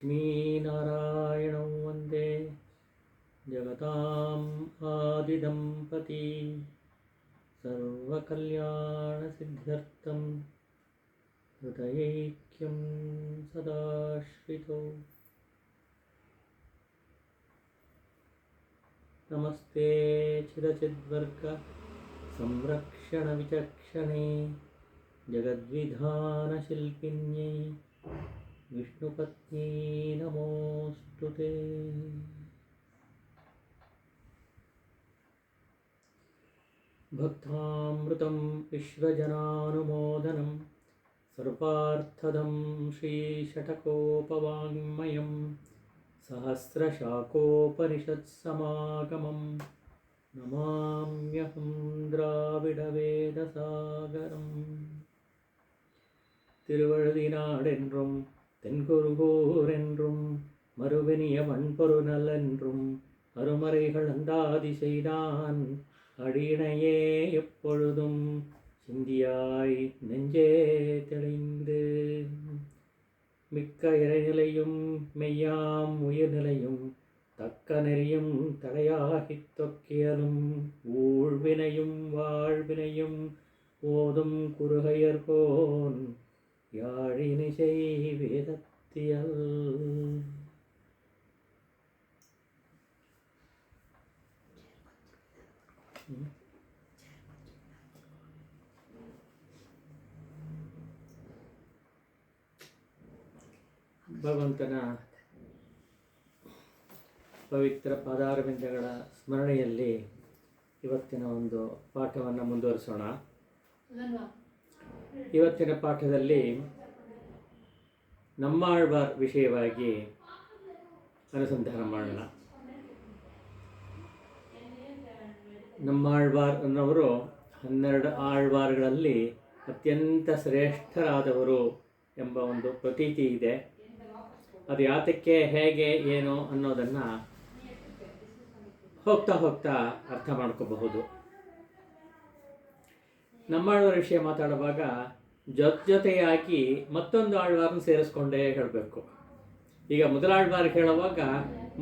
ಲಕ್ಷ್ಮೀನಾರಾಯಣೌ ವಂದೇ ಜಗತಾಂ ಆದಿದಂಪತಿ ಸರ್ವಕಲ್ಯಾಣಸಿದ್ಧ್ಯರ್ಥಂ ಹೃದಯೈಕ್ಯಂ ಸದಾಶ್ರಿತೌ. ನಮಸ್ತೆ ಚಿರಚಿದ್ವರ್ಗ ಸಂರಕ್ಷಣ ವಿಚಕ್ಷಣೆ ಜಗದ್ವಿಧಾನಶಿಲ್ಪಿನ್ಯೈ ವಿಷ್ಣುಪತ್ನಿ ನಮೋಸ್ತುತೆ. ಭಕ್ತಾಮೃತಂ ವಿಶ್ವಜನಾನುಮೋದನಂ ಸರ್ವಾರ್ಥದಂ ಶ್ರೀಷಟಕೋಪವಾङ्ಮಯಂ ಸಹಸ್ರಶಾಖೋಪನಿಷತ್ಸಮಾಗಮಂ ನಮಾಮ್ಯಹಂ ದ್ರಾವಿಡವೇದಸಾಗರಂ. திருவழுதினாடென்றும் தென்குருகூர் என்றும் மறுவினிய வன்பொருநல் என்றும் அருமறைகள் அந்தாதி செய்தான் அடியினையே எப்பொழுதும் சிந்தியாய் நெஞ்சே தெளிந்து. மிக்க இறைநிலையும் மெய்யாம் உயிர்நிலையும் தக்க நெறியும் தடையாகித் தொக்கியலும் ஊழ்வினையும் வாழ்வினையும் ஓதும் குறுகையர்கோன் யாழினிசை வேதத்தியல். ಭಗವಂತನ ಪವಿತ್ರ ಪಾದಾರವಿಂದಗಳ ಸ್ಮರಣೆಯಲ್ಲಿ ಇವತ್ತಿನ ಒಂದು ಪಾಠವನ್ನು ಮುಂದುವರಿಸೋಣ. ಇವತ್ತಿನ ಪಾಠದಲ್ಲಿ ನಮ್ಮಾಳ್ವಾರ್ ವಿಷಯವಾಗಿ ಅನುಸಂಧಾನ ಮಾಡೋಣ. ನಮ್ಮಾಳ್ವಾರ್ ಅನ್ನೋರು 12 ಆಳ್ವಾರ್ಗಳಲ್ಲಿ ಅತ್ಯಂತ ಶ್ರೇಷ್ಠರಾದವರು ಎಂಬ ಒಂದು ಪ್ರತೀತಿ ಇದೆ. ಅದು ಯಾತಕ್ಕೆ ಹೇಗೆ ಏನು ಅನ್ನೋದನ್ನು ಹೋಗ್ತಾ ಹೋಗ್ತಾ ಅರ್ಥ ಮಾಡ್ಕೋಬಹುದು. ನಮ್ಮಾಳ್ವಾರ ವಿಷಯ ಮಾತಾಡುವಾಗ ಜೊತೆಯಾಗಿ ಮತ್ತೊಂದು ಆಳ್ವಾರನ್ನು ಸೇರಿಸ್ಕೊಂಡೇ ಹೇಳಬೇಕು. ಈಗ ಮೊದಲಾಳ್ವಾರ ಹೇಳುವಾಗ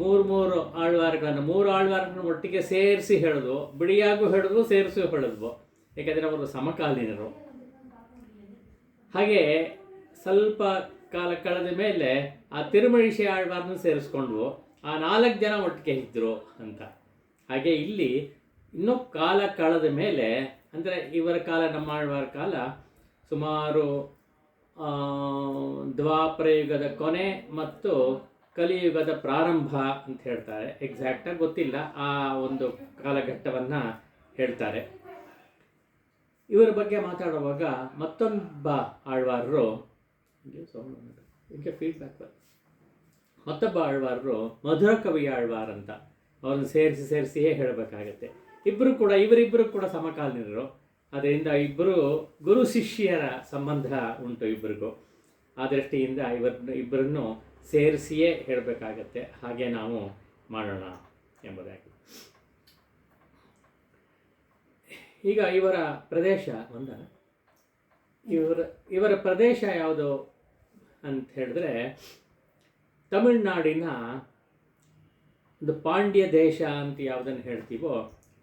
ಮೂರು ಆಳ್ವಾರಗಳನ್ನು 3 ಆಳ್ವಾರಗಳನ್ನು ಒಟ್ಟಿಗೆ ಸೇರಿಸಿ ಹೇಳಿದ್ವು, ಬಿಡಿಯಾಗೂ ಹೇಳಿದ್ವು, ಸೇರಿಸಿ ಹೇಳಿದ್ವು. ಯಾಕಂದರೆ ಅವರು ಸಮಕಾಲೀನರು. ಹಾಗೆ ಸ್ವಲ್ಪ ಕಾಲ ಕಳೆದ ಮೇಲೆ ಆ ತಿರುಮಳಿಶಿ ಆಳ್ವಾರನ್ನು ಸೇರಿಸ್ಕೊಂಡ್ವು. ಆ 4 ಜನ ಒಟ್ಟಿಗೆ ಇದ್ದರು ಅಂತ. ಹಾಗೆ ಇಲ್ಲಿ ಇನ್ನೂ ಕಾಲ ಕಳೆದ ಮೇಲೆ, ಅಂದರೆ ಇವರ ಕಾಲ, ನಮ್ಮಾಳ್ವಾರ ಕಾಲ ಸುಮಾರು ದ್ವಾಪರ ಯುಗದ ಕೊನೆ ಮತ್ತು ಕಲಿಯುಗದ ಪ್ರಾರಂಭ ಅಂತ ಹೇಳ್ತಾರೆ. ಎಕ್ಸಾಕ್ಟಾಗಿ ಗೊತ್ತಿಲ್ಲ, ಆ ಒಂದು ಕಾಲಘಟ್ಟವನ್ನು ಹೇಳ್ತಾರೆ. ಇವರ ಬಗ್ಗೆ ಮಾತಾಡುವಾಗ ಮತ್ತೊಬ್ಬ ಆಳ್ವಾರರು ಮತ್ತೊಬ್ಬ ಆಳ್ವಾರರು ಮಧುರ ಕವಿ ಆಳ್ವಾರ್ ಅಂತ, ಅವ್ರನ್ನ ಸೇರಿಸಿಯೇ ಹೇಳಬೇಕಾಗತ್ತೆ. ಇವರಿಬ್ಬರು ಕೂಡ ಸಮಕಾಲೀನರು. ಅದರಿಂದ ಇಬ್ಬರು ಗುರು ಶಿಷ್ಯರ ಸಂಬಂಧ ಉಂಟು ಇಬ್ಬರಿಗೂ. ಆ ದೃಷ್ಟಿಯಿಂದ ಇಬ್ಬರನ್ನು ಸೇರಿಸಿಯೇ ಹೇಳಬೇಕಾಗತ್ತೆ. ಹಾಗೆ ನಾವು ಮಾಡೋಣ ಎಂಬುದಾಗಿ. ಈಗ ಇವರ ಪ್ರದೇಶ ಇವರ ಪ್ರದೇಶ ಯಾವುದು ಅಂತ ಹೇಳಿದ್ರೆ, ತಮಿಳುನಾಡಿನ ಒಂದು ಪಾಂಡ್ಯ ದೇಶ ಅಂತ ಯಾವುದನ್ನು ಹೇಳ್ತೀವೋ,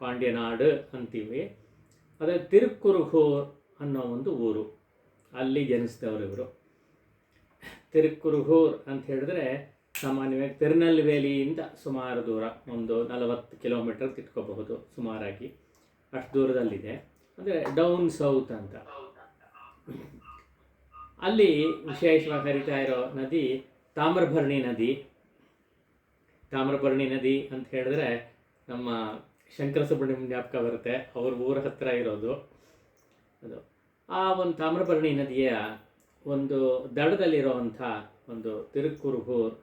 ಪಾಂಡ್ಯ ನಾಡು ಅಂತೀವಿ. ಅದೇ ತಿರುಕ್ಕುರುಹೂರ್ ಅನ್ನೋ ಒಂದು ಊರು, ಅಲ್ಲಿ ಜನಿಸಿದವರು ಇವರು. ತಿರುಕ್ಕುರುಹೂರ್ ಅಂತ ಹೇಳಿದ್ರೆ ಸಾಮಾನ್ಯವಾಗಿ ತಿರುನಲ್ವೇಲಿಯಿಂದ ಸುಮಾರು ದೂರ, ಒಂದು 40 ಕಿಲೋಮೀಟರ್ ತಿಟ್ಕೋಬಹುದು ಸುಮಾರಾಗಿ. ಅಷ್ಟು ದೂರದಲ್ಲಿದೆ. ಅಂದರೆ ಡೌನ್ ಸೌತ್ ಅಂತ. ಅಲ್ಲಿ ವಿಶೇಷವಾಗಿ ಹರಿತಾ ಇರೋ ನದಿ ತಾಮ್ರಭರಣಿ ನದಿ. ತಾಮ್ರಭರಣಿ ನದಿ ಅಂತ ಹೇಳಿದ್ರೆ ನಮ್ಮ ಶಂಕರ ಸುಬ್ರಹ್ಮಣ್ಯಂ ಜ್ಞಾಪಕ ಬರುತ್ತೆ. ಅವ್ರ ಊರ ಹತ್ತಿರ ಇರೋದು ಅದು. ಆ ಒಂದು ತಾಮ್ರಭರಣಿ ನದಿಯ ಒಂದು ದಡದಲ್ಲಿರುವಂಥ ಒಂದು ತಿರುಕ್ಕುರುಹೂರ್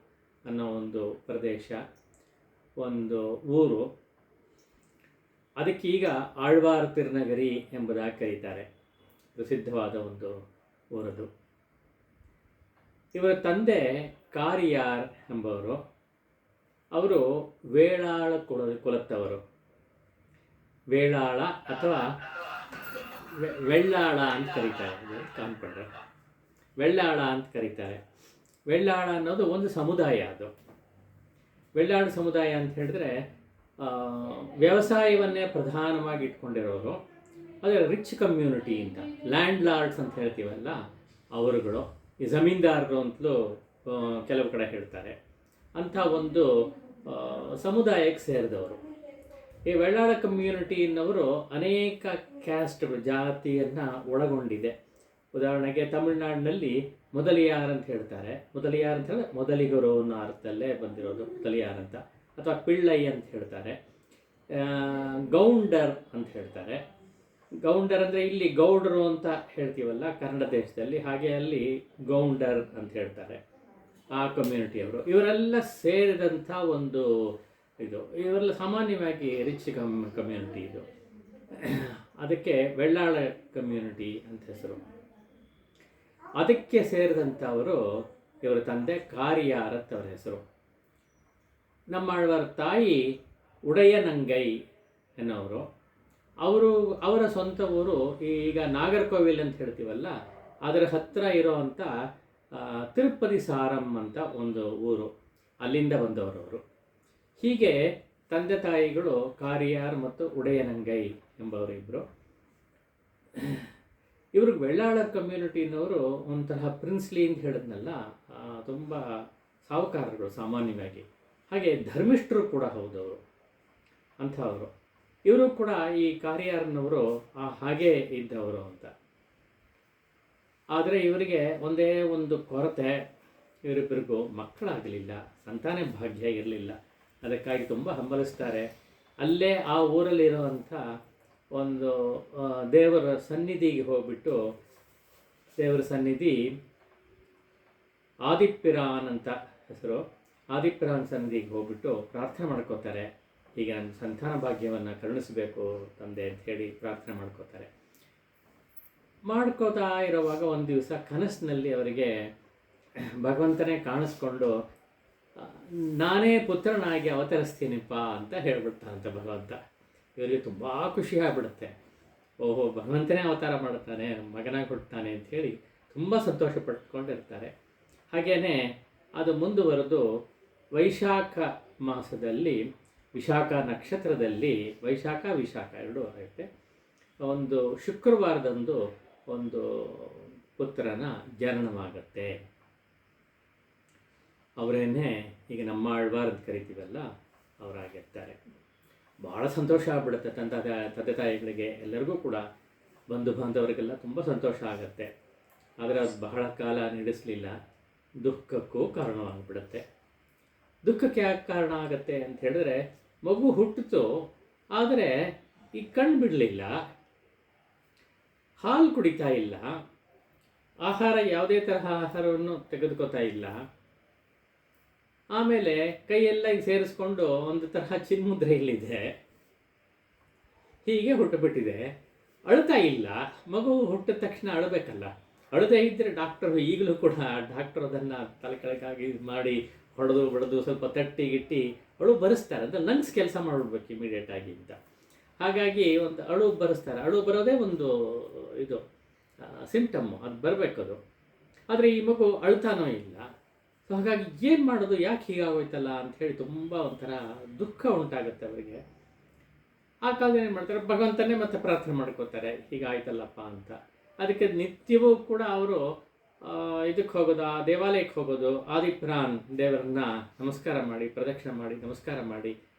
ಅನ್ನೋ ಒಂದು ಪ್ರದೇಶ, ಒಂದು ಊರು. ಅದಕ್ಕೀಗ ಆಳ್ವಾರ್ ತಿರುನಗರಿ ಎಂಬುದಾಗಿ ಕರೀತಾರೆ. ಪ್ರಸಿದ್ಧವಾದ ಒಂದು ಊರದು. ಇವರ ತಂದೆ ಕಾರಿಯಾರ್ ಎಂಬವರು. ಅವರು ವೇಳಾಳ ಕುಲತ್ತವರು. ವೇಳಾಳ ಅಥವಾ ವೆಳ್ಳಾಳ ಅಂತ ಕರೀತಾರೆ. ಕಾಣ್ಕೊಂಡ್ರೆ ವೆಳ್ಳಾಳ ಅಂತ ಕರೀತಾರೆ. ವೆಳ್ಳಾಳ ಅನ್ನೋದು ಒಂದು ಸಮುದಾಯ. ಅದು ವೆಳ್ಳಾಳ ಸಮುದಾಯ ಅಂತ ಹೇಳಿದ್ರೆ ವ್ಯವಸಾಯವನ್ನೇ ಪ್ರಧಾನವಾಗಿ ಇಟ್ಕೊಂಡಿರೋರು. ಅದೇ ರಿಚ್ ಕಮ್ಯುನಿಟಿ ಅಂತ, ಲ್ಯಾಂಡ್ ಲಾರ್ಡ್ಸ್ ಅಂತ ಹೇಳ್ತೀವಲ್ಲ ಅವರುಗಳು, ಈ ಜಮೀನ್ದಾರರು ಅಂತಲೂ ಕೆಲವು ಕಡೆ ಹೇಳ್ತಾರೆ. ಅಂಥ ಒಂದು ಸಮುದಾಯಕ್ಕೆ ಸೇರಿದವರು. ಈ ವೆಳ್ಳಾಳ ಕಮ್ಯುನಿಟಿನವರು ಅನೇಕ ಕ್ಯಾಸ್ಟ್ಗಳು, ಜಾತಿಯನ್ನು ಒಳಗೊಂಡಿದೆ. ಉದಾಹರಣೆಗೆ ತಮಿಳುನಾಡಿನಲ್ಲಿ ಮೊದಲಿಯಾರ್ ಅಂತ ಹೇಳ್ತಾರೆ. ಮೊದಲಿಯಾರ್ ಅಂತ ಹೇಳಿದ್ರೆ ಮೊದಲಿಗರು ಅನ್ನೋ ಅರ್ಥದಲ್ಲೇ ಬಂದಿರೋದು ಮೊದಲಿಯಾರ್ ಅಂತ. ಅಥವಾ ಪಿಳ್ಳೈ ಅಂತ ಹೇಳ್ತಾರೆ. ಗೌಂಡರ್ ಅಂತ ಹೇಳ್ತಾರೆ. ಗೌಂಡರ್ ಅಂದರೆ ಇಲ್ಲಿ ಗೌಡರು ಅಂತ ಹೇಳ್ತೀವಲ್ಲ ಕನ್ನಡ ದೇಶದಲ್ಲಿ, ಹಾಗೆ ಅಲ್ಲಿ ಗೌಂಡರ್ ಅಂತ ಹೇಳ್ತಾರೆ ಆ ಕಮ್ಯುನಿಟಿಯವರು. ಇವರೆಲ್ಲ ಸೇರಿದಂಥ ಒಂದು ಇದು. ಇವರೆಲ್ಲ ಸಾಮಾನ್ಯವಾಗಿ ರಿಚ್ ಕಮ್ಯುನಿಟಿ ಇದು. ಅದಕ್ಕೆ ವೆಳ್ಳಾಳ ಕಮ್ಯುನಿಟಿ ಅಂತ ಹೆಸರು. ಅದಕ್ಕೆ ಸೇರಿದಂಥವರು ಇವರ ತಂದೆ ಕಾರಿಯಾರತ್ ಅವರ ಹೆಸರು. ನಮ್ಮಾಳ್ವಾರ ತಾಯಿ ಉಡಯನಂಗೈ ಎನ್ನುವರು. ಅವರ ಸ್ವಂತ ಊರು ಈಗ ನಾಗರ್ಕೋವಿಲ್ ಅಂತ ಹೇಳ್ತೀವಲ್ಲ ಅದರ ಹತ್ತಿರ ಇರೋವಂಥ ತಿರುಪತಿ ಸಾರಂ ಅಂತ ಒಂದು ಊರು, ಅಲ್ಲಿಂದ ಬಂದವರು ಅವರು. ಹೀಗೆ ತಂದೆ ತಾಯಿಗಳು ಕಾರಿಯಾರ್ ಮತ್ತು ಉಡಯನಂಗೈ ಎಂಬವರು ಇಬ್ಬರು. ಇವ್ರಿಗೆ ವೆಳ್ಳಾಳ ಕಮ್ಯುನಿಟಿನವರು ಒಂಥರ ಪ್ರಿನ್ಸ್ಲಿ ಅಂತ ಹೇಳಿದ್ನಲ್ಲ, ತುಂಬ ಸಾಹುಕಾರರು ಸಾಮಾನ್ಯವಾಗಿ. ಹಾಗೆ ಧರ್ಮಿಷ್ಠರು ಕೂಡ ಹೌದವರು ಅಂಥವರು. ಇವರು ಕೂಡ ಈ ಕಾರಿಯಾರ್ನವರು ಹಾಗೇ ಇದ್ದವರು ಅಂತ. ಆದರೆ ಇವರಿಗೆ ಒಂದೇ ಒಂದು ಕೊರತೆ, ಇವರಿಬ್ಬರಿಗೂ ಮಕ್ಕಳಾಗಲಿಲ್ಲ, ಸಂತಾನ ಭಾಗ್ಯ ಇರಲಿಲ್ಲ. ಅದಕ್ಕಾಗಿ ತುಂಬ ಹಂಬಲಿಸ್ತಾರೆ. ಅಲ್ಲೇ ಆ ಊರಲ್ಲಿರುವಂಥ ಒಂದು ದೇವರ ಸನ್ನಿಧಿಗೆ ಹೋಗ್ಬಿಟ್ಟು, ದೇವರ ಸನ್ನಿಧಿ ಆದಿಪ್ಪಿರಾನ್ ಅಂತ ಹೆಸರು, ಆದಿಪ್ಪಿರಾನ್ ಸನ್ನಿಧಿಗೆ ಹೋಗ್ಬಿಟ್ಟು ಪ್ರಾರ್ಥನೆ ಮಾಡ್ಕೋತಾರೆ. ಈಗ ನನ್ನ ಸಂತಾನ ಭಾಗ್ಯವನ್ನು ಕರುಣಿಸಬೇಕು ತಂದೆ ಅಂತ ಹೇಳಿ ಪ್ರಾರ್ಥನೆ ಮಾಡ್ಕೋತಾರೆ. ಮಾಡ್ಕೋತಾ ಇರುವಾಗ ಒಂದು ದಿವಸ ಕನಸಿನಲ್ಲಿ ಅವರಿಗೆ ಭಗವಂತನೇ ಕಾಣಿಸ್ಕೊಂಡು ನಾನೇ ಪುತ್ರನಾಗಿ ಅವತರಿಸ್ತೀನಿಪ್ಪ ಅಂತ ಹೇಳ್ಬಿಡ್ತಾನಂತೆ ಭಗವಂತ. ಇವರಿಗೆ ತುಂಬ ಖುಷಿ ಆಗಿಬಿಡುತ್ತೆ. ಓಹೋ, ಭಗವಂತನೇ ಅವತಾರ ಮಾಡ್ತಾನೆ, ಮಗನಾಗಿ ಹುಡ್ತಾನೆ ಅಂಥೇಳಿ ತುಂಬ ಸಂತೋಷ ಪಟ್ಕೊಂಡಿರ್ತಾರೆ. ಹಾಗೆಯೇ ಅದು ಮುಂದುವರೆದು ವೈಶಾಖ ಮಾಸದಲ್ಲಿ, ವಿಶಾಖ ನಕ್ಷತ್ರದಲ್ಲಿ, ವಿಶಾಖ ಎರಡೂ ಆಗುತ್ತೆ, ಒಂದು ಶುಕ್ರವಾರದಂದು ಒಂದು ಪುತ್ರನ ಜನನವಾಗತ್ತೆ. ಅವರೇನೇ ಈಗ ನಮ್ಮ ಆಳ್ವಾರ್ ಅಂತ ಕರಿತೀವಲ್ಲ ಅವರಾಗಿರ್ತಾರೆ. ಭಾಳ ಸಂತೋಷ ಆಗ್ಬಿಡುತ್ತೆ ತಂದೆ ತಾಯಿಗಳಿಗೆ, ಎಲ್ಲರಿಗೂ ಕೂಡ, ಬಂಧು ಬಾಂಧವರಿಗೆಲ್ಲ ತುಂಬ ಸಂತೋಷ ಆಗುತ್ತೆ. ಆದರೆ ಅದು ಬಹಳ ಕಾಲ ನಡೆಸಲಿಲ್ಲ, ದುಃಖಕ್ಕೂ ಕಾರಣವಾಗಿಬಿಡುತ್ತೆ. ದುಃಖಕ್ಕೆ ಯಾಕೆ ಕಾರಣ ಆಗುತ್ತೆ ಅಂತ ಹೇಳಿದ್ರೆ, ಮಗು ಹುಟ್ಟಿತು, ಆದರೆ ಈ ಕಣ್ಣು ಬಿಡಲಿಲ್ಲ, ಹಾಲು ಕುಡಿತಾ ಇಲ್ಲ, ಆಹಾರ ಯಾವುದೇ ತರಹ ಆಹಾರವನ್ನು ತೆಗೆದುಕೋತಾ ಇಲ್ಲ, ಆಮೇಲೆ ಕೈಯೆಲ್ಲ ಸೇರಿಸ್ಕೊಂಡು ಒಂದು ತರಹ ಚಿನ್ಮುದ್ರೆಯಲ್ಲಿದೆ, ಹೀಗೆ ಹುಟ್ಟುಬಿಟ್ಟಿದೆ. ಅಳ್ತಾ ಇಲ್ಲ. ಮಗು ಹುಟ್ಟಿದ ತಕ್ಷಣ ಅಳಬೇಕಲ್ಲ, ಅಳದೇ ಇದ್ದರೆ ಡಾಕ್ಟರು ಈಗಲೂ ಕೂಡ ಡಾಕ್ಟರ್ ಅದನ್ನು ತಲೆ ಕೆಳಗಾಗಿ ಮಾಡಿ ಹೊಡೆದು ಸ್ವಲ್ಪ ತಟ್ಟಿ ಗಿಟ್ಟಿ ಅಳು ಬರೆಸ್ತಾರೆ. ಅಂದರೆ ಲಂಗ್ಸ್ ಕೆಲಸ ಮಾಡಿಬಿಡ್ಬೇಕು ಇಮಿಡಿಯೇಟಾಗಿ ಅಂತ. ಹಾಗಾಗಿ ಒಂದು ಅಳು ಬರೆಸ್ತಾರೆ. ಅಳು ಬರೋದೇ ಒಂದು ಇದು ಸಿಂಪ್ಟಮ್ಮು, ಅದು ಬರಬೇಕದು. ಆದರೆ ಈ ಮಗು ಅಳ್ತಾನೋ ಇಲ್ಲ. ಸೊ ಹಾಗಾಗಿ ಏನು ಮಾಡೋದು, ಯಾಕೆ ಹೀಗಾಗೋಯ್ತಲ್ಲ ಅಂಥೇಳಿ ತುಂಬ ಒಂಥರ ದುಃಖ ಉಂಟಾಗುತ್ತೆ ಅವರಿಗೆ. ಆ ಕಾಲದಲ್ಲಿ ಏನು ಮಾಡ್ತಾರೆ, ಭಗವಂತನೇ ಮತ್ತೆ ಪ್ರಾರ್ಥನೆ ಮಾಡ್ಕೋತಾರೆ, ಹೀಗಾಯ್ತಲ್ಲಪ್ಪ ಅಂತ. ಅದಕ್ಕೆ ನಿತ್ಯವೂ ಕೂಡ ಅವರು ಇದಕ್ಕೆ ಹೋಗೋದು, ಆ ದೇವಾಲಯಕ್ಕೆ ಹೋಗೋದು, ಆದಿಪ್ರಾನ್ ದೇವರನ್ನ ನಮಸ್ಕಾರ ಮಾಡಿ, ಪ್ರದಕ್ಷಿಣೆ ಮಾಡಿ, ನಮಸ್ಕಾರ ಮಾಡಿ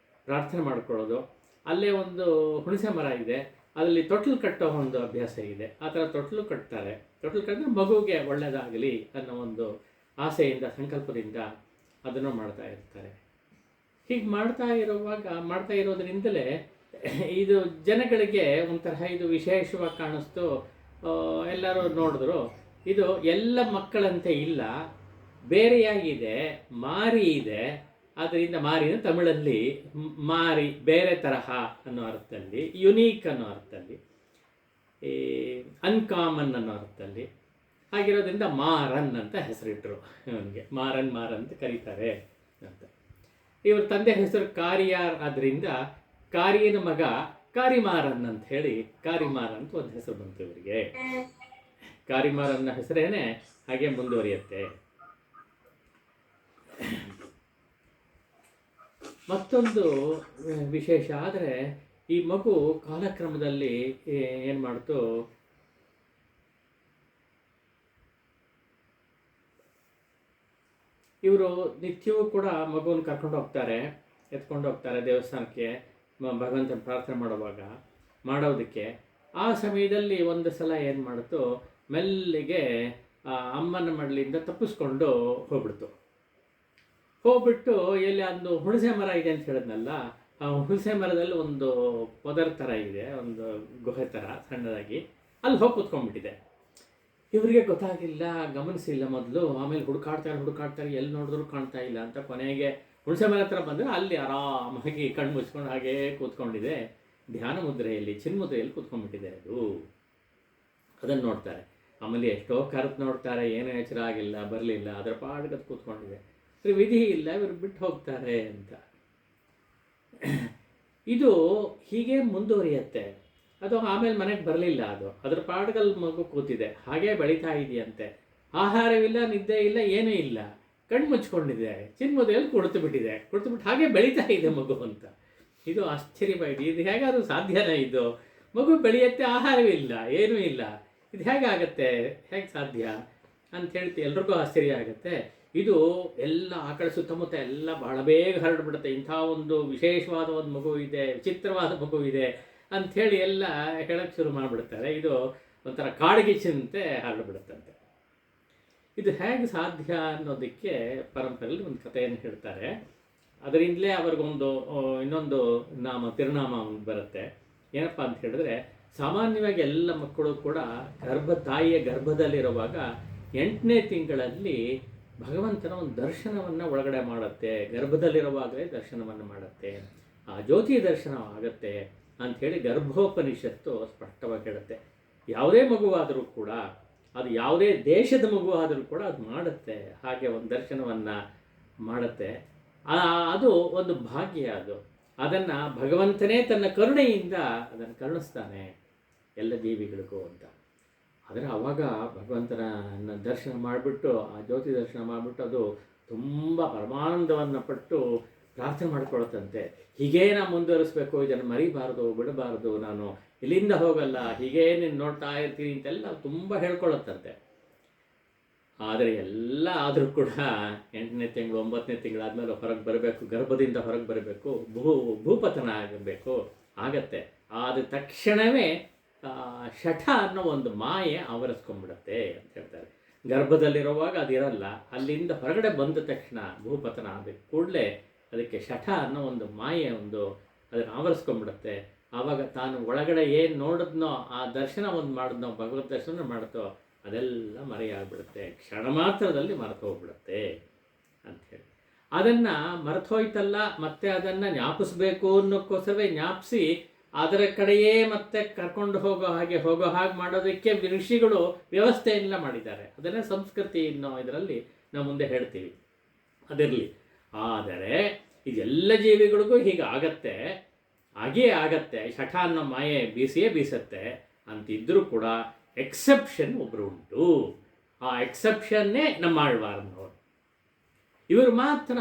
ಪ್ರಾರ್ಥನೆ ಮಾಡ್ಕೊಳ್ಳೋದು. ಅಲ್ಲೇ ಒಂದು ಹುಣಸೆ ಮರ ಇದೆ, ಅದರಲ್ಲಿ ತೊಟ್ಲು ಕಟ್ಟೋ ಒಂದು ಅಭ್ಯಾಸ ಇದೆ. ಆ ಥರ ತೊಟ್ಲು ಕಟ್ತಾರೆ. ತೊಟ್ಲು ಕಟ್ಟಿದ್ರೆ ಮಗುವಿಗೆ ಒಳ್ಳೆಯದಾಗಲಿ ಅನ್ನೋ ಒಂದು ಆಸೆಯಿಂದ, ಸಂಕಲ್ಪದಿಂದ ಅದನ್ನು ಮಾಡ್ತಾ ಇರ್ತಾರೆ. ಹೀಗೆ ಮಾಡ್ತಾ ಇರೋದ್ರಿಂದಲೇ ಇದು ಜನಗಳಿಗೆ ಒಂಥರ ಇದು ವಿಶೇಷವಾಗಿ ಕಾಣಿಸ್ತು. ಎಲ್ಲರೂ ನೋಡಿದ್ರು, ಇದು ಎಲ್ಲ ಮಕ್ಕಳಂತೆ ಇಲ್ಲ, ಬೇರೆಯಾಗಿದೆ, ಮಾರಿ ಇದೆ. ಆದ್ದರಿಂದ ಮಾರಿನ ತಮಿಳಲ್ಲಿ ಮಾರಿ, ಬೇರೆ ತರಹ ಅನ್ನೋ ಅರ್ಥದಲ್ಲಿ, ಯುನೀಕ್ ಅನ್ನೋ ಅರ್ಥದಲ್ಲಿ, ಈ ಅನ್ಕಾಮನ್ ಅನ್ನೋ ಅರ್ಥದಲ್ಲಿ ಆಗಿರೋದ್ರಿಂದ ಮಾರನ್ ಅಂತ ಹೆಸರಿಟ್ಟರು ಇವನಿಗೆ. ಮಾರನ್ ಅಂತ ಕರೀತಾರೆ ಅಂತ. ಇವ್ರ ತಂದೆ ಹೆಸರು ಕಾರಿಯಾರ್, ಆದ್ದರಿಂದ ಕಾರಿಯನ ಮಗ ಕಾರಿಮಾರನ್ ಅಂತ ಹೇಳಿ ಕಾರಿಮಾರ್ ಅಂತ ಒಂದು ಹೆಸರು ಬಂತು ಇವರಿಗೆ. ಕಾರಿಮಾರನ್ನ ಹೆಸರೇನೆ ಹಾಗೆ ಮುಂದುವರಿಯುತ್ತೆ. ಮತ್ತೊಂದು ವಿಶೇಷ ಆದರೆ ಈ ಮಗು ಕಾಲಕ್ರಮದಲ್ಲಿ ಏನು ಮಾಡ್ತು, ಇವರು ನಿತ್ಯವೂ ಕೂಡ ಮಗುವನ್ನು ಕರ್ಕೊಂಡು ಹೋಗ್ತಾರೆ, ಎತ್ಕೊಂಡು ಹೋಗ್ತಾರೆ ದೇವಸ್ಥಾನಕ್ಕೆ ಭಗವಂತನ ಪ್ರಾರ್ಥನೆ ಮಾಡೋದಕ್ಕೆ. ಆ ಸಮಯದಲ್ಲಿ ಒಂದು ಸಲ ಏನು ಮಾಡ್ತು, ಮೆಲ್ಲಿಗೆ ಅಮ್ಮನ ಮಡಲಿಂದ ತಪ್ಪಿಸ್ಕೊಂಡು ಹೋಗ್ಬಿಟ್ಟು ಎಲ್ಲಿ ಒಂದು ಹುಣಸೆ ಮರ ಇದೆ ಅಂತ ಹೇಳಿದ್ನಲ್ಲ, ಆ ಹುಣಸೆ ಮರದಲ್ಲಿ ಒಂದು ಪೊದರ್ ಥರ ಇದೆ, ಒಂದು ಗುಹೆ ಥರ ಸಣ್ಣದಾಗಿ, ಅಲ್ಲಿ ಹೋಗಿ ಕೂತ್ಕೊಂಡ್ಬಿಟ್ಟಿದೆ. ಇವರಿಗೆ ಗೊತ್ತಾಗಿಲ್ಲ, ಗಮನಿಸಿಲ್ಲ ಮೊದಲು. ಆಮೇಲೆ ಹುಡುಕಾಡ್ತಾರೆ, ಎಲ್ಲಿ ನೋಡಿದ್ರು ಕಾಣ್ತಾ ಇಲ್ಲ ಅಂತ ಕೊನೆಗೆ ಹುಣಸೆ ಮರ ಹತ್ರ ಬಂದರೆ ಅಲ್ಲಿ ಆರಾಮಾಗಿ ಕಣ್ಣು ಮುಚ್ಕೊಂಡು ಹಾಗೇ ಕೂತ್ಕೊಂಡಿದೆ. ಧ್ಯಾನ ಮುದ್ರೆಯಲ್ಲಿ, ಚಿನ್ಮುದ್ರೆಯಲ್ಲಿ ಕೂತ್ಕೊಂಡ್ಬಿಟ್ಟಿದೆ ಅದು. ಅದನ್ನು ನೋಡ್ತಾರೆ. ಆಮೇಲೆ ಎಷ್ಟೋ ಕರೆದು ನೋಡ್ತಾರೆ, ಏನೂ ಎಚ್ಚರ ಆಗಿಲ್ಲ, ಬರಲಿಲ್ಲ, ಅದರ ಪಾಡಿಗೆ ಅದು ಕೂತ್ಕೊಂಡಿದೆ. ವಿಧಿ ಇಲ್ಲ, ಇವರು ಬಿಟ್ಟು ಹೋಗ್ತಾರೆ ಅಂತ. ಇದು ಹೀಗೆ ಮುಂದುವರಿಯುತ್ತೆ. ಅದು ಆಮೇಲೆ ಮನೆಗೆ ಬರಲಿಲ್ಲ, ಅದು ಅದರ ಪಾಡ್ಗಲ್ಲಿ ಮಗು ಕೂತಿದೆ, ಹಾಗೇ ಬೆಳೀತಾ ಇದೆಯಂತೆ. ಆಹಾರವಿಲ್ಲ, ನಿದ್ದೆ ಇಲ್ಲ, ಏನೂ ಇಲ್ಲ, ಕಣ್ಣು ಮುಚ್ಕೊಂಡಿದೆ, ಚಿನ್ಮುದ್ರೆಯಲ್ಲಿ ಕುಳಿತುಬಿಟ್ಟು ಹಾಗೆ ಬೆಳೀತಾ ಇದೆ ಮಗು ಅಂತ. ಇದು ಆಶ್ಚರ್ಯವಾಗಿದೆ. ಇದು ಹೇಗಾದ್ರೂ ಸಾಧ್ಯನೇ? ಇದು ಮಗು ಬೆಳೆಯುತ್ತೆ, ಆಹಾರವಿಲ್ಲ, ಏನೂ ಇಲ್ಲ, ಇದು ಹೇಗಾಗತ್ತೆ, ಹೇಗೆ ಸಾಧ್ಯ ಅಂತ ಹೇಳ್ತಿ ಎಲ್ರಿಗೂ ಆಶ್ಚರ್ಯ ಆಗುತ್ತೆ. ಇದು ಎಲ್ಲ ಆ ಕಡೆ ಸುತ್ತಮುತ್ತ ಎಲ್ಲ ಬಹಳ ಬೇಗ ಹರಡ್ಬಿಡುತ್ತೆ. ಇಂಥ ಒಂದು ವಿಶೇಷವಾದ ಒಂದು ಮಗು ಇದೆ, ವಿಚಿತ್ರವಾದ ಮಗು ಇದೆ ಅಂಥೇಳಿ ಎಲ್ಲ ಹೇಳಕ್ಕೆ ಶುರು ಮಾಡಿಬಿಡ್ತಾರೆ. ಇದು ಒಂಥರ ಕಾಡ್ಗಿಚ್ಚಿನಂತೆ ಹರಡ್ಬಿಡುತ್ತಂತೆ. ಇದು ಹೇಗೆ ಸಾಧ್ಯ ಅನ್ನೋದಕ್ಕೆ ಪರಂಪರೆಯಲ್ಲಿ ಒಂದು ಕಥೆಯನ್ನು ಹೇಳ್ತಾರೆ. ಅದರಿಂದಲೇ ಅವ್ರಿಗೊಂದು ಇನ್ನೊಂದು ತಿರುನಾಮ ಬರುತ್ತೆ. ಏನಪ್ಪ ಅಂತ ಹೇಳಿದ್ರೆ, ಸಾಮಾನ್ಯವಾಗಿ ಎಲ್ಲ ಮಕ್ಕಳು ಕೂಡ ತಾಯಿಯ ಗರ್ಭದಲ್ಲಿರುವಾಗ 8ನೇ ತಿಂಗಳಲ್ಲಿ ಭಗವಂತನ ಒಂದು ದರ್ಶನವನ್ನು ಒಳಗಡೆ ಮಾಡುತ್ತೆ. ಗರ್ಭದಲ್ಲಿರುವಾಗಲೇ ದರ್ಶನವನ್ನು ಮಾಡುತ್ತೆ, ಆ ಜ್ಯೋತಿ ದರ್ಶನ ಆಗುತ್ತೆ ಅಂಥೇಳಿ ಗರ್ಭೋಪನಿಷತ್ತು ಸ್ಪಷ್ಟವಾಗಿ ಹೇಳುತ್ತೆ. ಯಾವುದೇ ಮಗುವಾದರೂ ಕೂಡ, ಅದು ಯಾವುದೇ ದೇಶದ ಮಗು ಆದರೂ ಕೂಡ ಅದು ಮಾಡುತ್ತೆ, ಹಾಗೆ ಒಂದು ದರ್ಶನವನ್ನು ಮಾಡುತ್ತೆ. ಅದು ಒಂದು ಭಾಗ್ಯ. ಅದನ್ನು ಭಗವಂತನೇ ತನ್ನ ಕರುಣೆಯಿಂದ ಅದನ್ನು ಕರುಣಿಸ್ತಾನೆ ಎಲ್ಲ ಜೀವಿಗಳಿಗೂ ಅಂತ. ಆದರೆ ಆವಾಗ ಭಗವಂತನ ದರ್ಶನ ಮಾಡಿಬಿಟ್ಟು, ಆ ಜ್ಯೋತಿ ದರ್ಶನ ಮಾಡಿಬಿಟ್ಟು ಅದು ತುಂಬ ಪರಮಾನಂದವನ್ನು ಪಟ್ಟು ಪ್ರಾರ್ಥನೆ ಮಾಡಿಕೊಳ್ಳುತ್ತಂತೆ. ಹೀಗೇ ನಾನು ಮುಂದುವರಿಸಬೇಕು, ಇದನ್ನು ಮರಿಬಾರ್ದು, ಬಿಡಬಾರ್ದು, ನಾನು ಇಲ್ಲಿಂದ ಹೋಗಲ್ಲ, ಹೀಗೇ ನೀನು ನೋಡ್ತಾ ಇರ್ತೀನಿ ಅಂತೆಲ್ಲ ತುಂಬ ಹೇಳ್ಕೊಳ್ಳುತ್ತಂತೆ. ಆದರೆ ಎಲ್ಲ ಆದರೂ ಕೂಡ 8ನೇ ತಿಂಗಳು 9ನೇ ತಿಂಗಳಾದಮೇಲೆ ಹೊರಗೆ ಬರಬೇಕು, ಗರ್ಭದಿಂದ ಹೊರಗೆ ಬರಬೇಕು, ಭೂಪತನ ಆಗಬೇಕು, ಆಗತ್ತೆ. ಆದ ತಕ್ಷಣವೇ ಶಠ ಅನ್ನೋ ಒಂದು ಮಾಯೆ ಆವರಿಸ್ಕೊಂಡ್ಬಿಡುತ್ತೆ ಅಂತ ಹೇಳ್ತಾರೆ. ಗರ್ಭದಲ್ಲಿರುವಾಗ ಅದಿರಲ್ಲ, ಅಲ್ಲಿಂದ ಹೊರಗಡೆ ಬಂದ ತಕ್ಷಣ ಭೂಪತನ ಆದ ಕೂಡಲೇ ಅದಕ್ಕೆ ಶಠ ಅನ್ನೋ ಒಂದು ಮಾಯೆ ಅದನ್ನು ಆವರಿಸ್ಕೊಂಡ್ಬಿಡುತ್ತೆ. ಆವಾಗ ತಾನು ಒಳಗಡೆ ಏನು ನೋಡಿದ್ನೋ, ಆ ದರ್ಶನ ಮಾಡಿದ್ನೋ, ಭಗವದ್ ದರ್ಶನ ಮಾಡುತ್ತೋ, ಅದೆಲ್ಲ ಮರೆಯಾಗ್ಬಿಡುತ್ತೆ, ಕ್ಷಣ ಮಾತ್ರದಲ್ಲಿ ಮರೆತು ಹೋಗ್ಬಿಡುತ್ತೆ ಅಂಥೇಳಿ. ಅದನ್ನು ಮರೆತೋಯ್ತಲ್ಲ, ಮತ್ತೆ ಅದನ್ನು ಜ್ಞಾಪಿಸ್ಬೇಕು ಅನ್ನೋಕ್ಕೋಸ್ಕರವೇ ಜ್ಞಾಪಿಸಿ ಅದರ ಕಡೆಯೇ ಮತ್ತೆ ಕರ್ಕೊಂಡು ಹೋಗೋ ಹಾಗೆ ಮಾಡೋದಕ್ಕೆ ಋಷಿಗಳು ವ್ಯವಸ್ಥೆಯೆಲ್ಲ ಮಾಡಿದ್ದಾರೆ. ಅದನ್ನೇ ಸಂಸ್ಕೃತಿ ಅನ್ನೋ ಇದರಲ್ಲಿ ನಾವು ಮುಂದೆ ಹೇಳ್ತೀವಿ, ಅದಿರಲಿ. ಆದರೆ ಇದೆಲ್ಲ ಜೀವಿಗಳಿಗೂ ಹೀಗೆ ಆಗೇ ಆಗತ್ತೆ. ಶಠ ಅನ್ನೋ ಮಾಯೆ ಬೀಸತ್ತೆ ಅಂತಿದ್ರೂ ಕೂಡ ಎಕ್ಸೆಪ್ಷನ್ ಒಬ್ಬರು ಉಂಟು. ಆ ಎಕ್ಸೆಪ್ಷನ್ನೇ ನಮ್ಮ ಆಳ್ವಾರನವರು. ಇವರು ಮಾತ್ರ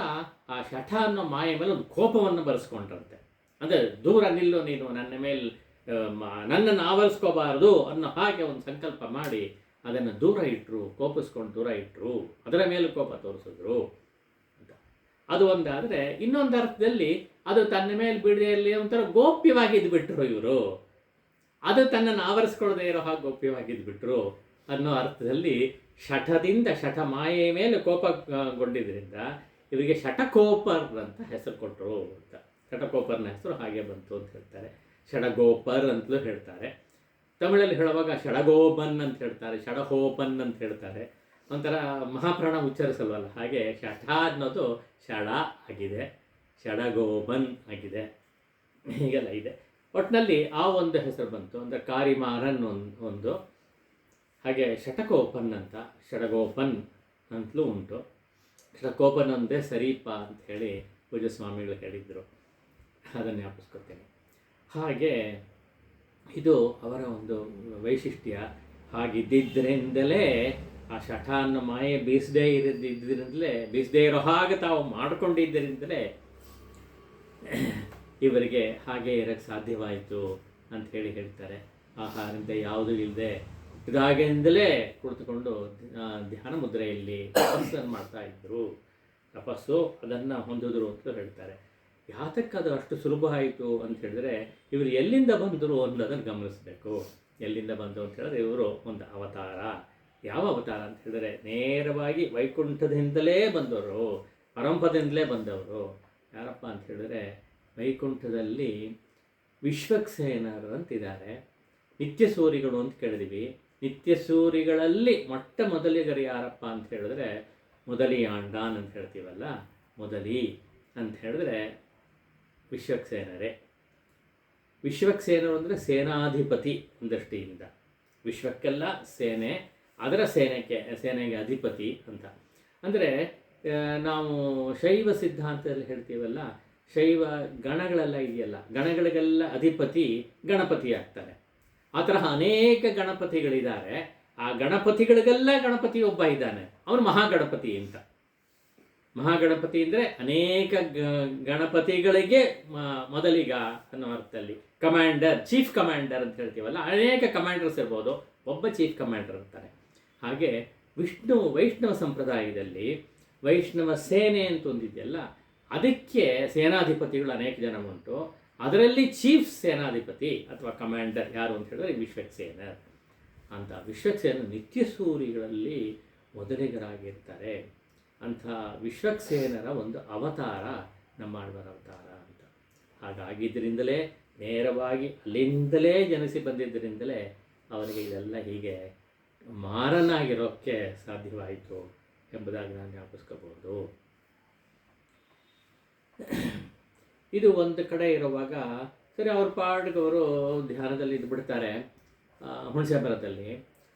ಆ ಶಠ ಅನ್ನೋ ಮಾಯೆ ಮೇಲೆ ಒಂದು ಕೋಪವನ್ನು ಬರೆಸ್ಕೊಂಡ್ರಂತೆ. ಅಂದರೆ ದೂರ ನಿಲ್ಲು ನೀನು, ನನ್ನ ಮೇಲೆ ನನ್ನನ್ನು ಆವರಿಸ್ಕೋಬಾರ್ದು ಅನ್ನೋ ಹಾಗೆ ಒಂದು ಸಂಕಲ್ಪ ಮಾಡಿ ಅದನ್ನು ದೂರ ಇಟ್ಟರು, ಕೋಪಿಸ್ಕೊಂಡು ದೂರ ಇಟ್ಟರು, ಅದರ ಮೇಲೆ ಕೋಪ ತೋರಿಸಿದ್ರು ಅಂತ. ಅದು ಒಂದಾದರೆ, ಇನ್ನೊಂದು ಅರ್ಥದಲ್ಲಿ ಅದು ತನ್ನ ಮೇಲೆ ಬಿಡದೆಯಲ್ಲಿ ಒಂಥರ ಗೋಪ್ಯವಾಗಿದ್ದುಬಿಟ್ರು ಇವರು. ಅದು ತನ್ನನ್ನು ಆವರಿಸ್ಕೊಳ್ಳದೆ ಇರೋ ಹಾಗೆ ಗೋಪ್ಯವಾಗಿದ್ದುಬಿಟ್ರು ಅನ್ನೋ ಅರ್ಥದಲ್ಲಿ ಶಠದಿಂದ, ಶಠ ಮಾಯೆಯ ಮೇಲೆ ಕೋಪಗೊಂಡಿದ್ದರಿಂದ ಇವರಿಗೆ ಶಠಕೋಪರ್ ಅಂತ ಹೆಸರು ಕೊಟ್ಟರು ಅಂತ. ಶಠಕೋಪರ್ನ ಹೆಸರು ಹಾಗೆ ಬಂತು ಅಂತ ಹೇಳ್ತಾರೆ. ಷಡಗೋಪರ್ ಅಂತಲೂ ಹೇಳ್ತಾರೆ. ತಮಿಳಲ್ಲಿ ಹೇಳುವಾಗ ಷಡಗೋಪನ್ ಅಂತ ಹೇಳ್ತಾರೆ, ಷಡಹೋಪನ್ ಅಂತ ಹೇಳ್ತಾರೆ. ಒಂಥರ ಮಹಾಪ್ರಾಣ ಉಚ್ಚರಿಸಲ್ವಲ್ಲ, ಹಾಗೆ ಶಠ ಅನ್ನೋದು ಷಡ ಆಗಿದೆ, ಷಡಗೋಪನ್ ಆಗಿದೆ, ಹೀಗೆಲ್ಲ ಇದೆ. ಒಟ್ಟಿನಲ್ಲಿ ಆ ಒಂದು ಹೆಸರು ಬಂತು. ಅಂದರೆ ಕಾರಿಮಾರನ್ ಒಂದು, ಹಾಗೆ ಶಠಕೋಪನ್ ಅಂತ, ಷಡಗೋಪನ್ ಅಂತಲೂ ಉಂಟು. ಷಡಕೋಪನ್ ಒಂದೇ ಸರಿಪ ಅಂತ ಹೇಳಿ ಪೂಜ್ಯ ಸ್ವಾಮಿಗಳು ಹೇಳಿದರು, ಅದನ್ನು ಜ್ಞಾಪಿಸ್ಕೊತೀನಿ. ಹಾಗೆ ಇದು ಅವರ ಒಂದು ವೈಶಿಷ್ಟ್ಯ. ಹಾಗಿದ್ದಿದ್ದರಿಂದಲೇ ಆ ಶಠ ಅನ್ನೋ ಮಾಯೆ ಬೀಸದೇ ಇರೋ ಹಾಗೆ ತಾವು ಮಾಡಿಕೊಂಡಿದ್ದರಿಂದಲೇ ಇವರಿಗೆ ಹಾಗೆ ಇರೋಕ್ಕೆ ಸಾಧ್ಯವಾಯಿತು ಅಂತ ಹೇಳ್ತಾರೆ. ಆಹಾರದಿಂದ ಯಾವುದೂ ಇಲ್ಲದೆ ಇದಾಗಿಂದಲೇ ಕುಳಿತುಕೊಂಡು ಧ್ಯಾನ ಮುದ್ರೆಯಲ್ಲಿ ತಪಸ್ಸನ್ನು ಮಾಡ್ತಾ ಇದ್ದರು. ತಪಸ್ಸು ಅದನ್ನು ಹೊಂದಿದ್ರು ಅಂತ ಹೇಳ್ತಾರೆ. ಯಾತಕ್ಕೆ ಅದು ಅಷ್ಟು ಸುಲಭ ಆಯಿತು ಅಂತ ಹೇಳಿದ್ರೆ, ಇವರು ಎಲ್ಲಿಂದ ಬಂದರು ಅನ್ನೋದನ್ನು ಗಮನಿಸಬೇಕು. ಎಲ್ಲಿಂದ ಬಂದರು ಅಂತ ಹೇಳಿದ್ರೆ, ಇವರು ಒಂದು ಅವತಾರ. ಯಾವ ಅವತಾರ ಅಂತ ಹೇಳಿದ್ರೆ, ನೇರವಾಗಿ ವೈಕುಂಠದಿಂದಲೇ ಬಂದವರು, ಪರಂಪದದಿಂದಲೇ ಬಂದವರು. ಯಾರಪ್ಪ ಅಂತ ಹೇಳಿದ್ರೆ, ವೈಕುಂಠದಲ್ಲಿ ವಿಶ್ವಕ್ಸೇನರು ಅಂತಿದ್ದಾರೆ. ನಿತ್ಯಸೂರಿಗಳು ಅಂತ ಕೇಳಿದ್ವಿ. ನಿತ್ಯಸೂರಿಗಳಲ್ಲಿ ಮೊಟ್ಟ ಮೊದಲಿಗರು ಯಾರಪ್ಪ ಅಂತ ಹೇಳಿದ್ರೆ, ಮೊದಲಿಯಾಂಡಾನ್ ಅಂತ ಹೇಳ್ತೀವಲ್ಲ, ಮೊದಲಿ ಅಂತ ಹೇಳಿದ್ರೆ ವಿಶ್ವಕ್ಸೇನರೇ. ವಿಶ್ವಕ್ಸೇನರು ಅಂದರೆ ಸೇನಾಧಿಪತಿ ದೃಷ್ಟಿಯಿಂದ. ವಿಶ್ವಕ್ಕೆಲ್ಲ ಸೇನೆ, ಅದರ ಸೇನೆಗೆ ಅಧಿಪತಿ ಅಂತ. ಅಂದರೆ ನಾವು ಶೈವ ಸಿದ್ಧಾಂತದಲ್ಲಿ ಹೇಳ್ತೀವಲ್ಲ, ಶೈವ ಗಣಗಳೆಲ್ಲ ಇದೆಯಲ್ಲ, ಗಣಗಳಿಗೆಲ್ಲ ಅಧಿಪತಿ ಗಣಪತಿ ಆಗ್ತಾರೆ. ಆ ತರಹ ಅನೇಕ ಗಣಪತಿಗಳಿದ್ದಾರೆ. ಆ ಗಣಪತಿಗಳಿಗೆಲ್ಲ ಗಣಪತಿ ಒಬ್ಬ ಇದ್ದಾನೆ, ಅವನು ಮಹಾಗಣಪತಿ ಅಂತ. ಮಹಾಗಣಪತಿ ಅಂದರೆ ಅನೇಕ ಗಣಪತಿಗಳಿಗೆ ಮೊದಲಿಗ ಅನ್ನೋ ಅರ್ಥದಲ್ಲಿ. ಕಮಾಂಡರ್, ಚೀಫ್ ಕಮಾಂಡರ್ ಅಂತ ಹೇಳ್ತೀವಲ್ಲ, ಅನೇಕ ಕಮಾಂಡರ್ಸ್ ಇರ್ಬೋದು, ಒಬ್ಬ ಚೀಫ್ ಕಮಾಂಡರ್ ಅಂತಾರೆ. ಹಾಗೆ ವೈಷ್ಣವ ಸಂಪ್ರದಾಯದಲ್ಲಿ ವೈಷ್ಣವ ಸೇನೆ ಅಂತ ಒಂದಿದೆಯಲ್ಲ, ಅದಕ್ಕೆ ಸೇನಾಧಿಪತಿಗಳು ಅನೇಕ ಜನ ಉಂಟು. ಅದರಲ್ಲಿ ಚೀಫ್ ಸೇನಾಧಿಪತಿ ಅಥವಾ ಕಮಾಂಡರ್ ಯಾರು ಅಂತ ಹೇಳಿದ್ರೆ ವಿಶ್ವಕ್ಸೇನರ್ ಅಂತ. ವಿಶ್ವಕ್ಸೇನರು ನಿತ್ಯಸೂರಿಗಳಲ್ಲಿ ಮೊದಲಿಗರಾಗಿರ್ತಾರೆ. ಅಂಥ ವಿಶ್ವಕ್ಸೇನರ ಒಂದು ಅವತಾರ ನಮ್ಮಾಳ್ವಾರ ಅವತಾರ ಅಂತ. ಹಾಗಾಗಿದ್ದರಿಂದಲೇ ನೇರವಾಗಿ ಅಲ್ಲಿಂದಲೇ ಜನಿಸಿ ಬಂದಿದ್ದರಿಂದಲೇ ಅವರಿಗೆ ಇದೆಲ್ಲ ಹೀಗೆ ಮಾರನಾಗಿರೋಕ್ಕೆ ಸಾಧ್ಯವಾಯಿತು ಎಂಬುದಾಗಿ ನಾನು ಜ್ಞಾಪಿಸ್ಕೋಬಹುದು. ಇದು ಒಂದು ಕಡೆ ಇರುವಾಗ ಸರಿ, ಅವ್ರ ಪಾಡ್ಗವರು ಧ್ಯಾನದಲ್ಲಿ ಇದ್ಬಿಡ್ತಾರೆ ಹುಣಸೆ ಮರದಲ್ಲಿ.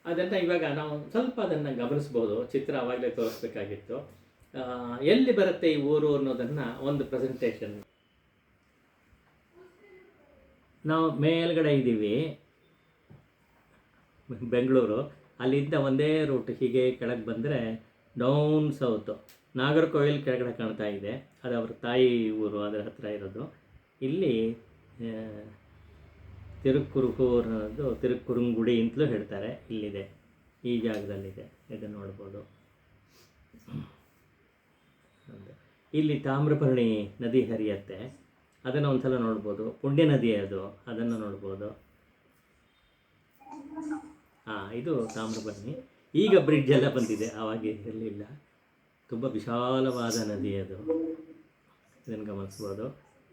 ಅದನ್ನು ಇವಾಗ ನಾವು ಸ್ವಲ್ಪ ಅದನ್ನು ಗಮನಿಸ್ಬೋದು. ಚಿತ್ರ ಆವಾಗಲೇ ತೋರಿಸ್ಬೇಕಾಗಿತ್ತು. ಎಲ್ಲಿ ಬರುತ್ತೆ ಈ ಊರು ಅನ್ನೋದನ್ನು ಒಂದು ಪ್ರೆಸೆಂಟೇಷನ್. ನಾವು ಮೇಲ್ಗಡೆ ಇದ್ದೀವಿ, ಬೆಂಗಳೂರು. ಅಲ್ಲಿಂದ ಒಂದೇ ರೂಟ್ ಹೀಗೆ ಕೆಳಗೆ ಬಂದರೆ ಡೌನ್ ಸೌತು ನಾಗರಕೋವಿಲ್ ಕೆಳಗಡೆ ಕಾಣ್ತಾ ಇದೆ. ಅದು ಅವ್ರ ತಾಯಿ ಊರು, ಅದರ ಹತ್ತಿರ ಇರೋದು. ಇಲ್ಲಿ ತಿರುಕುರುಕೂರ್ ಅನ್ನೋದು ತಿರುಕುರುಂಗುಡಿ ಅಂತಲೂ ಹೇಳ್ತಾರೆ. ಇಲ್ಲಿದೆ, ಈ ಜಾಗದಲ್ಲಿದೆ, ಇದನ್ನು ನೋಡ್ಬೋದು. ಇಲ್ಲಿ ತಾಮ್ರಪರ್ಣಿ ನದಿ ಹರಿಯತ್ತೆ, ಅದನ್ನು ಒಂದು ಸಲ ನೋಡ್ಬೋದು. ಪುಣ್ಯ ನದಿ ಅದು, ಅದನ್ನು ನೋಡ್ಬೋದು. ಇದು ತಾಮ್ರಪರ್ಣಿ. ಈಗ ಬ್ರಿಡ್ಜ್ ಎಲ್ಲ ಬಂದಿದೆ, ಆವಾಗ ಇರಲಿಲ್ಲ. ತುಂಬ ವಿಶಾಲವಾದ ನದಿ ಅದು, ಇದನ್ನು ಗಮನಿಸ್ಬೋದು.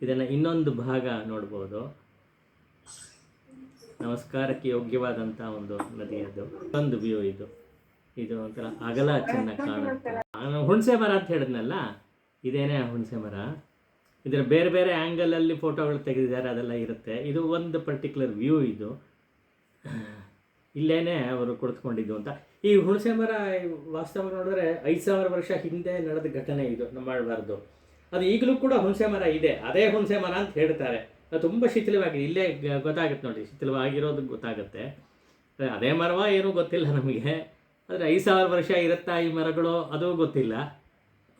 ಇದನ್ನು ಇನ್ನೊಂದು ಭಾಗ ನೋಡ್ಬೋದು. ನಮಸ್ಕಾರಕ್ಕೆ ಯೋಗ್ಯವಾದಂಥ ಒಂದು ನದಿ ಅದು. ಒಂದು ವ್ಯೂ ಇದು ಒಂಥರ ಅಗಲ ಚೆನ್ನಾಗಿ ಕಾಣುತ್ತೆ. ಹುಣಸೆ ಮರ ಅಂತ ಹೇಳಿದ್ನಲ್ಲ, ಇದೇನೇ ಹುಣಸೆ ಮರ. ಇದರ ಬೇರೆ ಬೇರೆ ಆ್ಯಂಗಲಲ್ಲಿ ಫೋಟೋಗಳು ತೆಗೆದಿದ್ದಾರೆ, ಅದೆಲ್ಲ ಇರುತ್ತೆ. ಇದು ಒಂದು ಪರ್ಟಿಕ್ಯುಲರ್ ವ್ಯೂ. ಇದು ಇಲ್ಲೇನೆ ಅವರು ಕುಳಿತುಕೊಂಡಿದ್ದು ಅಂತ. ಈ ಹುಣಸೆ ಮರ ವಾಸ್ತವ ನೋಡಿದ್ರೆ 5000 ವರ್ಷ ಹಿಂದೆ ನಡೆದ ಘಟನೆ ಇದು, ನಂಬಬಾರ್ದು. ಅದು ಈಗಲೂ ಕೂಡ ಹುಣಸೆ ಮರ ಇದೆ, ಅದೇ ಹುಣಸೆ ಮರ ಅಂತ ಹೇಳ್ತಾರೆ. ತುಂಬ ಶಿಥಿಲವಾಗಿದೆ, ಇಲ್ಲೇ ಗೊತ್ತಾಗುತ್ತೆ ನೋಡಿ, ಶಿಥಿಲವಾಗಿರೋದು ಗೊತ್ತಾಗುತ್ತೆ. ಅದೇ ಮರವ ಏನೂ ಗೊತ್ತಿಲ್ಲ ನಮಗೆ. ಆದರೆ 5000 ವರ್ಷ ಇರುತ್ತಾ ಈ ಮರಗಳು, ಅದು ಗೊತ್ತಿಲ್ಲ.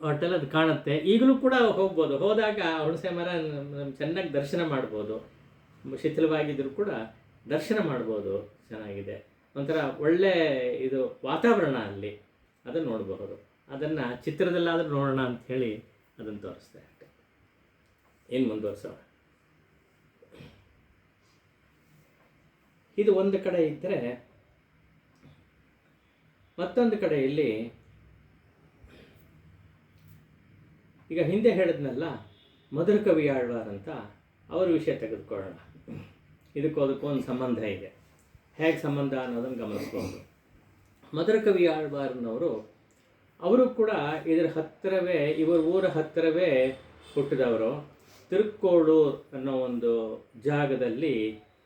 ಒಟ್ಟೆಲ್ಲ ಅದು ಕಾಣುತ್ತೆ. ಈಗಲೂ ಕೂಡ ಹೋಗ್ಬೋದು, ಹೋದಾಗ ಹುಣಸೆ ಮರ ಚೆನ್ನಾಗಿ ದರ್ಶನ ಮಾಡ್ಬೋದು. ಶಿಥಿಲವಾಗಿದ್ದರೂ ಕೂಡ ದರ್ಶನ ಮಾಡ್ಬೋದು, ಚೆನ್ನಾಗಿದೆ. ಒಂಥರ ಒಳ್ಳೆ ಇದು ವಾತಾವರಣ ಅಲ್ಲಿ, ಅದನ್ನು ನೋಡಬಹುದು. ಅದನ್ನು ಚಿತ್ರದಲ್ಲಾದರೂ ನೋಡೋಣ ಅಂಥೇಳಿ ಅದನ್ನು ತೋರಿಸ್ದೆ. ಏನು ಮುಂದುವರ್ಸೋಣ. ಇದು ಒಂದು ಕಡೆ ಇದ್ದರೆ, ಮತ್ತೊಂದು ಕಡೆಯಲ್ಲಿ ಈಗ ಹಿಂದೆ ಹೇಳಿದ್ನಲ್ಲ ಮಧುರಕವಿ ಆಳ್ವಾರ್ ಅಂತ, ಅವರ ವಿಷಯ ತೆಗೆದುಕೊಳ್ಳೋಣ. ಅದಕ್ಕೂ ಒಂದು ಸಂಬಂಧ ಇದೆ. ಹೇಗೆ ಸಂಬಂಧ ಅನ್ನೋದನ್ನು ಗಮನಿಸ್ಬೋದು. ಮಧುರಕವಿ ಆಳ್ವಾರ್ನವರು, ಅವರು ಕೂಡ ಇದರ ಹತ್ತಿರವೇ, ಇವರ ಊರ ಹತ್ತಿರವೇ ಹುಟ್ಟಿದವರು. ತಿರುಕ್ಕೋಳೂರು ಅನ್ನೋ ಒಂದು ಜಾಗದಲ್ಲಿ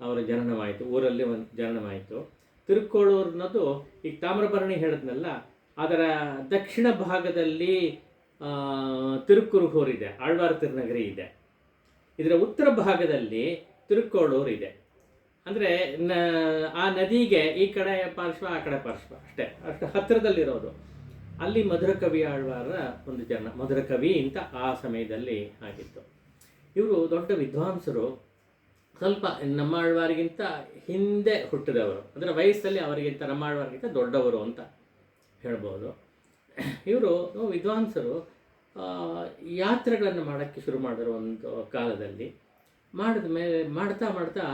ಅವರ ಜನನವಾಯಿತು, ಊರಲ್ಲಿ ಒಂದು ಜನನವಾಯಿತು. ತಿರುಕ್ಕೋಳೂರು ಅನ್ನೋದು ಈಗ ತಾಮ್ರಪರ್ಣಿ ಹೇಳಿದ್ನಲ್ಲ, ಅದರ ದಕ್ಷಿಣ ಭಾಗದಲ್ಲಿ ತಿರುಕ್ಕುರುಹೂರು ಇದೆ, ಆಳ್ವಾರ್ ತಿರುನಗರಿ ಇದೆ. ಇದರ ಉತ್ತರ ಭಾಗದಲ್ಲಿ ತಿರುಕ್ಕೋಳೂರು ಇದೆ. ಅಂದರೆ ಆ ನದಿಗೆ ಈ ಕಡೆ ಪಾರ್ಶ್ವ, ಆ ಕಡೆ ಪಾರ್ಶ್ವ, ಅಷ್ಟು ಹತ್ತಿರದಲ್ಲಿರೋದು. ಅಲ್ಲಿ ಮಧುರಕವಿ ಆಳ್ವಾರ ಒಂದು ಜನ, ಮಧುರಕವಿ ಅಂತ ಆ ಸಮಯದಲ್ಲಿ ಆಗಿತ್ತು. ಇವರು ದೊಡ್ಡ ವಿದ್ವಾಂಸರು, ಸ್ವಲ್ಪ ನಮ್ಮಾಳ್ವಾರಿಗಿಂತ ಹಿಂದೆ ಹುಟ್ಟಿದವರು, ಅಂದರೆ ವಯಸ್ಸಲ್ಲಿ ಅವರಿಗಿಂತ ನಮ್ಮಾಳ್ವಾರಿಗಿಂತ ದೊಡ್ಡವರು ಅಂತ ಹೇಳ್ಬೋದು. ಇವರು ವಿದ್ವಾಂಸರು ಯಾತ್ರೆಗಳನ್ನು ಮಾಡೋಕ್ಕೆ ಶುರು ಮಾಡಿರೋ ಒಂದು ಕಾಲದಲ್ಲಿ ಮಾಡಿದ ಮೇಲೆ ಮಾಡ್ತಾ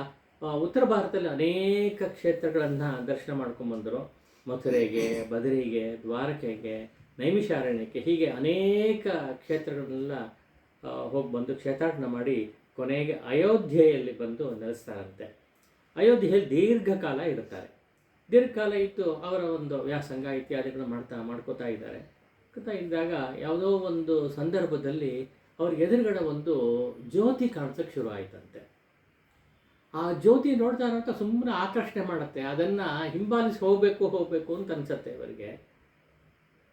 ಉತ್ತರ ಭಾರತದಲ್ಲಿ ಅನೇಕ ಕ್ಷೇತ್ರಗಳನ್ನು ದರ್ಶನ ಮಾಡ್ಕೊಂಬಂದರು. ಮಥುರೆಗೆ, ಬದರಿಗೆ, ದ್ವಾರಕೆಗೆ, ನೈಮಿಷಾರಣ್ಯಕ್ಕೆ, ಹೀಗೆ ಅನೇಕ ಕ್ಷೇತ್ರಗಳನ್ನೆಲ್ಲ ಹೋಗಿ ಬಂದು ಕ್ಷೇತ್ರಾಟನ ಮಾಡಿ ಕೊನೆಗೆ ಅಯೋಧ್ಯೆಯಲ್ಲಿ ಬಂದು ನೆಲೆಸ್ತಾರಂತೆ. ಅಯೋಧ್ಯೆಯಲ್ಲಿ ದೀರ್ಘಕಾಲ ಇರ್ತಾರೆ. ದೀರ್ಘಕಾಲ ಇದ್ದು ಅವರ ಒಂದು ವ್ಯಾಸಂಗ ಇತ್ಯಾದಿಗಳನ್ನು ಮಾಡ್ಕೋತಾ ಇದ್ದಾರೆ. ಇದ್ದಾಗ ಯಾವುದೋ ಒಂದು ಸಂದರ್ಭದಲ್ಲಿ ಅವ್ರಿಗೆ ಎದುರುಗಡೆ ಒಂದು ಜ್ಯೋತಿ ಕಾಣಿಸೋಕ್ಕೆ ಶುರು ಆಯ್ತಂತೆ. ಆ ಜ್ಯೋತಿ ನೋಡ್ತಾ ಸುಮ್ಮನೆ ಆಕರ್ಷಣೆ ಮಾಡುತ್ತೆ, ಅದನ್ನು ಹಿಂಬಾಲಿಸಿ ಹೋಗಬೇಕು ಅಂತ ಅನಿಸುತ್ತೆ ಇವರಿಗೆ.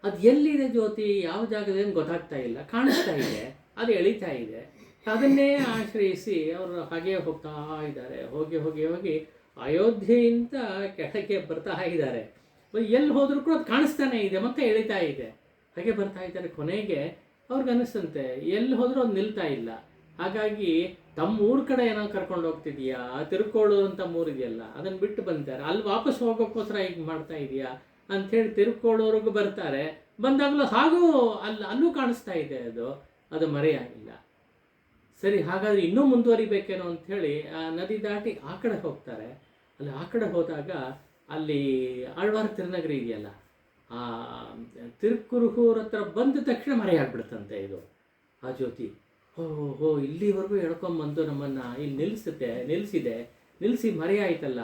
ಅದು ಎಲ್ಲಿದೆ ಜ್ಯೋತಿ, ಯಾವ ಜಾಗದಲ್ಲಿ ಗೊತ್ತಾಗ್ತಾ ಇಲ್ಲ, ಕಾಣಿಸ್ತಾ ಇದೆ, ಅದು ಎಳಿತಾ ಇದೆ. ಅದನ್ನೇ ಆಶ್ರಯಿಸಿ ಅವರು ಹಾಗೆ ಹೋಗ್ತಾ ಇದ್ದಾರೆ. ಹೋಗಿ ಅಯೋಧ್ಯೆಯಿಂದ ಕೆಳಗೆ ಬರ್ತಾ ಇದ್ದಾರೆ. ಎಲ್ಲಿ ಹೋದರೂ ಕೂಡ ಅದು ಕಾಣಿಸ್ತಾನೆ ಇದೆ, ಮತ್ತೆ ಎಳಿತಾ ಇದೆ, ಹಾಗೆ ಬರ್ತಾ ಇದ್ದಾರೆ. ಕೊನೆಗೆ ಅವ್ರಿಗೆ ಅನ್ನಿಸ್ತಂತೆ ಎಲ್ಲಿ ಹೋದರೂ ಅದು ನಿಲ್ತಾ ಇಲ್ಲ. ಹಾಗಾಗಿ ತಮ್ಮ ಊರ ಕಡೆ ಏನೋ ಕರ್ಕೊಂಡು ಹೋಗ್ತಿದೆಯಾ, ತಿರುಕೋಳು ಅಂತ ಊರಿದೆಯಲ್ಲ ಅದನ್ನು ಬಿಟ್ಟು ಬಂತಾರೆ, ಅಲ್ಲಿ ವಾಪಸ್ ಹೋಗೋಕ್ಕೋಸ್ಕರ ಈಗ ಮಾಡ್ತಾ ಇದೆಯಾ ಅಂಥೇಳಿ ತಿರುಕೋಳೋರ್ಗೂ ಬರ್ತಾರೆ. ಬಂದಾಗಲೂ ಹಾಗೂ ಅಲ್ಲೂ ಕಾಣಿಸ್ತಾ ಇದೆ, ಅದು ಮರೆಯಾಗಿಲ್ಲ. ಸರಿ, ಹಾಗಾದರೆ ಇನ್ನೂ ಮುಂದುವರಿಬೇಕೇನೋ ಅಂಥೇಳಿ ಆ ನದಿ ದಾಟಿ ಆ ಕಡೆ ಹೋಗ್ತಾರೆ. ಅಲ್ಲಿ ಆ ಕಡೆ ಹೋದಾಗ ಅಲ್ಲಿ ಆಳ್ವಾರ ತಿರುನಗರಿ ಇದೆಯಲ್ಲ, ಆ ತಿರುಕುರುಹೂರ ಹತ್ರ ಬಂದ ತಕ್ಷಣ ಮರೆಯಾಗ್ಬಿಡುತ್ತಂತೆ ಇದು ಆ ಜ್ಯೋತಿ. ಇಲ್ಲಿವರೆಗೂ ಎಳ್ಕೊಂಬಂದು ನಮ್ಮನ್ನು ಇಲ್ಲಿ ನಿಲ್ಲಿಸಿ ಮರೆಯಾಯ್ತಲ್ಲ,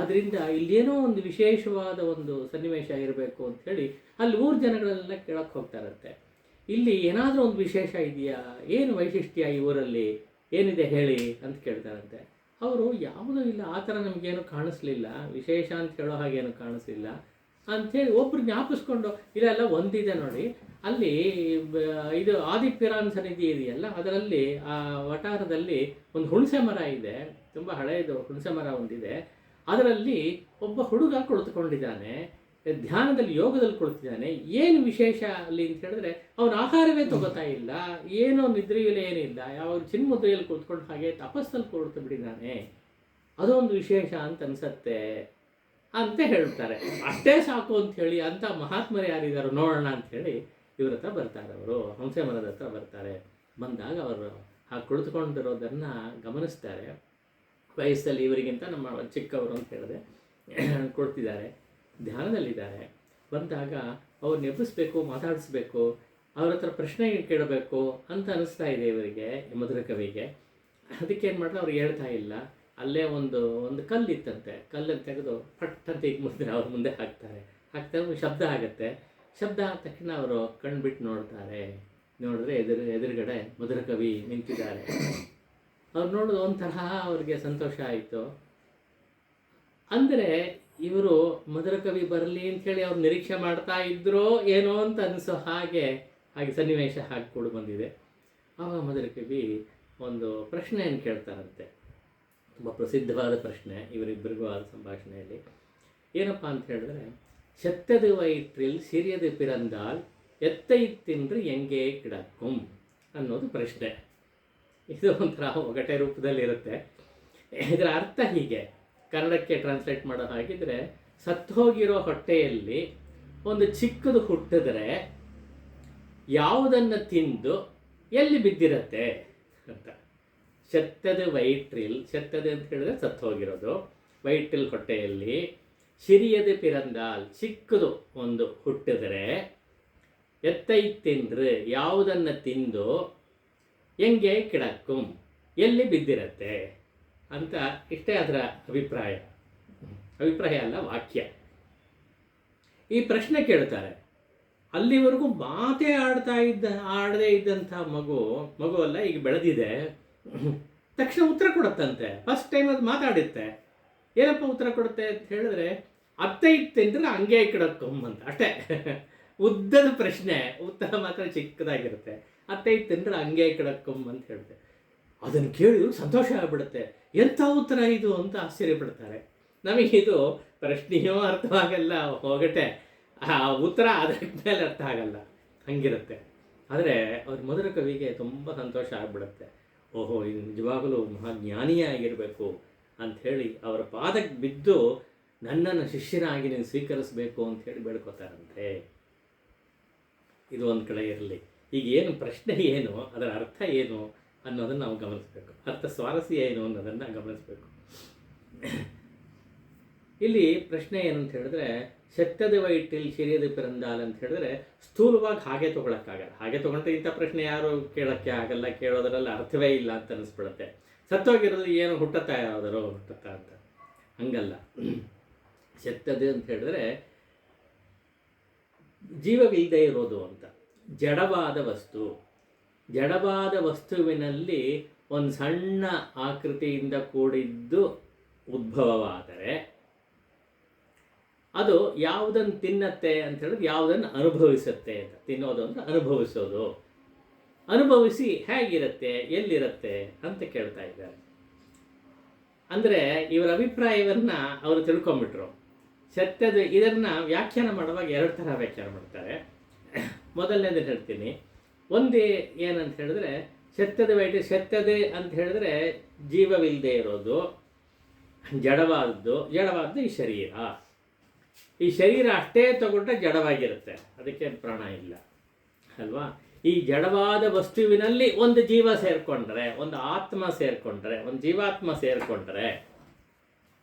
ಆದ್ದರಿಂದ ಇಲ್ಲೇನೋ ಒಂದು ವಿಶೇಷವಾದ ಒಂದು ಸನ್ನಿವೇಶ ಇರಬೇಕು ಅಂಥೇಳಿ ಅಲ್ಲಿ ಊರ ಜನಗಳೆಲ್ಲ ಕೇಳಕ್ಕೆ ಹೋಗ್ತಾರಂತೆ. ಇಲ್ಲಿ ಏನಾದರೂ ಒಂದು ವಿಶೇಷ ಇದೆಯಾ, ಏನು ವೈಶಿಷ್ಟ್ಯ ಈ ಊರಲ್ಲಿ, ಏನಿದೆ ಹೇಳಿ ಅಂತ ಕೇಳ್ತಾರಂತೆ. ಅವರು ಯಾವುದೂ ಇಲ್ಲ, ಆ ಥರ ನಮಗೇನು ಕಾಣಿಸ್ಲಿಲ್ಲ, ವಿಶೇಷ ಅಂತ ಹೇಳೋ ಹಾಗೇನು ಕಾಣಿಸ್ಲಿಲ್ಲ ಅಂಥೇಳಿ ಒಬ್ರು ಜ್ಞಾಪಿಸ್ಕೊಂಡು, ಇಲ್ಲೆಲ್ಲ ಒಂದಿದೆ ನೋಡಿ, ಅಲ್ಲಿ ಇದು ಆದಿಪಿರಾನ್ ಸನ್ನಿಧಿ ಇದೆಯಲ್ಲ, ಅದರಲ್ಲಿ ಆ ವಟಾರದಲ್ಲಿ ಒಂದು ಹುಣಸೆ ಮರ ಇದೆ, ತುಂಬ ಹಳೆಯದು ಹುಣಸೆ ಮರ ಒಂದಿದೆ. ಅದರಲ್ಲಿ ಒಬ್ಬ ಹುಡುಗ ಕುಳಿತುಕೊಂಡಿದ್ದಾನೆ, ಧ್ಯಾನದಲ್ಲಿ ಯೋಗದಲ್ಲಿ ಕುಳಿತಿದ್ದಾನೆ. ಏನು ವಿಶೇಷ ಅಲ್ಲಿ ಅಂತ ಹೇಳಿದ್ರೆ ಅವನ ಆಹಾರವೇ ತಗೋತಾ ಇಲ್ಲ, ಏನೋ ನಿದ್ರೆಯಲ್ಲಿ ಏನಿಲ್ಲ, ಯಾವ ಚಿನ್ಮುದ್ರೆಯಲ್ಲಿ ಕುಳಿತುಕೊಂಡು ಹಾಗೆ ತಪಸ್ಸಲ್ಲಿ ಕುಳಿತು ಬಿಟ್ಟಿದ್ದಾನೆ, ಅದೊಂದು ವಿಶೇಷ ಅಂತ ಅನ್ಸತ್ತೆ ಅಂತ ಹೇಳ್ತಾರೆ. ಅಷ್ಟೇ ಸಾಕು ಅಂಥೇಳಿ ಅಂಥ ಮಹಾತ್ಮರು ಯಾರಿದ್ದಾರೋ ನೋಡೋಣ ಅಂಥೇಳಿ ಇವ್ರ ಹತ್ರ ಬರ್ತಾರೆ. ಅವರು ಹುಣಸೆ ಮರದ ಹತ್ರ ಬರ್ತಾರೆ. ಬಂದಾಗ ಅವರು ಆ ಕುಳಿತುಕೊಂಡಿರೋದನ್ನು ಗಮನಿಸ್ತಾರೆ. ವಯಸ್ಸಲ್ಲಿ ಇವರಿಗಿಂತ ನಮ್ಮ ಚಿಕ್ಕವರು ಅಂತ ಹೇಳಿದೆ, ಕೊಡ್ತಿದ್ದಾರೆ, ಧ್ಯಾನದಲ್ಲಿದ್ದಾರೆ. ಬಂದಾಗ ಅವ್ರನ್ನ ಎಬ್ಬಿಸ್ಬೇಕು, ಮಾತಾಡಿಸ್ಬೇಕು, ಅವ್ರ ಹತ್ರ ಪ್ರಶ್ನೆ ಕೇಳಬೇಕು ಅಂತ ಅನಿಸ್ತಾ ಇದೆ ಇವರಿಗೆ, ಮಧುರ ಕವಿಗೆ. ಅದಕ್ಕೇನು ಮಾಡಿದ್ರೆ ಅವ್ರಿಗೆ ಹೇಳ್ತಾ ಇಲ್ಲ. ಅಲ್ಲೇ ಒಂದು ಕಲ್ಲಿತ್ತಂತೆ, ಕಲ್ಲನ್ನು ತೆಗೆದು ಪಟ್ ಅಂತ ಈಗ ಅವ್ರ ಮುಂದೆ ಹಾಕ್ತಾರೆ. ಒಂದು ಶಬ್ದ ಆಗುತ್ತೆ. ಶಬ್ದ ಆದ ತಕ್ಷಣ ಅವರು ಕಣ್ಣು ಬಿಟ್ಟು ನೋಡಿದ್ರೆ ಎದುರುಗಡೆ ಮಧುರ ಕವಿ ನಿಂತಿದ್ದಾರೆ. ಅವ್ರು ನೋಡೋದು ಒಂಥರ ಅವ್ರಿಗೆ ಸಂತೋಷ ಆಯಿತು. ಅಂದರೆ ಇವರು ಮಧುರ ಕವಿ ಬರಲಿ ಅಂಥೇಳಿ ಅವ್ರು ನಿರೀಕ್ಷೆ ಮಾಡ್ತಾ ಇದ್ರೋ ಏನೋ ಅಂತ ಅನಿಸೋ ಹಾಗೆ ಸನ್ನಿವೇಶ ಕೂಡ ಬಂದಿದೆ. ಆವಾಗ ಮಧುರ ಕವಿ ಒಂದು ಪ್ರಶ್ನೆಯನ್ನು ಕೇಳ್ತಾರಂತೆ, ತುಂಬ ಪ್ರಸಿದ್ಧವಾದ ಪ್ರಶ್ನೆ ಇವರಿಬ್ಬರಿಗೂ ಆದ ಸಂಭಾಷಣೆಯಲ್ಲಿ. ಏನಪ್ಪ ಅಂತ ಹೇಳಿದ್ರೆ, செத்தது வயிற்றில் சிறியது பிறந்தால் ಎತ್ತೈ ತಿಂದ್ರೆ ಹೆಂಗೆ ಕಿಡಕ್ಕುಂ ಅನ್ನೋದು ಪ್ರಶ್ನೆ. ಇದು ಒಂಥರ ಒಗಟೆ ರೂಪದಲ್ಲಿರುತ್ತೆ. ಇದರ ಅರ್ಥ ಹೀಗೆ, ಕನ್ನಡಕ್ಕೆ ಟ್ರಾನ್ಸ್ಲೇಟ್ ಮಾಡೋ ಹಾಗಿದ್ರೆ, ಸತ್ತು ಹೋಗಿರೋ ಹೊಟ್ಟೆಯಲ್ಲಿ ಒಂದು ಚಿಕ್ಕದು ಹುಟ್ಟಿದ್ರೆ ಯಾವುದನ್ನು ತಿಂದು ಎಲ್ಲಿ ಬಿದ್ದಿರತ್ತೆ ಅಂತ. செத்தது வயிற்றில், செத்தது ಅಂತ ಹೇಳಿದ್ರೆ ಸತ್ತು ಹೋಗಿರೋದು, ವೈಟ್ರಿಲ್ ಹೊಟ್ಟೆಯಲ್ಲಿ, ಸಿರಿಯದು ಪಿರಂದಾಲ್ ಚಿಕ್ಕದು ಒಂದು ಹುಟ್ಟಿದರೆ, ಎತ್ತೈ ತಿಂದ್ರೆ ಯಾವುದನ್ನು ತಿಂದು, ಹೆಂಗೆ ಕಿಡಕ್ಕುಂ ಎಲ್ಲಿ ಬಿದ್ದಿರತ್ತೆ ಅಂತ. ಇಷ್ಟೇ ಅದರ ಅಭಿಪ್ರಾಯ ಅಲ್ಲ, ವಾಕ್ಯ. ಈ ಪ್ರಶ್ನೆ ಕೇಳ್ತಾರೆ. ಅಲ್ಲಿವರೆಗೂ ಮಾತೇ ಆಡದೇ ಇದ್ದಂಥ ಮಗು ಅಲ್ಲ, ಈಗ ಬೆಳೆದಿದೆ, ತಕ್ಷಣ ಉತ್ತರ ಕೊಡುತ್ತಂತೆ. ಫಸ್ಟ್ ಟೈಮ್ ಅದು ಮಾತಾಡುತ್ತೆ. ಏನಪ್ಪ ಉತ್ತರ ಕೊಡುತ್ತೆ ಅಂತ ಹೇಳಿದ್ರೆ, ಅತ್ತೈ ತಿಂದ್ರೆ ಹಂಗೆ ಕಿಡಕ್ಕುಂ ಅಂತ. ಅಷ್ಟೇ, ಉದ್ದದ ಪ್ರಶ್ನೆ, ಉತ್ತರ ಮಾತ್ರ ಚಿಕ್ಕದಾಗಿರುತ್ತೆ. ಅತ್ತೈ ತಿಂದ್ರೆ ಹಂಗೆ ಕಿಡಕ್ಕುಂ ಅಂತ ಹೇಳುತ್ತೆ. ಅದನ್ನು ಕೇಳಿ ಸಂತೋಷ ಆಗಿಬಿಡುತ್ತೆ. ಎಂಥ ಉತ್ತರ ಇದು ಅಂತ ಆಶ್ಚರ್ಯಪಡ್ತಾರೆ. ನಮಗಿದು ಪ್ರಶ್ನೆಯೂ ಅರ್ಥವಾಗಲ್ಲ, ಹೊಗಟೆ, ಆ ಉತ್ತರ ಅದರ ಮೇಲೆ ಅರ್ಥ ಆಗಲ್ಲ, ಹಂಗಿರುತ್ತೆ. ಆದರೆ ಅವ್ರ ಮಧುರ ಕವಿಗೆ ತುಂಬ ಸಂತೋಷ ಆಗಿಬಿಡುತ್ತೆ. ಓಹೋ ಇದು ನಿಜವಾಗಲೂ ಮಹಾಜ್ಞಾನಿಯೇ ಆಗಿರಬೇಕು ಅಂಥೇಳಿ ಅವರ ಪಾದಕ್ಕೆ ಬಿದ್ದು ನನ್ನನ್ನು ಶಿಷ್ಯನಾಗಿ ನೀನು ಸ್ವೀಕರಿಸಬೇಕು ಅಂಥೇಳಿ ಬೇಡ್ಕೋತಾರಂತೆ. ಇದು ಒಂದು ಕಡೆ ಇರಲಿ. ಈಗ ಏನು ಪ್ರಶ್ನೆ ಏನು, ಅದರ ಅರ್ಥ ಏನು ಅನ್ನೋದನ್ನು ನಾವು ಗಮನಿಸಬೇಕು. ಅರ್ಥ ಸ್ವಾರಸ್ಯ ಏನು ಅನ್ನೋದನ್ನು ಗಮನಿಸಬೇಕು. ಇಲ್ಲಿ ಪ್ರಶ್ನೆ ಏನು ಅಂತ ಹೇಳಿದ್ರೆ, ಶೆತ್ತದ ವೈಟಿಲ್ ಶಿರಿಯದ ಪಿರಂದಾಲ್ ಅಂತ ಹೇಳಿದ್ರೆ ಸ್ಥೂಲವಾಗಿ ಹಾಗೆ ತೊಗೊಳಕ್ಕಾಗಲ್ಲ. ಹಾಗೆ ತೊಗೊಂಡ್ರೆ ಇಂಥ ಪ್ರಶ್ನೆ ಯಾರು ಕೇಳೋಕ್ಕೆ ಆಗಲ್ಲ, ಕೇಳೋದ್ರಲ್ಲಿ ಅರ್ಥವೇ ಇಲ್ಲ ಅಂತ ಅನಿಸ್ಬಿಡುತ್ತೆ. ಸತ್ತೋಗಿರೋದು ಏನು ಹುಟ್ಟುತ್ತಾ ಯಾವುದಾರೋ ಹುಟ್ಟುತ್ತಾ ಅಂತ, ಹಂಗಲ್ಲ. ಶೆತ್ತದು ಅಂತ ಹೇಳಿದ್ರೆ ಜೀವವಿಲ್ಲದೆ ಇರೋದು ಅಂತ. ಜಡವಾದ ವಸ್ತು, ಜಡವಾದ ವಸ್ತುವಿನಲ್ಲಿ ಒಂದು ಸಣ್ಣ ಆಕೃತಿಯಿಂದ ಕೂಡಿದ್ದು ಉದ್ಭವವಾದರೆ ಅದು ಯಾವುದನ್ನು ತಿನ್ನತ್ತೆ ಅಂತ ಹೇಳಿದ್ರೆ ಯಾವುದನ್ನು ಅನುಭವಿಸುತ್ತೆ ಅಂತ. ತಿನ್ನೋದು ಅಂದರೆ ಅನುಭವಿಸೋದು. ಅನುಭವಿಸಿ ಹೇಗಿರುತ್ತೆ, ಎಲ್ಲಿರುತ್ತೆ ಅಂತ ಕೇಳ್ತಾ ಇದ್ದಾರೆ. ಅಂದರೆ ಇವರ ಅಭಿಪ್ರಾಯವನ್ನು ಅವರು ತಿಳ್ಕೊಂಬಿಟ್ರು. ಸತ್ಯದ ಇದನ್ನು ವ್ಯಾಖ್ಯಾನ ಮಾಡುವಾಗ ಎರಡು ಥರ ವ್ಯಾಖ್ಯಾನ ಮಾಡ್ತಾರೆ. ಮೊದಲನೇದು ಹೇಳ್ತೀನಿ. ಒಂದೇ ಏನಂತ ಹೇಳಿದ್ರೆ ಸತ್ಯದ ವೈಟ್, ಸತ್ಯದೆ ಅಂತ ಹೇಳಿದ್ರೆ ಜೀವವಿಲ್ಲದೆ ಇರೋದು, ಜಡವಾದದ್ದು ಈ ಶರೀರ. ಈ ಶರೀರ ಅಷ್ಟೇ ತಗೊಂಡ್ರೆ ಜಡವಾಗಿರುತ್ತೆ, ಅದಕ್ಕೆ ಪ್ರಾಣ ಇಲ್ಲ ಅಲ್ವಾ. ಈ ಜಡವಾದ ವಸ್ತುವಿನಲ್ಲಿ ಒಂದು ಜೀವ ಸೇರಿಕೊಂಡ್ರೆ, ಒಂದು ಆತ್ಮ ಸೇರಿಕೊಂಡ್ರೆ, ಒಂದು ಜೀವಾತ್ಮ ಸೇರಿಕೊಂಡ್ರೆ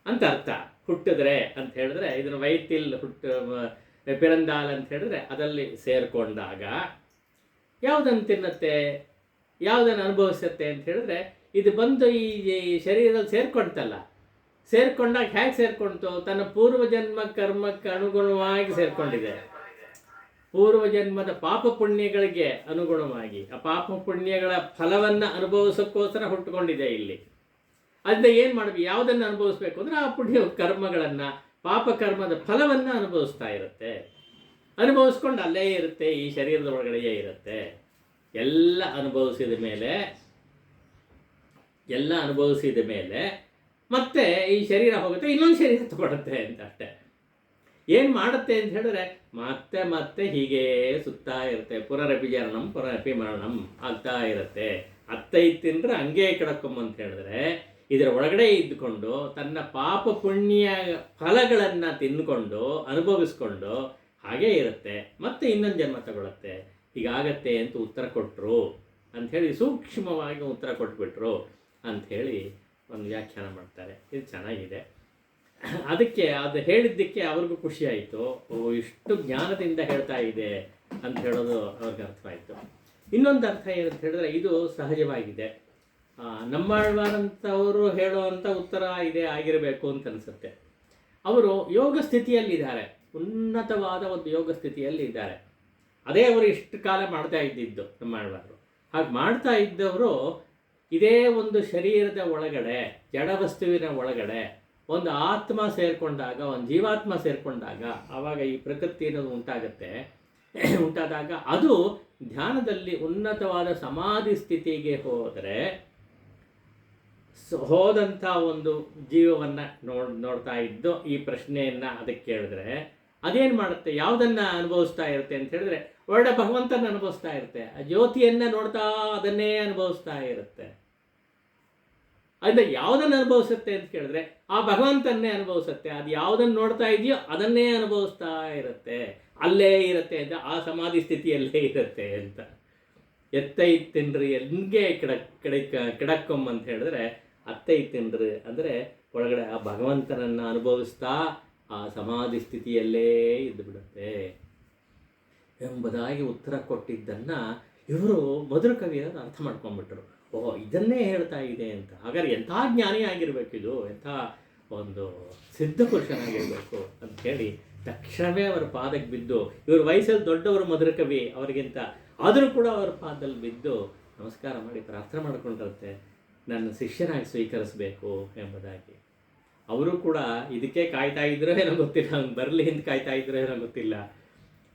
ಅಂತ ಅರ್ಥ. ಹುಟ್ಟಿದ್ರೆ ಅಂತ ಹೇಳಿದ್ರೆ ಇದನ್ನು ವೈತಿಲ್ ಪಿರಂದಾಲ್ ಅಂತ ಹೇಳಿದ್ರೆ ಅದರಲ್ಲಿ ಸೇರಿಕೊಂಡಾಗ ಯಾವುದನ್ನು ತಿನ್ನುತ್ತೆ, ಯಾವುದನ್ನು ಅನುಭವಿಸುತ್ತೆ ಅಂತ ಹೇಳಿದ್ರೆ ಇದು ಬಂದು ಈ ಶರೀರದಲ್ಲಿ ಸೇರ್ಕೊಳ್ತಲ್ಲ. ಸೇರ್ಕೊಂಡಾಗ ಹೇಗೆ ಸೇರ್ಕೊಳ್ತು? ತನ್ನ ಪೂರ್ವಜನ್ಮ ಕರ್ಮಕ್ಕೆ ಅನುಗುಣವಾಗಿ ಸೇರ್ಕೊಂಡಿದೆ. ಪೂರ್ವಜನ್ಮದ ಪಾಪ ಪುಣ್ಯಗಳಿಗೆ ಅನುಗುಣವಾಗಿ ಆ ಪಾಪ ಪುಣ್ಯಗಳ ಫಲವನ್ನು ಅನುಭವಿಸೋಕ್ಕೋಸ್ಕರ ಹುಟ್ಟುಕೊಂಡಿದೆ ಇಲ್ಲಿ. ಅದನ್ನ ಏನು ಮಾಡಬೇಕು, ಯಾವುದನ್ನು ಅನುಭವಿಸ್ಬೇಕು ಅಂದರೆ ಆ ಪುಣ್ಯ ಕರ್ಮಗಳನ್ನು, ಪಾಪ ಕರ್ಮದ ಫಲವನ್ನು ಅನುಭವಿಸ್ತಾ ಇರುತ್ತೆ. ಅನುಭವಿಸ್ಕೊಂಡು ಅಲ್ಲೇ ಇರುತ್ತೆ, ಈ ಶರೀರದ ಒಳಗಡೆಯೇ ಇರುತ್ತೆ. ಎಲ್ಲ ಅನುಭವಿಸಿದ ಮೇಲೆ ಮತ್ತೆ ಈ ಶರೀರ ಹೋಗುತ್ತೆ, ಇನ್ನೊಂದು ಶರೀರ ತಗೊಳುತ್ತೆ ಅಂತ ಅಷ್ಟೇ. ಏನು ಮಾಡುತ್ತೆ ಅಂತ ಹೇಳಿದ್ರೆ ಮತ್ತೆ ಹೀಗೆ ಸುತ್ತಾ ಇರುತ್ತೆ. ಪುನರಪಿ ಜನನಂ ಪುನರಪಿ ಮರಣಂ ಆಗ್ತಾ ಇರುತ್ತೆ. ತಿಂದ್ರೆ ಹಂಗೆ ಅಂತ ಹೇಳಿದ್ರೆ ಇದರ ಒಳಗಡೆ ಇದ್ದುಕೊಂಡು ತನ್ನ ಪಾಪ ಪುಣ್ಯ ಫಲಗಳನ್ನು ತಿಂದ್ಕೊಂಡು ಅನುಭವಿಸ್ಕೊಂಡು ಹಾಗೇ ಇರುತ್ತೆ, ಮತ್ತೆ ಇನ್ನೊಂದು ಜನ್ಮ ತಗೊಳುತ್ತೆ. ಹೀಗಾಗತ್ತೆ ಅಂತ ಉತ್ತರ ಕೊಟ್ಟರು ಅಂಥೇಳಿ, ಸೂಕ್ಷ್ಮವಾಗಿ ಉತ್ತರ ಕೊಟ್ಬಿಟ್ರು ಅಂಥೇಳಿ ಒಂದು ವ್ಯಾಖ್ಯಾನ ಮಾಡ್ತಾರೆ. ಇದು ಚೆನ್ನಾಗಿದೆ. ಅದಕ್ಕೆ ಅದು ಹೇಳಿದ್ದಕ್ಕೆ ಅವ್ರಿಗೂ ಖುಷಿ ಆಯಿತು. ಇಷ್ಟು ಜ್ಞಾನದಿಂದ ಹೇಳ್ತಾ ಇದೆ ಅಂತ ಹೇಳೋದು ಅವ್ರಿಗೆ ಅರ್ಥವಾಯಿತು. ಇನ್ನೊಂದು ಅರ್ಥ ಏನಂತ ಹೇಳಿದ್ರೆ ಇದು ಸಹಜವಾಗಿದೆ. ನಮ್ಮಾಳ್ವಾರಂಥವರು ಹೇಳುವಂಥ ಉತ್ತರ ಇದೇ ಆಗಿರಬೇಕು ಅಂತ ಅನಿಸುತ್ತೆ. ಅವರು ಯೋಗ ಸ್ಥಿತಿಯಲ್ಲಿದ್ದಾರೆ, ಉನ್ನತವಾದ ಒಂದು ಯೋಗ ಸ್ಥಿತಿಯಲ್ಲಿ ಇದ್ದಾರೆ. ಅದೇ ಅವರು ಇಷ್ಟು ಕಾಲ ಮಾಡ್ತಾ ಇದ್ದಿದ್ದು ನಮ್ಮಾಳ್ವಾರರು. ಹಾಗೆ ಮಾಡ್ತಾ ಇದ್ದವರು ಇದೇ ಒಂದು ಶರೀರದ ಒಳಗಡೆ, ಜಡವಸ್ತುವಿನ ಒಳಗಡೆ ಒಂದು ಆತ್ಮ ಸೇರಿಕೊಂಡಾಗ, ಒಂದು ಜೀವಾತ್ಮ ಸೇರಿಕೊಂಡಾಗ ಆವಾಗ ಈ ಪ್ರಕೃತಿ ಅನ್ನೋದು ಉಂಟಾದಾಗ ಅದು ಧ್ಯಾನದಲ್ಲಿ ಉನ್ನತವಾದ ಸಮಾಧಿ ಸ್ಥಿತಿಗೆ ಹೋದಂಥ ಒಂದು ಜೀವವನ್ನು ನೋಡ್ತಾ ಇದ್ದು ಈ ಪ್ರಶ್ನೆಯನ್ನು ಅದಕ್ಕೆ ಕೇಳಿದ್ರೆ ಅದೇನು ಮಾಡುತ್ತೆ, ಯಾವುದನ್ನು ಅನುಭವಿಸ್ತಾ ಇರುತ್ತೆ ಅಂತ ಹೇಳಿದ್ರೆ ಒಳ್ಳೆ ಭಗವಂತನ ಅನುಭವಿಸ್ತಾ ಇರುತ್ತೆ. ಆ ಜ್ಯೋತಿಯನ್ನು ನೋಡ್ತಾ ಅದನ್ನೇ ಅನುಭವಿಸ್ತಾ ಇರುತ್ತೆ. ಅದರಿಂದ ಯಾವುದನ್ನು ಅನುಭವಿಸುತ್ತೆ ಅಂತ ಕೇಳಿದ್ರೆ ಆ ಭಗವಂತನ್ನೇ ಅನುಭವಿಸುತ್ತೆ. ಅದು ಯಾವುದನ್ನು ನೋಡ್ತಾ ಇದೆಯೋ ಅದನ್ನೇ ಅನುಭವಿಸ್ತಾ ಇರುತ್ತೆ, ಅಲ್ಲೇ ಇರುತ್ತೆ ಅಂತ, ಆ ಸಮಾಧಿ ಸ್ಥಿತಿಯಲ್ಲೇ ಇರುತ್ತೆ ಅಂತ. ಎತ್ತೈತಿನ್ರಿ ಹೆಂಗೆ ಕಿಡಕ್ಕೊಂಬಂತ ಹೇಳಿದ್ರೆ ಅತ್ತೈತಿನ್ರಿ ಅಂದರೆ ಒಳಗಡೆ ಆ ಭಗವಂತನನ್ನು ಅನುಭವಿಸ್ತಾ ಆ ಸಮಾಧಿ ಸ್ಥಿತಿಯಲ್ಲೇ ಇದ್ದು ಬಿಡುತ್ತೆ ಎಂಬುದಾಗಿ ಉತ್ತರ ಕೊಟ್ಟಿದ್ದನ್ನು ಇವರು ಮಧುರ ಕವಿಯರು ಅರ್ಥ ಮಾಡ್ಕೊಂಡ್ಬಿಟ್ರು. ಓಹೋ, ಇದನ್ನೇ ಹೇಳ್ತಾ ಇದೆ ಅಂತ. ಹಾಗಾದ್ರೆ ಎಂಥ ಜ್ಞಾನಿ ಆಗಿರಬೇಕು, ಇದು ಎಂಥ ಒಂದು ಸಿದ್ಧ ಪುರುಷನಾಗಿರಬೇಕು ಅಂತ ಹೇಳಿ ತಕ್ಷಣವೇ ಅವರ ಪಾದಕ್ಕೆ ಬಿದ್ದು, ಇವರು ವಯಸ್ಸಲ್ಲಿ ದೊಡ್ಡವರು ಮಧುರ ಕವಿ ಅವರಿಗಿಂತ, ಆದರೂ ಕೂಡ ಅವರ ಪಾದದಲ್ಲಿ ಬಿದ್ದು ನಮಸ್ಕಾರ ಮಾಡಿ ಪ್ರಾರ್ಥನೆ ಮಾಡಿಕೊಂಡಿರುತ್ತೆ, ನನ್ನ ಶಿಷ್ಯನಾಗಿ ಸ್ವೀಕರಿಸಬೇಕು ಎಂಬುದಾಗಿ. ಅವರು ಕೂಡ ಇದಕ್ಕೆ ಕಾಯ್ತಾ ಇದ್ರೋ ಏನೋ ಗೊತ್ತಿಲ್ಲ, ಅವ್ನು ಬರಲಿ ಅಂತ ಕಾಯ್ತಾ ಇದ್ರೋ ಏನೋ ಗೊತ್ತಿಲ್ಲ.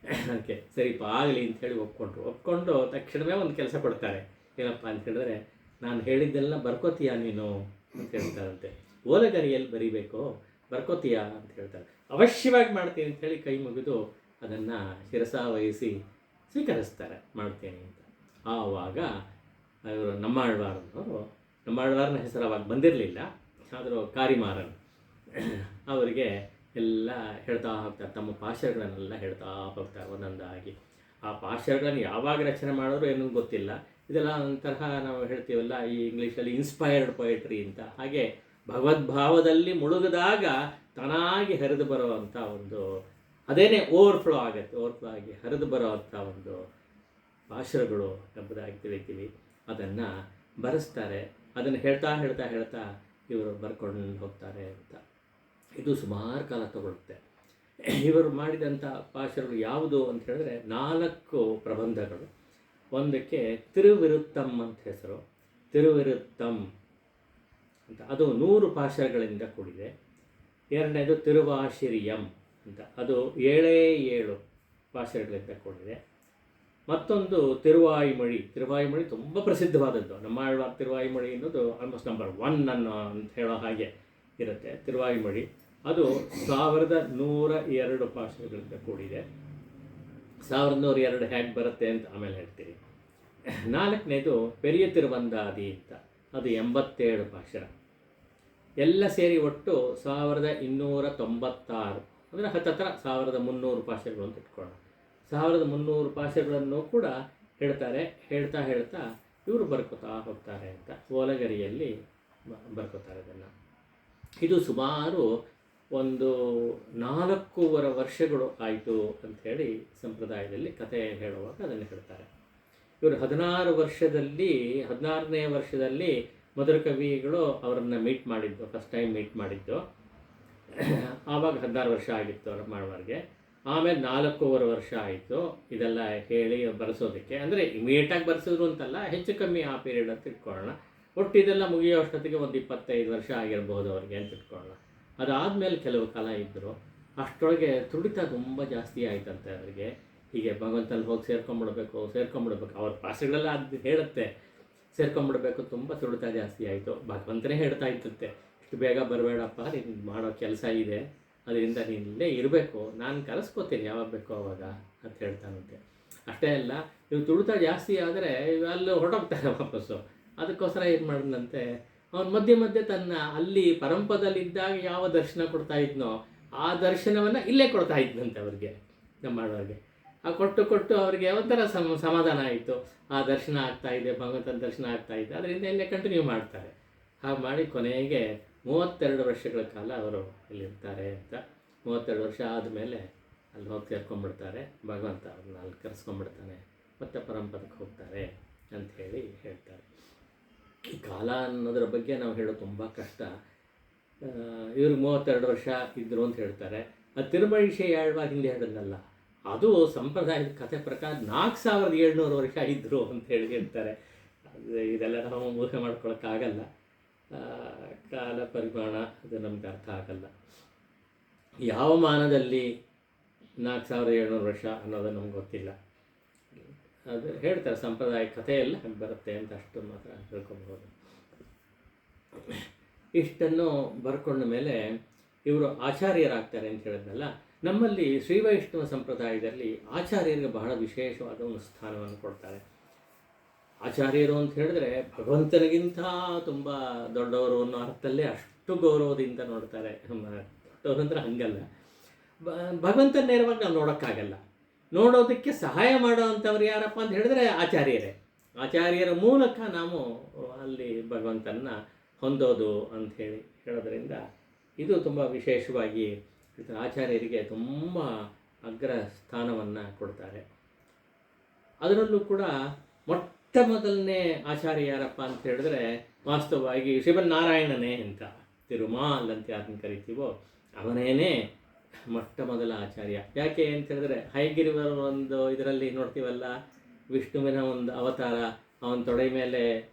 ಅದಕ್ಕೆ ಸರಿಪ್ಪ ಆಗಲಿ ಅಂಥೇಳಿ ಒಪ್ಕೊಂಡು ತಕ್ಷಣವೇ ಒಂದು ಕೆಲಸ ಕೊಡ್ತಾರೆ. ಏನಪ್ಪ ಅಂತ ಹೇಳಿದ್ರೆ, ನಾನು ಹೇಳಿದ್ದೆಲ್ಲ ಬರ್ಕೋತೀಯಾ ನೀನು ಅಂತ ಹೇಳ್ತಾರಂತೆ. ಓಲಗರಿಯಲ್ಲಿ ಬರೀಬೇಕು, ಬರ್ಕೋತೀಯಾ ಅಂತ ಹೇಳ್ತಾರೆ. ಅವಶ್ಯವಾಗಿ ಮಾಡ್ತೀನಿ ಅಂಥೇಳಿ ಕೈ ಮುಗಿದು ಅದನ್ನು ಶಿರಸ ವಹಿಸಿ ಸ್ವೀಕರಿಸ್ತಾರೆ, ಮಾಡ್ತೇನೆ ಅಂತ. ಆವಾಗ ಇವರು ನಮ್ಮಾಳ್ವಾರನವರು, ನಮ್ಮಾಳ್ವಾರನ ಹೆಸರು ಅವಾಗ ಬಂದಿರಲಿಲ್ಲ, ಆದರೂ ಕಾರಿಮಾರನ್ ಅವರಿಗೆ ಎಲ್ಲ ಹೇಳ್ತಾ ಹೋಗ್ತಾರೆ, ತಮ್ಮ ಪಾಶಗಳನ್ನೆಲ್ಲ ಹೇಳ್ತಾ ಹೋಗ್ತಾರೆ ಒಂದೊಂದಾಗಿ. ಆ ಪಾಶಗಳನ್ನು ಯಾವಾಗ ರಚನೆ ಮಾಡಿದ್ರು ಏನೂ ಗೊತ್ತಿಲ್ಲ. ಇದೆಲ್ಲ ಒಂಥರ ನಾವು ಹೇಳ್ತೀವಲ್ಲ ಈ ಇಂಗ್ಲೀಷಲ್ಲಿ ಇನ್ಸ್ಪೈರ್ಡ್ ಪೊಯೆಟ್ರಿ ಅಂತ, ಹಾಗೆ ಭಗವದ್ಭಾವದಲ್ಲಿ ಮುಳುಗಿದಾಗ ತಾನಾಗಿ ಹರಿದು ಬರುವಂಥ ಒಂದು, ಅದೇನೇ ಓವರ್ಫ್ಲೋ ಆಗುತ್ತೆ, ಓವರ್ಫ್ಲೋ ಆಗಿ ಹರಿದು ಬರುವಂಥ ಒಂದು ಪಾಶಗಳು ಎಂಬುದಾಗಿ ತಿಳಿತೀವಿ. ಅದನ್ನು ಬರೆಸ್ತಾರೆ, ಅದನ್ನು ಹೇಳ್ತಾ ಹೇಳ್ತಾ ಹೇಳ್ತಾ ಇವರು ಬರ್ಕೊಂಡು ಹೋಗ್ತಾರೆ ಅಂತ. ಇದು ಸುಮಾರು ಕಾಲ ತಗೊಳುತ್ತೆ. ಇವರು ಮಾಡಿದಂಥ ಪಾಶಗಳು ಯಾವುದು ಅಂತ ಹೇಳಿದ್ರೆ 4 ಪ್ರಬಂಧಗಳು. ಒಂದಕ್ಕೆ ತಿರುವಿರುತ್ತಂ ಅಂತ ಹೆಸರು, ತಿರುವಿರುತ್ತಂ ಅಂತ, ಅದು 100 ಪಾಶಗಳಿಂದ ಕೂಡಿದೆ. ಎರಡನೇದು ತಿರುವಾಶಿರಿಯಂ ಅಂತ, ಅದು 7 ಪಾಶಗಳಿಂದ ಕೂಡಿದೆ. ಮತ್ತೊಂದು ತಿರುವಾಯಿಮೊಳಿ. ತಿರುವಾಯಿಮೊಳಿ ತುಂಬ ಪ್ರಸಿದ್ಧವಾದದ್ದು. ನಮ್ಮ ತಿರುವಾಯಿಮೊಳಿ ಅನ್ನೋದು ಆಲ್ಮೋಸ್ಟ್ ನಂಬರ್ 1 ಅಂತ ಹೇಳೋ ಹಾಗೆ ಇರುತ್ತೆ. ತಿರುವಾಯಿಮೊಳಿ ಅದು 1102 ಪಾಶಗಳಿಂದ ಕೂಡಿದೆ. 1102 ಹೇಗೆ ಬರುತ್ತೆ ಅಂತ ಆಮೇಲೆ ಹೇಳ್ತೀರಿ. 4ನೇದು ಪೆರಿಯ ತಿರುವಂದಾದಿ ಅಂತ, ಅದು 87 ಪಾಶ. ಎಲ್ಲ ಸೇರಿ ಒಟ್ಟು 1296, ಅಂದರೆ ಹತ್ತತ್ರ 1300 ಪಾಶಗಳು ಅಂತ ಇಟ್ಕೊಳ್ಳೋಣ. 1300 ಪಾಶಗಳನ್ನು ಕೂಡ ಹೇಳ್ತಾರೆ. ಹೇಳ್ತಾ ಹೇಳ್ತಾ ಇವರು ಬರ್ಕೋತಾ ಹೋಗ್ತಾರೆ ಅಂತ ಓಲಗರಿಯಲ್ಲಿ ಬರ್ಕೋತಾರೆ ಅದನ್ನು. ಇದು ಸುಮಾರು ಒಂದು 4.5 ವರ್ಷಗಳು ಆಯಿತು ಅಂಥೇಳಿ ಸಂಪ್ರದಾಯದಲ್ಲಿ ಕಥೆ ಹೇಳುವಾಗ ಅದನ್ನು ಹೇಳ್ತಾರೆ. ಇವರು 16ನೇ ವರ್ಷದಲ್ಲಿ ಮಧುರಕವಿಗಳು ಅವರನ್ನು ಮೀಟ್ ಮಾಡಿದ್ದು, ಫಸ್ಟ್ ಟೈಮ್ ಮೀಟ್ ಮಾಡಿದ್ದು. ಆವಾಗ 16 ವರ್ಷ ಆಗಿತ್ತು ಅವ್ರ ಮಾಡುವವರಿಗೆ. ಆಮೇಲೆ 4.5 ವರ್ಷ ಆಯಿತು ಇದೆಲ್ಲ ಹೇಳಿ ಬರೆಸೋದಕ್ಕೆ. ಅಂದರೆ ಇಮಿಡಿಯೇಟಾಗಿ ಬರೆಸಿದ್ರು ಅಂತಲ್ಲ, ಹೆಚ್ಚು ಕಮ್ಮಿ ಆ ಪೀರಿಯಡ್ ಅಂತ ಇಟ್ಕೊಳ್ಳೋಣ. ಒಟ್ಟು ಇದೆಲ್ಲ ಮುಗಿಯೋ ಅಷ್ಟೊತ್ತಿಗೆ ಒಂದು 25 ವರ್ಷ ಆಗಿರ್ಬೋದು ಅವ್ರಿಗೆ ಅಂತ ಇಟ್ಕೊಳ್ಳೋಣ. ಅದಾದಮೇಲೆ ಕೆಲವು ಕಾಲ ಇದ್ದರು. ಅಷ್ಟರೊಳಗೆ ತುಡಿತ ತುಂಬ ಜಾಸ್ತಿ ಆಯ್ತಂತೆ ಅವರಿಗೆ. ಹೀಗೆ ಭಗವಂತನಲ್ಲಿ ಹೋಗಿ ಸೇರ್ಕೊಂಬಿಡ್ಬೇಕು ಅವ್ರ ಪಾಸಗಳೆಲ್ಲ ಅದು ಹೇಳುತ್ತೆ, ಸೇರ್ಕೊಂಬಿಡ್ಬೇಕು, ತುಂಬ ತುಡಿತ ಜಾಸ್ತಿ ಆಯಿತು. ಭಗವಂತನೇ ಹೇಳ್ತಾ ಇತ್ತಂತೆ, ಇಷ್ಟು ಬೇಗ ಬರಬೇಡಪ್ಪ, ನೀನು ಮಾಡೋ ಕೆಲಸ ಇದೆ, ಅದರಿಂದ ನೀನು ಇಲ್ಲೇ ಇರಬೇಕು, ನಾನು ಕರೆಸ್ಕೋತೀನಿ ಯಾವಾಗ ಬೇಕೋ ಅವಾಗ ಅಂತ ಹೇಳ್ತಾನಂತೆ. ಅಷ್ಟೇ ಅಲ್ಲ, ಇವು ತುಡಿತ ಜಾಸ್ತಿ ಆದರೆ ಅಲ್ಲಿ ಹೊರಟೋಗ್ತಾರೆ ವಾಪಸ್ಸು. ಅದಕ್ಕೋಸ್ಕರ ಏನು ಮಾಡಿದಂತೆ, ಅವನು ಮಧ್ಯೆ ಮಧ್ಯೆ ತನ್ನ ಅಲ್ಲಿ ಪರಂಪದಲ್ಲಿದ್ದಾಗ ಯಾವ ದರ್ಶನ ಕೊಡ್ತಾ ಇದ್ನೋ ಆ ದರ್ಶನವನ್ನು ಇಲ್ಲೇ ಕೊಡ್ತಾ ಇದ್ದಂತೆ ಅವ್ರಿಗೆ, ನಮ್ಮ ಮಾಡೋರಿಗೆ. ಆ ಕೊಟ್ಟು ಅವ್ರಿಗೆ ಒಂಥರ ಸಮಾಧಾನ ಆಯಿತು. ಆ ದರ್ಶನ ಆಗ್ತಾಯಿದೆ, ಭಗವಂತನ ದರ್ಶನ ಆಗ್ತಾಯಿದೆ, ಅದರಿಂದ ಇಲ್ಲೇ ಕಂಟಿನ್ಯೂ ಮಾಡ್ತಾರೆ. ಹಾಗೆ ಮಾಡಿ ಕೊನೆಗೆ 32 ವರ್ಷಗಳ ಕಾಲ ಅವರು ಇಲ್ಲಿರ್ತಾರೆ ಅಂತ. 32 ವರ್ಷ ಆದಮೇಲೆ ಅಲ್ಲಿ ಹೋಗಿ ಸೇರ್ಕೊಂಡ್ಬಿಡ್ತಾರೆ. ಭಗವಂತ ಅವ್ರನ್ನ ಅಲ್ಲಿ ಕರೆಸ್ಕೊಂಡ್ಬಿಡ್ತಾನೆ, ಮತ್ತೆ ಪರಂಪದಕ್ಕೆ ಹೋಗ್ತಾರೆ ಅಂಥೇಳಿ ಹೇಳ್ತಾರೆ. ಈ ಕಾಲ ಅನ್ನೋದ್ರ ಬಗ್ಗೆ ನಾವು ಹೇಳೋದು ತುಂಬ ಕಷ್ಟ. ಇವ್ರಿಗೆ 32 ವರ್ಷ ಇದ್ದರು ಅಂತ ಹೇಳ್ತಾರೆ. ಅದು ತಿರುಮಳಿಶೆ ಆಳ್ವಾರ್ ಹಿಂದೆ ಹೇಳೋದಲ್ಲ, ಅದು ಸಂಪ್ರದಾಯದ ಕಥೆ ಪ್ರಕಾರ 4700 ವರ್ಷ ಇದ್ದರು ಅಂತ ಹೇಳಿ ಹೇಳ್ತಾರೆ. ಇದೆಲ್ಲ ನಾವು ಊಹೆ ಮಾಡ್ಕೊಳಕ್ಕಾಗಲ್ಲ, ಕಾಲ ಪರಿಮಾಣ ಅದು ನಮ್ಗೆ ಅರ್ಥ ಆಗಲ್ಲ. ಯಾವ ಮಾನದಲ್ಲಿ 4700 ವರ್ಷ ಅನ್ನೋದು ನಮ್ಗೆ ಗೊತ್ತಿಲ್ಲ. ಅದು ಹೇಳ್ತಾರೆ, ಸಂಪ್ರದಾಯ ಕಥೆಯೆಲ್ಲ ಹಾಗೆ ಬರುತ್ತೆ ಅಂತ ಅಷ್ಟು ಮಾತ್ರ ತಿಳ್ಕೊಬೋದು. ಇಷ್ಟನ್ನು ಬರ್ಕೊಂಡ ಮೇಲೆ ಇವರು ಆಚಾರ್ಯರಾಗ್ತಾರೆ ಅಂತ ಹೇಳಿದ್ನಲ್ಲ. ನಮ್ಮಲ್ಲಿ ಶ್ರೀ ವೈಷ್ಣವ ಸಂಪ್ರದಾಯದಲ್ಲಿ ಆಚಾರ್ಯರಿಗೆ ಬಹಳ ವಿಶೇಷವಾದ ಒಂದು ಸ್ಥಾನವನ್ನು ಕೊಡ್ತಾರೆ. ಆಚಾರ್ಯರು ಅಂತ ಹೇಳಿದ್ರೆ ಭಗವಂತನಿಗಿಂತ ತುಂಬ ದೊಡ್ಡವರು ಅನ್ನೋ ಅರ್ಥಲ್ಲೇ ಅಷ್ಟು ಗೌರವದಿಂದ ನೋಡ್ತಾರೆ. ದೊಡ್ಡವ್ರಂದ್ರೆ ಹಂಗಲ್ಲ, ಭಗವಂತನ ನೇರವಾಗಿ ನಾವು ನೋಡೋಕ್ಕಾಗಲ್ಲ. ನೋಡೋದಕ್ಕೆ ಸಹಾಯ ಮಾಡೋ ಅಂಥವ್ರು ಯಾರಪ್ಪ ಅಂತ ಹೇಳಿದ್ರೆ ಆಚಾರ್ಯರೇ. ಆಚಾರ್ಯರ ಮೂಲಕ ನಾವು ಅಲ್ಲಿ ಭಗವಂತನ ಹೊಂದೋದು ಅಂಥೇಳಿ ಹೇಳೋದ್ರಿಂದ ಇದು ತುಂಬ ವಿಶೇಷವಾಗಿ ಆಚಾರ್ಯರಿಗೆ ತುಂಬ ಅಗ್ರ ಸ್ಥಾನವನ್ನು ಕೊಡ್ತಾರೆ. ಅದರಲ್ಲೂ ಕೂಡ ಮೊಟ್ಟ ಮೊದಲನೇ ಆಚಾರ್ಯ ಯಾರಪ್ಪ ಅಂತ ಹೇಳಿದ್ರೆ ವಾಸ್ತವವಾಗಿ ಶ್ರೀಮನ್ನಾರಾಯಣನೇ ಅಂತ, ತಿರುಮಾಲ್ ಅಂತ ಯಾರನ್ನು ಕರಿತೀವೋ ಅವನೇನೇ ಮೊಟ್ಟ ಮೊದಲ ಆಚಾರ್ಯ. ಯಾಕೆ ಅಂತ ಹೇಳಿದ್ರೆ ಹಯಗಿರಿವರ ಒಂದು ಇದರಲ್ಲಿ ನೋಡ್ತೀವಲ್ಲ, ವಿಷ್ಣುವಿನ ಒಂದು ಅವತಾರ, ಅವನ ತೊಡೆ ಮೇಲೆ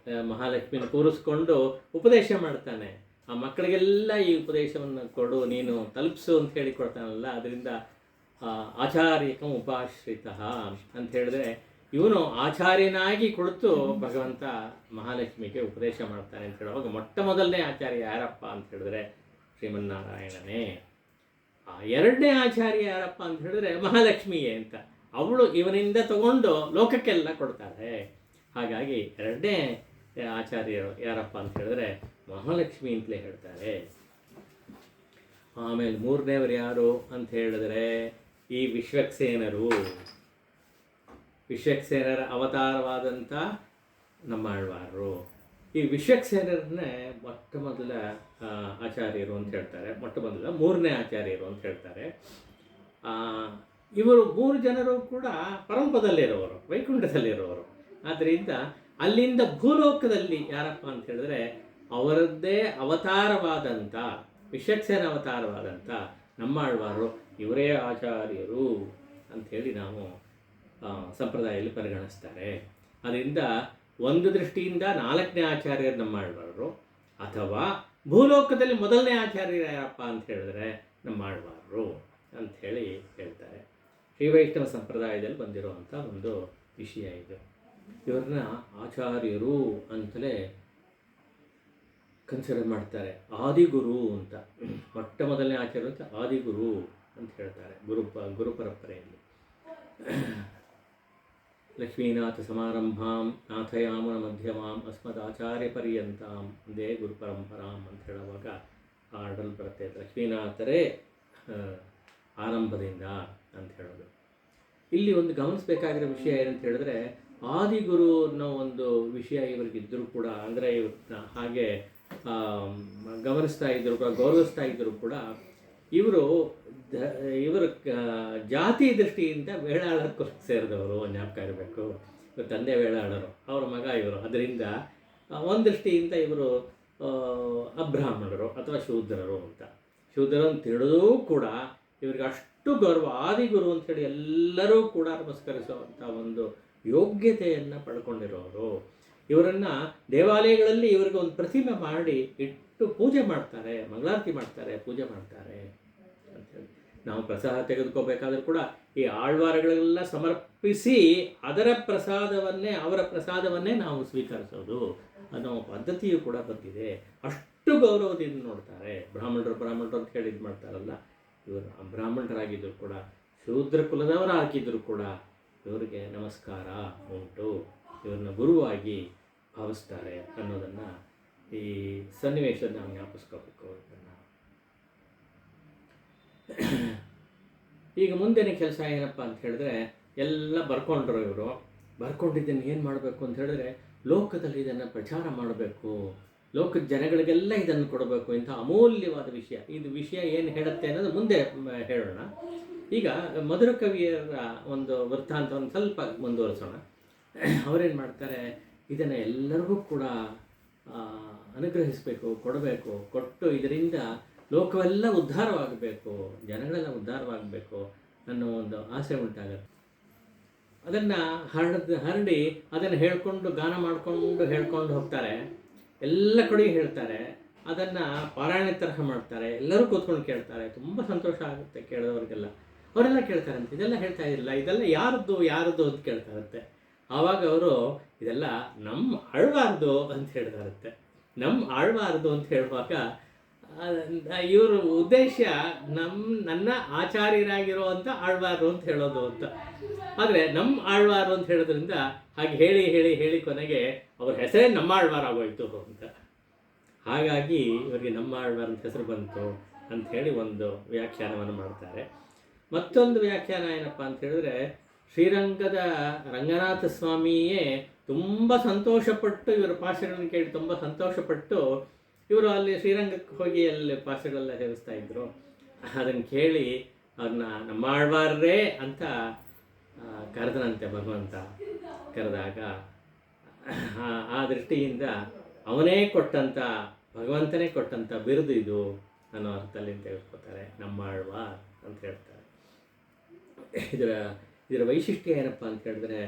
ಮಹಾಲಕ್ಷ್ಮಿನ ಕೂರಿಸ್ಕೊಂಡು ಉಪದೇಶ ಮಾಡ್ತಾನೆ. ಆ ಮಕ್ಕಳಿಗೆಲ್ಲ ಈ ಉಪದೇಶವನ್ನು ಕೊಡು, ನೀನು ತಲುಪಿಸು ಅಂತ ಹೇಳಿ ಕೊಡ್ತಾನಲ್ಲ. ಅದರಿಂದ ಆಚಾರ್ಯಕಂ ಉಪಾಶ್ರಿತ ಅಂತ ಹೇಳಿದ್ರೆ ಇವನು ಆಚಾರ್ಯನಾಗಿ ಕುಳಿತು ಭಗವಂತ ಮಹಾಲಕ್ಷ್ಮಿಗೆ ಉಪದೇಶ ಮಾಡ್ತಾನೆ ಅಂತ ಹೇಳುವಾಗ ಮೊಟ್ಟ ಮೊದಲನೇ ಆಚಾರ್ಯ ಯಾರಪ್ಪ ಅಂತ ಹೇಳಿದ್ರೆ ಶ್ರೀಮನ್ನಾರಾಯಣನೇ. ಆ ಎರಡನೇ ಆಚಾರ್ಯ ಯಾರಪ್ಪ ಅಂತ ಹೇಳಿದ್ರೆ ಮಹಾಲಕ್ಷ್ಮಿಯೇ ಅಂತ. ಅವಳು ಇವನಿಂದ ತಗೊಂಡು ಲೋಕಕ್ಕೆಲ್ಲ ಕೊಡ್ತಾರೆ. ಹಾಗಾಗಿ ಎರಡನೇ ಆಚಾರ್ಯರು ಯಾರಪ್ಪ ಅಂತ ಹೇಳಿದ್ರೆ ಮಹಾಲಕ್ಷ್ಮಿ ಅಂತಲೇ ಹೇಳ್ತಾರೆ. ಆಮೇಲೆ ಮೂರನೇವರು ಯಾರು ಅಂತ ಹೇಳಿದ್ರೆ ಈ ವಿಶ್ವಕ್ಸೇನರು. ವಿಶ್ವಕ್ಸೇನರ ಅವತಾರವಾದಂಥ ನಮ್ಮ ಆಳ್ವಾರರು. ಈ ವಿಶ್ವಕ್ಸೇನರನ್ನೇ ಮೊಟ್ಟ ಮೊದಲ ಆಚಾರ್ಯರು ಅಂತ ಹೇಳ್ತಾರೆ. ಮೊಟ್ಟ ಮೊದಲ ಮೂರನೇ ಆಚಾರ್ಯರು ಅಂತ ಹೇಳ್ತಾರೆ. ಇವರು 3 ಜನರು ಕೂಡ ಪರಂಪದಲ್ಲಿರೋರು, ವೈಕುಂಠದಲ್ಲಿರೋರು. ಆದ್ದರಿಂದ ಅಲ್ಲಿಂದ ಭೂಲೋಕದಲ್ಲಿ ಯಾರಪ್ಪ ಅಂತ ಹೇಳಿದ್ರೆ ಅವರದ್ದೇ ಅವತಾರವಾದಂಥ ವಿಶ್ವಕ್ಸೇನ ಅವತಾರವಾದಂಥ ನಮ್ಮಾಳ್ವಾರು ಇವರೇ ಆಚಾರ್ಯರು ಅಂಥೇಳಿ ನಾವು ಸಂಪ್ರದಾಯದಲ್ಲಿ ಪರಿಗಣಿಸ್ತಾರೆ. ಅದರಿಂದ ಒಂದು ದೃಷ್ಟಿಯಿಂದ 4ನೇ ಆಚಾರ್ಯರು ನಮ್ಮಾಳ್ವಾರರು, ಅಥವಾ ಭೂಲೋಕದಲ್ಲಿ ಮೊದಲನೇ ಆಚಾರ್ಯರು ಯಾರಪ್ಪ ಅಂತ ಹೇಳಿದ್ರೆ ನಮ್ಮಾಳ್ವಾರರು ಅಂಥೇಳಿ ಹೇಳ್ತಾರೆ. ಶ್ರೀ ವೈಷ್ಣವ ಸಂಪ್ರದಾಯದಲ್ಲಿ ಬಂದಿರುವಂಥ ಒಂದು ವಿಷಯ ಇದು. ಇವ್ರನ್ನ ಆಚಾರ್ಯರು ಅಂತಲೇ ಕನ್ಸಿಡರ್ ಮಾಡ್ತಾರೆ. ಆದಿಗುರು ಅಂತ, ಮೊಟ್ಟ ಮೊದಲನೇ ಆಚಾರ್ಯರು ಅಂತ ಆದಿಗುರು ಅಂತ ಹೇಳ್ತಾರೆ ಗುರು ಪರಂಪರೆಯಲ್ಲಿ. ಲಕ್ಷ್ಮೀನಾಥ ಸಮಾರಂಭಾಂ ನಾಥಯಾಮನ ಮಧ್ಯಮಾಂ ಅಸ್ಮದಾಚಾರ್ಯ ಪರ್ಯಂತಾಂ ಒಂದೇ ಗುರು ಪರಂಪರಾಂ ಅಂತ ಹೇಳುವಾಗ ಆರ್ಡಲ್ ಬರುತ್ತೆ. ಲಕ್ಷ್ಮೀನಾಥರೇ ಆರಂಭದಿಂದ ಅಂತ ಹೇಳೋದು. ಇಲ್ಲಿ ಒಂದು ಗಮನಿಸಬೇಕಾಗಿರೋ ವಿಷಯ ಏನಂತ ಹೇಳಿದ್ರೆ, ಆದಿಗುರು ಅನ್ನೋ ಒಂದು ವಿಷಯ ಇವರಿಗಿದ್ದರೂ ಕೂಡ, ಅಂದರೆ ಇವ್ರನ್ನ ಹಾಗೆ ಗಮನಿಸ್ತಾ ಇದ್ದರು ಕೂಡ, ಗೌರವಿಸ್ತಾ ಇದ್ದರೂ ಕೂಡ, ಇವರು ಜಾತಿ ದೃಷ್ಟಿಯಿಂದ ವೇಳಾಳಕ್ಕೆ ಸೇರಿದವರು ಜ್ಞಾಪಕ ಇರಬೇಕು. ಇವರು ತಂದೆ ವೇಳಾಳರು, ಅವರ ಮಗ ಇವರು. ಅದರಿಂದ ಒಂದು ದೃಷ್ಟಿಯಿಂದ ಇವರು ಅಬ್ರಾಹ್ಮಣರು ಅಥವಾ ಶೂದ್ರರು ಅಂತ. ಶೂದ್ರರು ಅಂತ ತಿಳಿದೂ ಕೂಡ ಇವ್ರಿಗೆ ಅಷ್ಟು ಗೌರವ. ಆದಿಗುರು ಅಂಥೇಳಿ ಎಲ್ಲರೂ ಕೂಡ ನಮಸ್ಕರಿಸುವಂಥ ಒಂದು ಯೋಗ್ಯತೆಯನ್ನು ಪಡ್ಕೊಂಡಿರೋರು. ಇವರನ್ನು ದೇವಾಲಯಗಳಲ್ಲಿ ಇವರಿಗೆ ಒಂದು ಪ್ರತಿಮೆ ಮಾಡಿ ಇಟ್ಟು ಪೂಜೆ ಮಾಡ್ತಾರೆ, ಮಂಗಳಾರತಿ ಮಾಡ್ತಾರೆ, ಪೂಜೆ ಮಾಡ್ತಾರೆ ಅಂಥೇಳಿ. ನಾವು ಪ್ರಸಾದ ತೆಗೆದುಕೋಬೇಕಾದ್ರೂ ಕೂಡ ಈ ಆಳ್ವಾರಗಳೆಲ್ಲ ಸಮರ್ಪಿಸಿ ಅವರ ಪ್ರಸಾದವನ್ನೇ ನಾವು ಸ್ವೀಕರಿಸೋದು ಅನ್ನೋ ಪದ್ಧತಿಯು ಕೂಡ ಬಂದಿದೆ. ಅಷ್ಟು ಗೌರವದಿಂದ ನೋಡ್ತಾರೆ. ಬ್ರಾಹ್ಮಣರು ಅಂತ ಹೇಳಿ ಇದು ಮಾಡ್ತಾರಲ್ಲ, ಇವರು ಬ್ರಾಹ್ಮಣರಾಗಿದ್ದರು ಕೂಡ, ಶೂದ್ರ ಕುಲದವರಾಗಿದ್ದರೂ ಕೂಡ ಇವರಿಗೆ ನಮಸ್ಕಾರ ಉಂಟು, ಇವ್ರನ್ನ ಗುರುವಾಗಿ ಭಾವಿಸ್ತಾರೆ ಅನ್ನೋದನ್ನು ಈ ಸನ್ನಿವೇಶದ ನಾವು ಜ್ಞಾಪಿಸ್ಕೋಬೇಕು. ಈಗ ಮುಂದಿನ ಕೆಲಸ ಏನಪ್ಪ ಅಂತ ಹೇಳಿದ್ರೆ, ಎಲ್ಲ ಬರ್ಕೊಂಡ್ರು ಇವರು. ಬರ್ಕೊಂಡಿದ್ದನ್ನು ಏನು ಮಾಡಬೇಕು ಅಂತ ಹೇಳಿದ್ರೆ, ಲೋಕದಲ್ಲಿ ಇದನ್ನು ಪ್ರಚಾರ ಮಾಡಬೇಕು, ಲೋಕದ ಜನಗಳಿಗೆಲ್ಲ ಇದನ್ನು ಕೊಡಬೇಕು. ಇಂಥ ಅಮೂಲ್ಯವಾದ ವಿಷಯ. ಇದು ವಿಷಯ ಏನು ಹೇಳುತ್ತೆ ಅನ್ನೋದು ಮುಂದೆ ಹೇಳೋಣ. ಈಗ ಮಧುರ ಕವಿಯರ ಒಂದು ವೃತ್ತಾಂತವನ್ನು ಸ್ವಲ್ಪ ಮುಂದುವರಿಸೋಣ. ಅವರೇನು ಮಾಡ್ತಾರೆ, ಇದನ್ನು ಎಲ್ಲರಿಗೂ ಕೂಡ ಅನುಗ್ರಹಿಸಬೇಕು, ಕೊಡಬೇಕು, ಕೊಟ್ಟು ಇದರಿಂದ ಲೋಕವೆಲ್ಲ ಉದ್ಧಾರವಾಗಬೇಕು, ಜನಗಳೆಲ್ಲ ಉದ್ಧಾರವಾಗಬೇಕು ಅನ್ನೋ ಒಂದು ಆಸೆ ಉಂಟಾಗುತ್ತೆ. ಅದನ್ನು ಹರಡಿ ಅದನ್ನು ಹೇಳ್ಕೊಂಡು ಗಾನ ಹೇಳ್ಕೊಂಡು ಹೋಗ್ತಾರೆ. ಎಲ್ಲ ಕಡೆ ಹೇಳ್ತಾರೆ. ಅದನ್ನು ಪಾರಾಯಣ ತರಹ ಮಾಡ್ತಾರೆ. ಎಲ್ಲರೂ ಕೂತ್ಕೊಂಡು ಕೇಳ್ತಾರೆ. ತುಂಬ ಸಂತೋಷ ಆಗುತ್ತೆ ಕೇಳೋರಿಗೆಲ್ಲ. ಅವರೆಲ್ಲ ಕೇಳ್ತಾರಂತೆ, ಇದೆಲ್ಲ ಹೇಳ್ತಾ ಇರಲಿಲ್ಲ, ಇದೆಲ್ಲ ಯಾರದ್ದು ಅಂತ ಕೇಳ್ತಾರಂತೆ. ಆವಾಗ ಅವರು ಇದೆಲ್ಲ ನಮ್ಮ ಆಳ್ವಾರ್ದು ಅಂತ ಹೇಳ್ತಾರಂತೆ. ನಮ್ಮ ಆಳ್ವಾರ್ದು ಅಂತ ಹೇಳುವಾಗ ಇವ್ರ ಉದ್ದೇಶ ನನ್ನ ಆಚಾರ್ಯರಾಗಿರುವಂಥ ಆಳ್ವಾರು ಅಂತ ಹೇಳೋದು ಅಂತ. ಆದರೆ ನಮ್ಮ ಆಳ್ವಾರು ಅಂತ ಹೇಳೋದ್ರಿಂದ ಹಾಗೆ ಹೇಳಿ ಹೇಳಿ ಹೇಳಿ ಕೊನೆಗೆ ಅವ್ರ ಹೆಸರೇ ನಮ್ಮ ಆಳ್ವಾರ ಆಗೋಯ್ತು ಅಂತ. ಹಾಗಾಗಿ ಇವರಿಗೆ ನಮ್ಮ ಆಳ್ವಾರ ಅಂತ ಹೆಸರು ಬಂತು ಅಂಥೇಳಿ ಒಂದು ವ್ಯಾಖ್ಯಾನವನ್ನು ಮಾಡ್ತಾರೆ. ಮತ್ತೊಂದು ವ್ಯಾಖ್ಯಾನ ಏನಪ್ಪ ಅಂತ ಹೇಳಿದ್ರೆ, ಶ್ರೀರಂಗದ ರಂಗನಾಥ ಸ್ವಾಮಿಯೇ ತುಂಬ ಸಂತೋಷಪಟ್ಟು ಇವರ ಪಾಶಗಳನ್ನು ಕೇಳಿ ತುಂಬ ಸಂತೋಷಪಟ್ಟು ಇವರು ಅಲ್ಲಿ ಶ್ರೀರಂಗಕ್ಕೆ ಹೋಗಿ ಅಲ್ಲಿ ಪಾಶಗಳೆಲ್ಲ ಸೇವಿಸ್ತಾ ಇದ್ರು. ಅದನ್ನು ಕೇಳಿ ಅವ್ರನ್ನ ನಮ್ಮ ಆಳ್ವಾರರೇ ಅಂತ ಕರೆದನಂತೆ ಭಗವಂತ. ಕರೆದಾಗ ಆ ದೃಷ್ಟಿಯಿಂದ ಭಗವಂತನೇ ಕೊಟ್ಟಂಥ ಬಿರುದು ಇದು ಅನ್ನೋ ಅರ್ಥದಲ್ಲಿ ತೆಗೆದುಕೊತಾರೆ. ನಮ್ಮ ಆಳ್ವಾರ್ ಅಂತ ಹೇಳ್ತಾರೆ. ಇದರ ವೈಶಿಷ್ಟ್ಯ ಏನಪ್ಪ ಅಂತ ಹೇಳಿದ್ರೆ,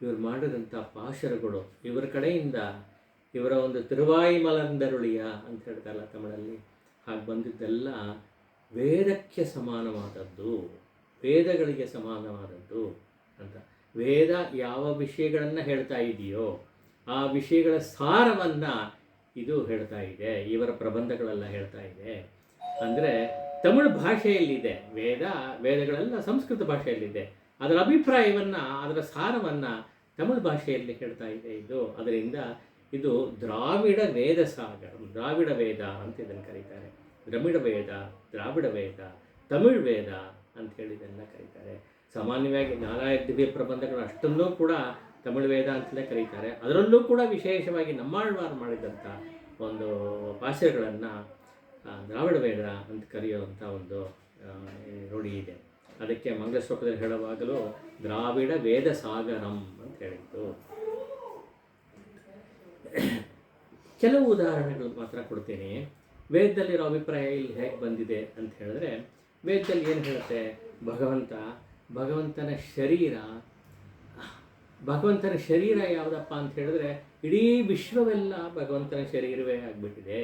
ಇವರು ಮಾಡಿದಂಥ ಪಾಶರಗಳು ಇವರ ಕಡೆಯಿಂದ ಇವರ ಒಂದು ತಿರುವಾಯಿ ಮಲರ್ಂದರುಳಿಯ ಅಂತ ಹೇಳ್ತಾರಲ್ಲ ತಮಿಳಲ್ಲಿ, ಹಾಗೆ ಬಂದಿದ್ದೆಲ್ಲ ವೇದಕ್ಕೆ ಸಮಾನವಾದದ್ದು, ವೇದಗಳಿಗೆ ಸಮಾನವಾದದ್ದು ಅಂತ. ವೇದ ಯಾವ ವಿಷಯಗಳನ್ನು ಹೇಳ್ತಾ ಇದೆಯೋ ಆ ವಿಷಯಗಳ ಸಾರವನ್ನು ಇದು ಹೇಳ್ತಾ ಇದೆ. ಇವರ ಪ್ರಬಂಧಗಳೆಲ್ಲ ಹೇಳ್ತಾ ಇದೆ. ಅಂದರೆ ತಮಿಳು ಭಾಷೆಯಲ್ಲಿದೆ ವೇದಗಳೆಲ್ಲ ಸಂಸ್ಕೃತ ಭಾಷೆಯಲ್ಲಿದೆ. ಅದರ ಅಭಿಪ್ರಾಯವನ್ನು, ಅದರ ಸಾರವನ್ನು ತಮಿಳು ಭಾಷೆಯಲ್ಲಿ ಹೇಳ್ತಾ ಇದೆ ಇದು. ಅದರಿಂದ ಇದು ದ್ರಾವಿಡ ವೇದ ಸಾಗರ, ದ್ರಾವಿಡ ವೇದ ಅಂತ ಇದನ್ನು ಕರೀತಾರೆ. ದ್ರಾವಿಡ ವೇದ, ತಮಿಳ್ ವೇದ ಅಂತ ಹೇಳಿ ಇದನ್ನು ಕರೀತಾರೆ. ಸಾಮಾನ್ಯವಾಗಿ ನಾರಾಯಣ ದಿವ್ಯ ಪ್ರಬಂಧಗಳು ಅಷ್ಟನ್ನೂ ಕೂಡ ತಮಿಳು ವೇದ ಅಂತಲೇ ಕರೀತಾರೆ. ಅದರಲ್ಲೂ ಕೂಡ ವಿಶೇಷವಾಗಿ ನಮ್ಮಾಳ್ವಾರು ಮಾಡಿದಂಥ ಒಂದು ಭಾಷೆಗಳನ್ನು ದ್ರಾವಿಡ ವೇದ ಅಂತ ಕರೆಯುವಂಥ ಒಂದು ರೂಢಿ ಇದೆ. ಅದಕ್ಕೆ ಮಂಗಳ ಶ್ಲೋಕದಲ್ಲಿ ಹೇಳುವಾಗಲೂ ದ್ರಾವಿಡ ವೇದ ಸಾಗರಂ ಅಂತ ಹೇಳಿದ್ದು. ಕೆಲವು ಉದಾಹರಣೆಗಳು ಮಾತ್ರ ಕೊಡ್ತೀನಿ. ವೇದದಲ್ಲಿರೋ ಅಭಿಪ್ರಾಯ ಇಲ್ಲಿ ಹೇಗೆ ಬಂದಿದೆ ಅಂತ ಹೇಳಿದ್ರೆ, ವೇದದಲ್ಲಿ ಏನು ಹೇಳುತ್ತೆ, ಭಗವಂತನ ಶರೀರ ಯಾವುದಪ್ಪ ಅಂತ ಹೇಳಿದ್ರೆ ಇಡೀ ವಿಶ್ವವೆಲ್ಲ ಭಗವಂತನ ಶರೀರವೇ ಆಗಿಬಿಟ್ಟಿದೆ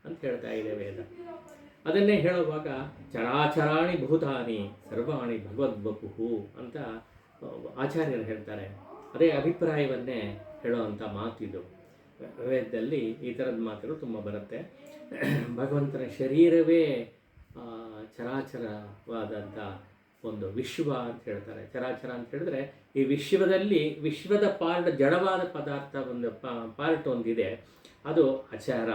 ಅಂತ ಹೇಳ್ತಾ ಇದೆ ವೇದ. ಅದನ್ನೇ ಹೇಳುವಾಗ ಚರಾಚರಾಣಿ ಭೂತಾನಿ ಸರ್ವಾಣಿ ಭಗವದ್ಬಪುಹು ಅಂತ ಆಚಾರ್ಯರು ಹೇಳ್ತಾರೆ. ಅದೇ ಅಭಿಪ್ರಾಯವನ್ನೇ ಹೇಳುವಂಥ ಮಾತಿದು. ವೇದದಲ್ಲಿ ಈ ಥರದ ಮಾತುಗಳು ತುಂಬ ಬರುತ್ತೆ. ಭಗವಂತನ ಶರೀರವೇ ಚರಾಚರವಾದಂಥ ಒಂದು ವಿಶ್ವ ಅಂತ ಹೇಳ್ತಾರೆ. ಚರಾಚರ ಅಂತ ಹೇಳಿದ್ರೆ ಈ ವಿಶ್ವದ ಪಾರ್ಟ್, ಜಡವಾದ ಪದಾರ್ಥ ಒಂದು ಪಾರ್ಟ್ ಒಂದಿದೆ, ಅದು ಅಚರ,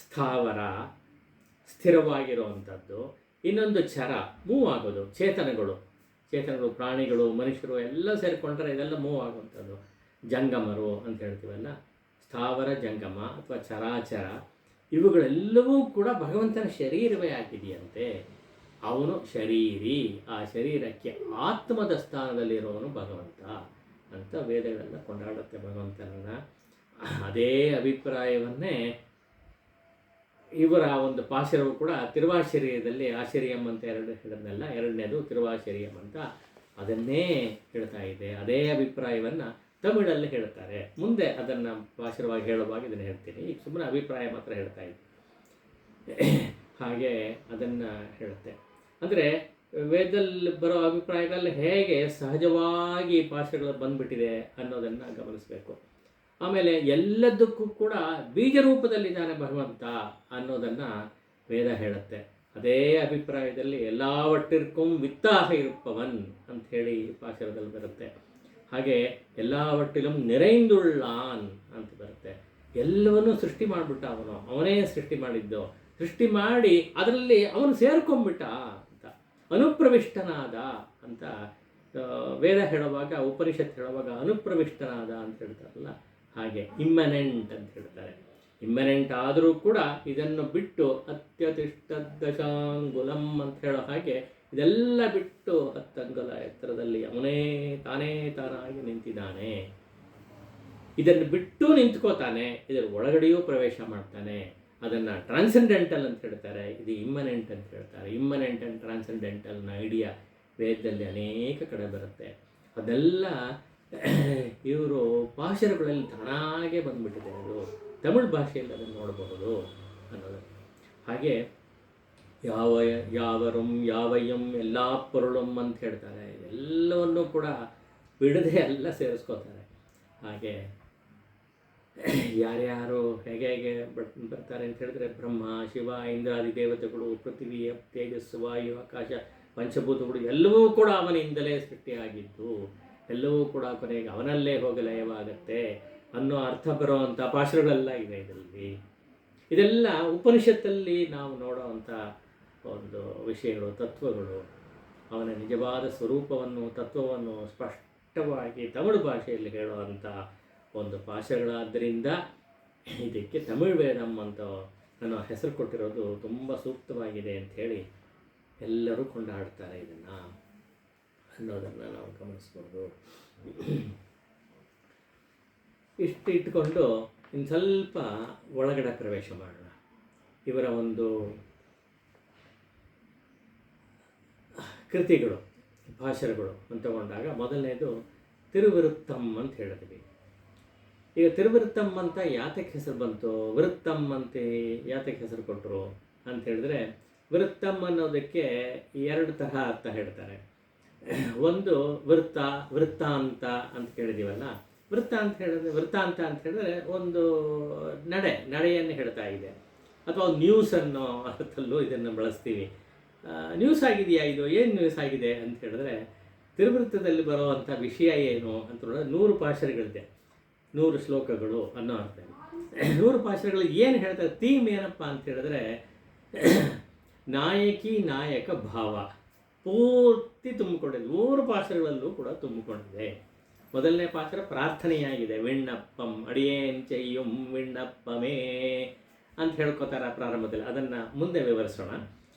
ಸ್ಥಾವರ, ಸ್ಥಿರವಾಗಿರುವಂಥದ್ದು. ಇನ್ನೊಂದು ಚರ, ಮೂವ್ ಆಗೋದು, ಚೇತನಗಳು, ಪ್ರಾಣಿಗಳು, ಮನುಷ್ಯರು ಎಲ್ಲ ಸೇರಿಕೊಂಡ್ರೆ ಇದೆಲ್ಲ ಮೂವ್ ಆಗುವಂಥದ್ದು. ಜಂಗಮರು ಅಂತ ಹೇಳ್ತೀವಲ್ಲ, ಸ್ಥಾವರ, ಜಂಗಮ ಅಥವಾ ಚರಾಚರ, ಇವುಗಳೆಲ್ಲವೂ ಕೂಡ ಭಗವಂತನ ಶರೀರವೇ ಆಗಿದೆಯಂತೆ. ಅವನು ಶರೀರಿ, ಆ ಶರೀರಕ್ಕೆ ಆತ್ಮದ ಸ್ಥಾನದಲ್ಲಿರೋವನು ಭಗವಂತ ಅಂತ ವೇದಗಳೆಲ್ಲ ಕೊಂಡಾಡುತ್ತೆ ಭಗವಂತನನ್ನು. ಅದೇ ಅಭಿಪ್ರಾಯವನ್ನೇ ಇವರ ಒಂದು ಪಾಶರವು ಕೂಡ ತಿರುವಾಶರೀಯದಲ್ಲಿ ಆಶ್ಚರ್ಯಂ ಅಂತ ಹೇಳಿದ್ನಲ್ಲ, ಎರಡನೇದು ತಿರುವಾಶರ್ಯಂ ಅಂತ ಅದನ್ನೇ ಹೇಳ್ತಾ ಇದೆ. ಅದೇ ಅಭಿಪ್ರಾಯವನ್ನು ತಮಿಳಲ್ಲಿ ಹೇಳ್ತಾರೆ. ಮುಂದೆ ಅದನ್ನು ಪಾಶರವಾಗಿ ಹೇಳುವಾಗ ಇದನ್ನು ಹೇಳ್ತೀನಿ. ಈಗ ಸುಮ್ಮನೆ ಅಭಿಪ್ರಾಯ ಮಾತ್ರ ಹೇಳ್ತಾ ಇದ್ದೆ. ಹಾಗೆ ಅದನ್ನು ಹೇಳುತ್ತೆ. ಅಂದರೆ ವೇದದಲ್ಲಿ ಬರೋ ಅಭಿಪ್ರಾಯಗಳಲ್ಲಿ ಹೇಗೆ ಸಹಜವಾಗಿ ಭಾಷೆಗಳು ಬಂದ್ಬಿಟ್ಟಿದೆ ಅನ್ನೋದನ್ನು ಗಮನಿಸಬೇಕು. ಆಮೇಲೆ ಎಲ್ಲದಕ್ಕೂ ಕೂಡ ಬೀಜ ರೂಪದಲ್ಲಿದ್ದಾನೆ ಭಗವಂತ ಅನ್ನೋದನ್ನು ವೇದ ಹೇಳುತ್ತೆ. ಅದೇ ಅಭಿಪ್ರಾಯದಲ್ಲಿ ಎಲ್ಲವಟ್ಟಿರ್ಕಂ ವಿತ್ತಾಹ ಇರುಪ್ಪವನ್ ಅಂಥೇಳಿ ಪಾಶರದಲ್ಲಿ ಬರುತ್ತೆ. ಹಾಗೆ ಎಲ್ಲವಟ್ಟಿಲಂ ನಿರೈಂದುಳ್ಳಾನ್ ಅಂತ ಬರುತ್ತೆ. ಎಲ್ಲವನ್ನೂ ಸೃಷ್ಟಿ ಮಾಡಿಬಿಟ್ಟ ಅವನೇ ಸೃಷ್ಟಿ ಮಾಡಿದ್ದು. ಸೃಷ್ಟಿ ಮಾಡಿ ಅದರಲ್ಲಿ ಅವನು ಸೇರ್ಕೊಂಡ್ಬಿಟ್ಟ ಅಂತ, ಅನುಪ್ರವಿಷ್ಟನಾದ ಅಂತ ವೇದ ಹೇಳುವಾಗ, ಉಪನಿಷತ್ ಹೇಳುವಾಗ ಅನುಪ್ರವಿಷ್ಟನಾದ ಅಂತ ಹೇಳ್ತಾರಲ್ಲ, ಹಾಗೆ ಇಮ್ಮನೆಂಟ್ ಅಂತ ಹೇಳ್ತಾರೆ. ಇಮ್ಮನೆಂಟ್ ಆದರೂ ಕೂಡ ಇದನ್ನು ಬಿಟ್ಟು ಅತ್ಯತಿಷ್ಠ ದಶಾಂಗುಲಂ ಅಂತ ಹೇಳೋ ಹಾಗೆ ಇದೆಲ್ಲ ಬಿಟ್ಟು 10 ಅಂಗುಲ ಎತ್ತರದಲ್ಲಿ ಅವನೇ ತಾನಾಗಿ ನಿಂತಿದ್ದಾನೆ. ಇದನ್ನು ಬಿಟ್ಟು ನಿಂತ್ಕೋತಾನೆ, ಇದರ ಒಳಗಡೆಯೂ ಪ್ರವೇಶ ಮಾಡ್ತಾನೆ. ಅದನ್ನು ಟ್ರಾನ್ಸೆಂಡೆಂಟಲ್ ಅಂತ ಹೇಳ್ತಾರೆ, ಇದು ಇಮ್ಮನೆಂಟ್ ಅಂತ ಹೇಳ್ತಾರೆ. ಇಮ್ಮನೆಂಟ್ ಆ್ಯಂಡ್ ಟ್ರಾನ್ಸೆಂಡೆಂಟಲ್ನ ಐಡಿಯಾ ವೇದದಲ್ಲಿ ಅನೇಕ ಕಡೆ ಬರುತ್ತೆ. ಅದೆಲ್ಲ ಇವರು ಭಾಷೆಗಳಲ್ಲಿ ತಾನಾಗೆ ಬಂದ್ಬಿಟ್ಟಿದೆ. ಅದು ತಮಿಳು ಭಾಷೆಯಲ್ಲಿ ಅದನ್ನು ನೋಡಬಹುದು ಅನ್ನೋದು. ಹಾಗೆ ಯಾವರಂ ಯಾವಯ್ಯಂ ಎಲ್ಲ ಪೊರುಳಂ ಅಂತ ಹೇಳ್ತಾರೆ. ಎಲ್ಲವನ್ನೂ ಕೂಡ ಬಿಡದೆ ಎಲ್ಲ ಸೇರಿಸ್ಕೋತಾರೆ. ಹಾಗೆ ಯಾರ್ಯಾರು ಹೇಗೆ ಬರ್ತಾರೆ ಅಂತ ಹೇಳಿದ್ರೆ, ಬ್ರಹ್ಮ, ಶಿವ, ಇಂದ್ರಾದಿ ದೇವತೆಗಳು, ಪೃಥ್ವಿ, ತೇಜಸ್ಸು, ವಾಯು, ಆಕಾಶ, ಪಂಚಭೂತಗಳು ಎಲ್ಲವೂ ಕೂಡ ಅವನಿಂದಲೇ ಸೃಷ್ಟಿಯಾಗಿದ್ದು, ಎಲ್ಲವೂ ಕೂಡ ಕೊನೆಗೆ ಅವನಲ್ಲೇ ಹೋಗಿ ಲಯವಾಗತ್ತೆ ಅನ್ನೋ ಅರ್ಥ ಬರುವಂಥ ಪಾಶಗಳೆಲ್ಲ ಇದೆ ಇದರಲ್ಲಿ. ಇದೆಲ್ಲ ಉಪನಿಷತ್ತಲ್ಲಿ ನಾವು ನೋಡೋವಂಥ ಒಂದು ವಿಷಯಗಳು, ತತ್ವಗಳು. ಅವನ ನಿಜವಾದ ಸ್ವರೂಪವನ್ನು, ತತ್ವವನ್ನು ಸ್ಪಷ್ಟವಾಗಿ ತಮಿಳು ಭಾಷೆಯಲ್ಲಿ ಹೇಳುವಂಥ ಒಂದು ಭಾಷೆಗಳಾದ್ದರಿಂದ ಇದಕ್ಕೆ ತಮಿಳ್ ವೇದಂ ಅಂತ ಅನ್ನೋ ಹೆಸರು ಕೊಟ್ಟಿರೋದು ತುಂಬ ಸೂಕ್ತವಾಗಿದೆ ಅಂಥೇಳಿ ಎಲ್ಲರೂ ಕೊಂಡಾಡ್ತಾರೆ ಇದನ್ನು ಅನ್ನೋದನ್ನು ನಾವು ಗಮನಿಸ್ಬೋದು. ಇಷ್ಟು ಇಟ್ಕೊಂಡು ಇನ್ನು ಸ್ವಲ್ಪ ಒಳಗಡೆ ಪ್ರವೇಶ ಮಾಡೋಣ. ಇವರ ಒಂದು ಕೃತಿಗಳು, ಭಾಷೆಗಳು ಅಂತ ತಗೊಂಡಾಗ ಮೊದಲನೇದು ತಿರುವಿರುತ್ತಂ ಅಂತ ಹೇಳಿದ್ವಿ. ಈಗ ತಿರುವಿರುತ್ತಂ ಅಂತ ಯಾತಕ್ಕೆ ಹೆಸರು ಬಂತು, ವಿರುತ್ತಂ ಅಂತ ಯಾತಕ್ಕೆ ಹೆಸರು ಕೊಟ್ಟರು ಅಂತ ಹೇಳಿದ್ರೆ, ವಿರುತ್ತಂ ಅನ್ನೋದಕ್ಕೆ 2 ತರಹ ಅರ್ಥ ಹೇಳ್ತಾರೆ. ಒಂದು ವೃತ್ತಾಂತ ಅಂತ ಕೇಳಿದ್ದೀವಲ್ಲ, ವೃತ್ತಾಂತ ಅಂತ ಹೇಳಿದ್ರೆ ಒಂದು ನಡೆಯನ್ನು ಹೇಳ್ತಾ ಇದೆ, ಅಥವಾ ನ್ಯೂಸ್ ಅನ್ನೋ ಅರ್ಥಲ್ಲೂ ಇದನ್ನು ಬಳಸ್ತೀವಿ. ನ್ಯೂಸ್ ಆಗಿದೆಯಾ, ಇದು ಏನು ನ್ಯೂಸ್ ಆಗಿದೆ ಅಂತ ಹೇಳಿದ್ರೆ ತಿರುವೃತ್ತದಲ್ಲಿ ಬರುವಂಥ ವಿಷಯ ಏನು ಅಂತ ನೋಡಿದ್ರೆ 100 ಪಾಶರಗಳಿದೆ, 100 ಶ್ಲೋಕಗಳು ಅನ್ನೋ ಅರ್ಥ. 100 ಪಾಶರಗಳು ಏನು ಹೇಳ್ತಾರೆ, ಥೀಮ್ ಏನಪ್ಪ ಅಂತ ಹೇಳಿದ್ರೆ ನಾಯಕಿ ನಾಯಕ ಭಾವ ಪೂರ್ತಿ ತುಂಬಿಕೊಂಡಿದೆ. 100 ಪಾಶರಗಳಲ್ಲೂ ಕೂಡ ತುಂಬಿಕೊಂಡಿದೆ. ಮೊದಲನೇ ಪಾಶರ ಪ್ರಾರ್ಥನೆಯಾಗಿದೆ, ವಿಣ್ಣಪ್ಪಂ ಅಡಿಯೇನ್ ಚೆಯ್ಯುಂ ವಿಣ್ಣಪ್ಪಮೇ ಅಂತ ಹೇಳ್ಕೊತಾರೆ ಪ್ರಾರಂಭದಲ್ಲಿ. ಅದನ್ನು ಮುಂದೆ ವಿವರಿಸೋಣ.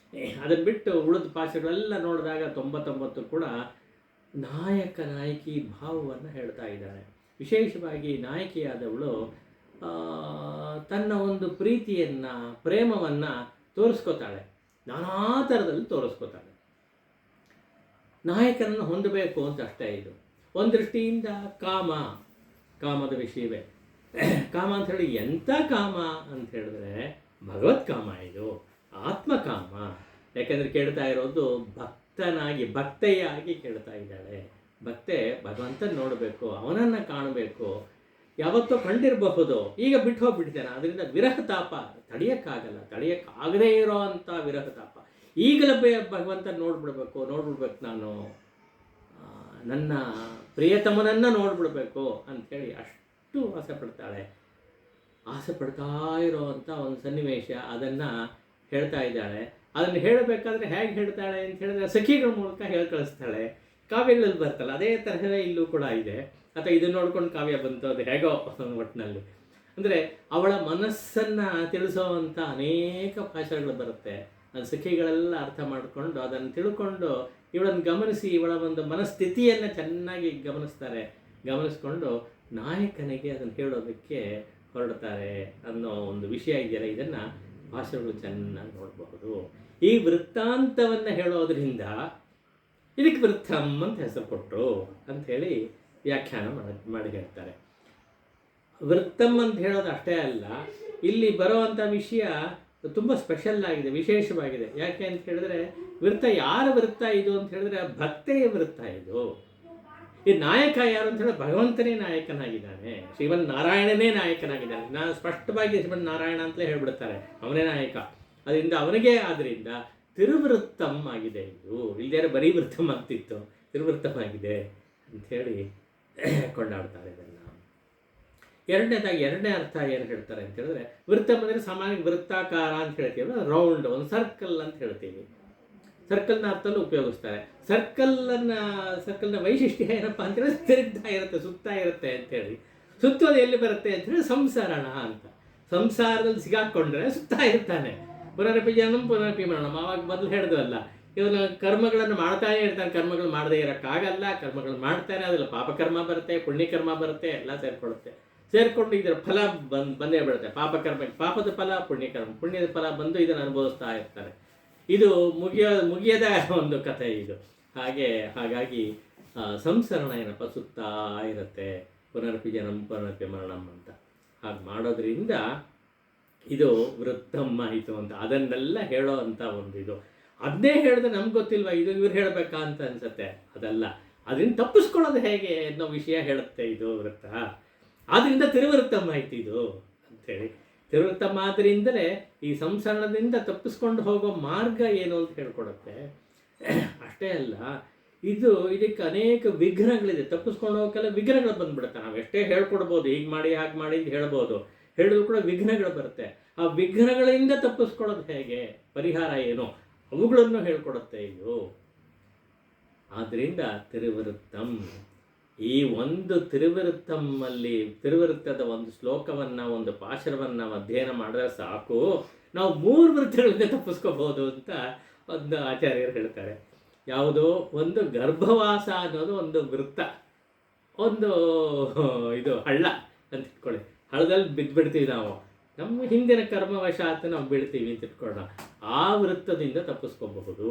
ಅದನ್ನು ಬಿಟ್ಟು ಉಳಿದ ಪಾಶಗಳೆಲ್ಲ ನೋಡಿದಾಗ 99 ಕೂಡ ನಾಯಕ ನಾಯಕಿ ಭಾವವನ್ನು ಹೇಳ್ತಾ ಇದ್ದಾಳೆ. ವಿಶೇಷವಾಗಿ ನಾಯಕಿಯಾದವಳು ತನ್ನ ಒಂದು ಪ್ರೀತಿಯನ್ನು, ಪ್ರೇಮವನ್ನು ತೋರಿಸ್ಕೋತಾಳೆ, ನಾನಾ ಥರದಲ್ಲಿ ತೋರಿಸ್ಕೋತಾಳೆ. ನಾಯಕನನ್ನು ಹೊಂದಬೇಕು ಅಂತ ಅಷ್ಟೇ ಇದು. ಒಂದು ದೃಷ್ಟಿಯಿಂದ ಕಾಮದ ವಿಷಯವೇ. ಕಾಮ ಅಂತ ಹೇಳಿ ಎಂಥ ಕಾಮ ಅಂತ ಹೇಳಿದ್ರೆ ಭಗವತ್ ಕಾಮ, ಇದು ಆತ್ಮಕಾಮ. ಯಾಕೆಂದರೆ ಕೇಳ್ತಾ ಇರೋದು ಭಕ್ತೆಯಾಗಿ ಕೇಳ್ತಾ ಇದ್ದಾಳೆ. ಭಕ್ತೆ ಭಗವಂತನ ನೋಡಬೇಕು, ಅವನನ್ನು ಕಾಣಬೇಕು. ಯಾವತ್ತೋ ಕಂಡಿರಬಹುದು, ಈಗ ಬಿಟ್ಟು ಹೋಗ್ಬಿಟ್ಟಿದ್ದಾನೆ. ಅದರಿಂದ ವಿರಹ ತಾಪ ತಡೆಯೋಕ್ಕಾಗದೇ ಇರೋ ಅಂಥ ವಿರಹ ತಾಪ. ಈಗಲೇ ಭಗವಂತನ ನೋಡ್ಬಿಡ್ಬೇಕು ನಾನು, ನನ್ನ ಪ್ರಿಯತಮನನ್ನು ನೋಡ್ಬಿಡ್ಬೇಕು ಅಂಥೇಳಿ ಅಷ್ಟು ಆಸೆ ಪಡ್ತಾ ಇರೋವಂಥ ಒಂದು ಸನ್ನಿವೇಶ. ಅದನ್ನು ಹೇಳ್ತಾ ಇದ್ದಾಳೆ. ಅದನ್ನು ಹೇಳಬೇಕಾದ್ರೆ ಹೇಗೆ ಹೇಳ್ತಾಳೆ ಅಂತ ಹೇಳಿದ್ರೆ ಸಖಿಗಳ ಮೂಲಕ ಹೇಳಿ ಕಳಿಸ್ತಾಳೆ. ಕಾವ್ಯಗಳಲ್ಲಿ ಬರ್ತಲ್ಲ, ಅದೇ ತರಹವೇ ಇಲ್ಲೂ ಕೂಡ ಇದೆ. ಅಥವಾ ಇದನ್ನು ನೋಡ್ಕೊಂಡು ಕಾವ್ಯ ಬಂತು, ಅದು ಹೇಗೋ ಒಟ್ಟಿನಲ್ಲಿ. ಅಂದರೆ ಅವಳ ಮನಸ್ಸನ್ನು ತಿಳಿಸೋವಂಥ ಅನೇಕ ಭಾಷೆಗಳು ಬರುತ್ತೆ. ಅದು ಸಖಿಗಳೆಲ್ಲ ಅರ್ಥ ಮಾಡಿಕೊಂಡು ಅದನ್ನು ತಿಳ್ಕೊಂಡು ಇವಳನ್ನು ಗಮನಿಸಿ ಇವಳ ಒಂದು ಮನಸ್ಥಿತಿಯನ್ನು ಚೆನ್ನಾಗಿ ಗಮನಿಸ್ಕೊಂಡು ನಾಯಕನಿಗೆ ಅದನ್ನು ಹೇಳೋದಕ್ಕೆ ಹೊರಡ್ತಾರೆ ಅನ್ನೋ ಒಂದು ವಿಷಯ ಇದೆಯಲ್ಲ, ಇದನ್ನು ಭಾಷೆಗಳು ಚೆನ್ನಾಗಿ ನೋಡಬಹುದು. ಈ ವೃತ್ತಾಂತವನ್ನು ಹೇಳೋದ್ರಿಂದ ಇದಕ್ಕೆ ವೃತ್ತಂ ಅಂತ ಹೆಸರು ಕೊಟ್ಟರು ಅಂಥೇಳಿ ವ್ಯಾಖ್ಯಾನ ಮಾಡಿ ಹೇಳ್ತಾರೆ. ವೃತ್ತಂ ಅಂತ ಹೇಳೋದು ಅಷ್ಟೇ ಅಲ್ಲ, ಇಲ್ಲಿ ಬರೋವಂಥ ವಿಷಯ ತುಂಬ ಸ್ಪೆಷಲ್ ಆಗಿದೆ, ವಿಶೇಷವಾಗಿದೆ. ಯಾಕೆ ಅಂತ ಹೇಳಿದ್ರೆ ಯಾರ ವೃತ್ತ ಇದು ಅಂತ ಹೇಳಿದ್ರೆ ಭಕ್ತೆಯ ವೃತ್ತ ಇದು. ಈ ನಾಯಕ ಯಾರು ಅಂತ ಹೇಳಿದ್ರೆ ಭಗವಂತನೇ ನಾಯಕನಾಗಿದ್ದಾನೆ, ಶ್ರೀಮನ್ನಾರಾಯಣನೇ ನಾಯಕನಾಗಿದ್ದಾನೆ. ನಾನು ಸ್ಪಷ್ಟವಾಗಿ ಶ್ರೀಮನ್ನಾರಾಯಣ ಅಂತಲೇ ಹೇಳ್ಬಿಡ್ತಾರೆ, ಅವನೇ ನಾಯಕ. ಅದರಿಂದ ಅವನಿಗೆ ಆದ್ದರಿಂದ ತಿರುವೃತ್ತಂ ಆಗಿದೆ ಇದು. ಇಲ್ಲದೇ ಬರೀ ವೃತ್ತಂ ಆಗ್ತಿತ್ತು, ತಿರುವೃತ್ತಂ ಆಗಿದೆ ಅಂಥೇಳಿ ಕೊಂಡಾಡ್ತಾರೆ ಇದನ್ನು. ಎರಡನೇ ಅರ್ಥ ಏನು ಹೇಳ್ತಾರೆ ಅಂತ ಹೇಳಿದ್ರೆ, ವೃತ್ತಂ ಅಂದರೆ ಸಾಮಾನ್ಯ ವೃತ್ತಾಕಾರ ಅಂತ ಹೇಳ್ತೀವಿ, ರೌಂಡ್, ಒಂದು ಸರ್ಕಲ್ ಅಂತ ಹೇಳ್ತೀವಿ. ಸರ್ಕಲ್ನ ಅರ್ಥಲ್ಲೂ ಉಪಯೋಗಿಸ್ತಾರೆ. ಸರ್ಕಲ್ನ ವೈಶಿಷ್ಟ್ಯ ಏನಪ್ಪ ಅಂತ ಹೇಳಿದ್ರೆ ತಿರುಗ್ತಾ ಇರುತ್ತೆ, ಸುತ್ತಾ ಇರುತ್ತೆ ಅಂಥೇಳಿ. ಸುತ್ತೋದು ಎಲ್ಲಿ ಬರುತ್ತೆ ಅಂತ ಹೇಳಿ ಸಂಸಾರಣ ಅಂತ. ಸಂಸಾರದಲ್ಲಿ ಸಿಗಾಕೊಂಡ್ರೆ ಸುತ್ತಾ ಇರ್ತಾನೆ. ಪುನರಪಿ ಜನಂ ಪುನರಪಿ ಮರಣಂ. ಆವಾಗ ಮೊದಲು ಹೇಳಿದ್ವಲ್ಲ, ಇವನು ಕರ್ಮಗಳನ್ನು ಮಾಡ್ತಾನೆ ಇರ್ತಾನೆ, ಕರ್ಮಗಳು ಮಾಡದೇ ಇರೋಕ್ಕಾಗಲ್ಲ. ಕರ್ಮಗಳು ಮಾಡ್ತಾನೆ, ಅದ್ರಲ್ಲಿ ಪಾಪಕರ್ಮ ಬರುತ್ತೆ, ಪುಣ್ಯಕರ್ಮ ಬರುತ್ತೆ, ಎಲ್ಲ ಸೇರಿಕೊಂಡು ಇದರ ಫಲ ಬಂದೇ ಬಿಡುತ್ತೆ. ಪಾಪದ ಫಲ, ಪುಣ್ಯದ ಫಲ ಬಂದು ಇದನ್ನು ಅನುಭವಿಸ್ತಾ ಇರ್ತಾರೆ. ಇದು ಮುಗಿಯದ ಒಂದು ಕಥೆ ಇದು. ಹಾಗಾಗಿ ಸಂಸರಣ ಏನಪ್ಪ ಸುತ್ತಾ ಇರುತ್ತೆ, ಪುನರಪಿ ಜನಂ ಪುನರಪಿ ಮರಣಂ ಅಂತ. ಹಾಗೆ ಮಾಡೋದ್ರಿಂದ ಇದು ವೃತ್ತಂ ಆಯಿತು ಅಂತ. ಅದನ್ನೆಲ್ಲ ಹೇಳೋ ಅಂಥ ಒಂದು ಇದು. ಅದನ್ನೇ ಹೇಳಿದ್ರೆ ನಮ್ಗೆ ಗೊತ್ತಿಲ್ವ, ಇದು ಇವ್ರು ಹೇಳಬೇಕಾ ಅಂತ ಅನ್ಸುತ್ತೆ. ಅದಲ್ಲ, ಅದರಿಂದ ತಪ್ಪಿಸ್ಕೊಳ್ಳೋದು ಹೇಗೆ ಅನ್ನೋ ವಿಷಯ ಹೇಳುತ್ತೆ ಇದು ವೃತ್ತ. ಆದ್ದರಿಂದ ತಿರುವೃತ್ತಂ ಆಯ್ತು ಇದು ಅಂಥೇಳಿ. ತಿರುವೃತ್ತಂ ಆದ್ದರಿಂದಲೇ ಈ ಸಂಸರಣದಿಂದ ತಪ್ಪಿಸ್ಕೊಂಡು ಹೋಗೋ ಮಾರ್ಗ ಏನು ಅಂತ ಹೇಳ್ಕೊಡುತ್ತೆ. ಅಷ್ಟೇ ಅಲ್ಲ, ಇದಕ್ಕೆ ಅನೇಕ ವಿಘ್ನಗಳಿದೆ. ತಪ್ಪಿಸ್ಕೊಂಡು ಹೋಗೋಕ್ಕೆಲ್ಲ ವಿಘ್ನಗಳು ಬಂದ್ಬಿಡುತ್ತೆ. ನಾವು ಎಷ್ಟೇ ಹೇಳ್ಕೊಡ್ಬೋದು, ಹೀಗೆ ಮಾಡಿ ಹಾಗೆ ಮಾಡಿ ಅಂತ ಹೇಳ್ಬೋದು, ಹೇಳಿದ್ರು ಕೂಡ ವಿಘ್ನಗಳು ಬರುತ್ತೆ. ಆ ವಿಘ್ನಗಳಿಂದ ತಪ್ಪಿಸ್ಕೊಳ್ಳೋದು ಹೇಗೆ, ಪರಿಹಾರ ಏನು, ಅವುಗಳನ್ನು ಹೇಳ್ಕೊಡುತ್ತೆ ಇದು. ಆದ್ದರಿಂದ ತಿರುವೃತ್ತಂ, ಈ ಒಂದು ತಿರುವೃತ್ತದ ಒಂದು ಶ್ಲೋಕವನ್ನು, ಒಂದು ಪಾಶರವನ್ನು ಅಧ್ಯಯನ ಮಾಡಿದ್ರೆ ಸಾಕು, ನಾವು 3 ವೃತ್ತಗಳಿಂದ ತಪ್ಪಿಸ್ಕೋಬಹುದು ಅಂತ ಒಂದು ಆಚಾರ್ಯರು ಹೇಳ್ತಾರೆ. ಯಾವುದೋ ಒಂದು ಗರ್ಭವಾಸ ಅನ್ನೋದು ಒಂದು ವೃತ್ತ, ಒಂದು ಇದು ಹಳ್ಳ ಅಂತ ಇಟ್ಕೊಳ್ಳಿ. ಹಳ್ಳದಲ್ಲಿ ಬಿದ್ದುಬಿಡ್ತೀವಿ ನಾವು, ನಮ್ಮ ಹಿಂದಿನ ಕರ್ಮವಶಾತ್ ನಾವು ಬೀಳ್ತೀವಿ ಅಂತ ಇಟ್ಕೊಳ್ಳೋಣ. ಆ ವೃತ್ತದಿಂದ ತಪ್ಪಿಸ್ಕೋಬಹುದು.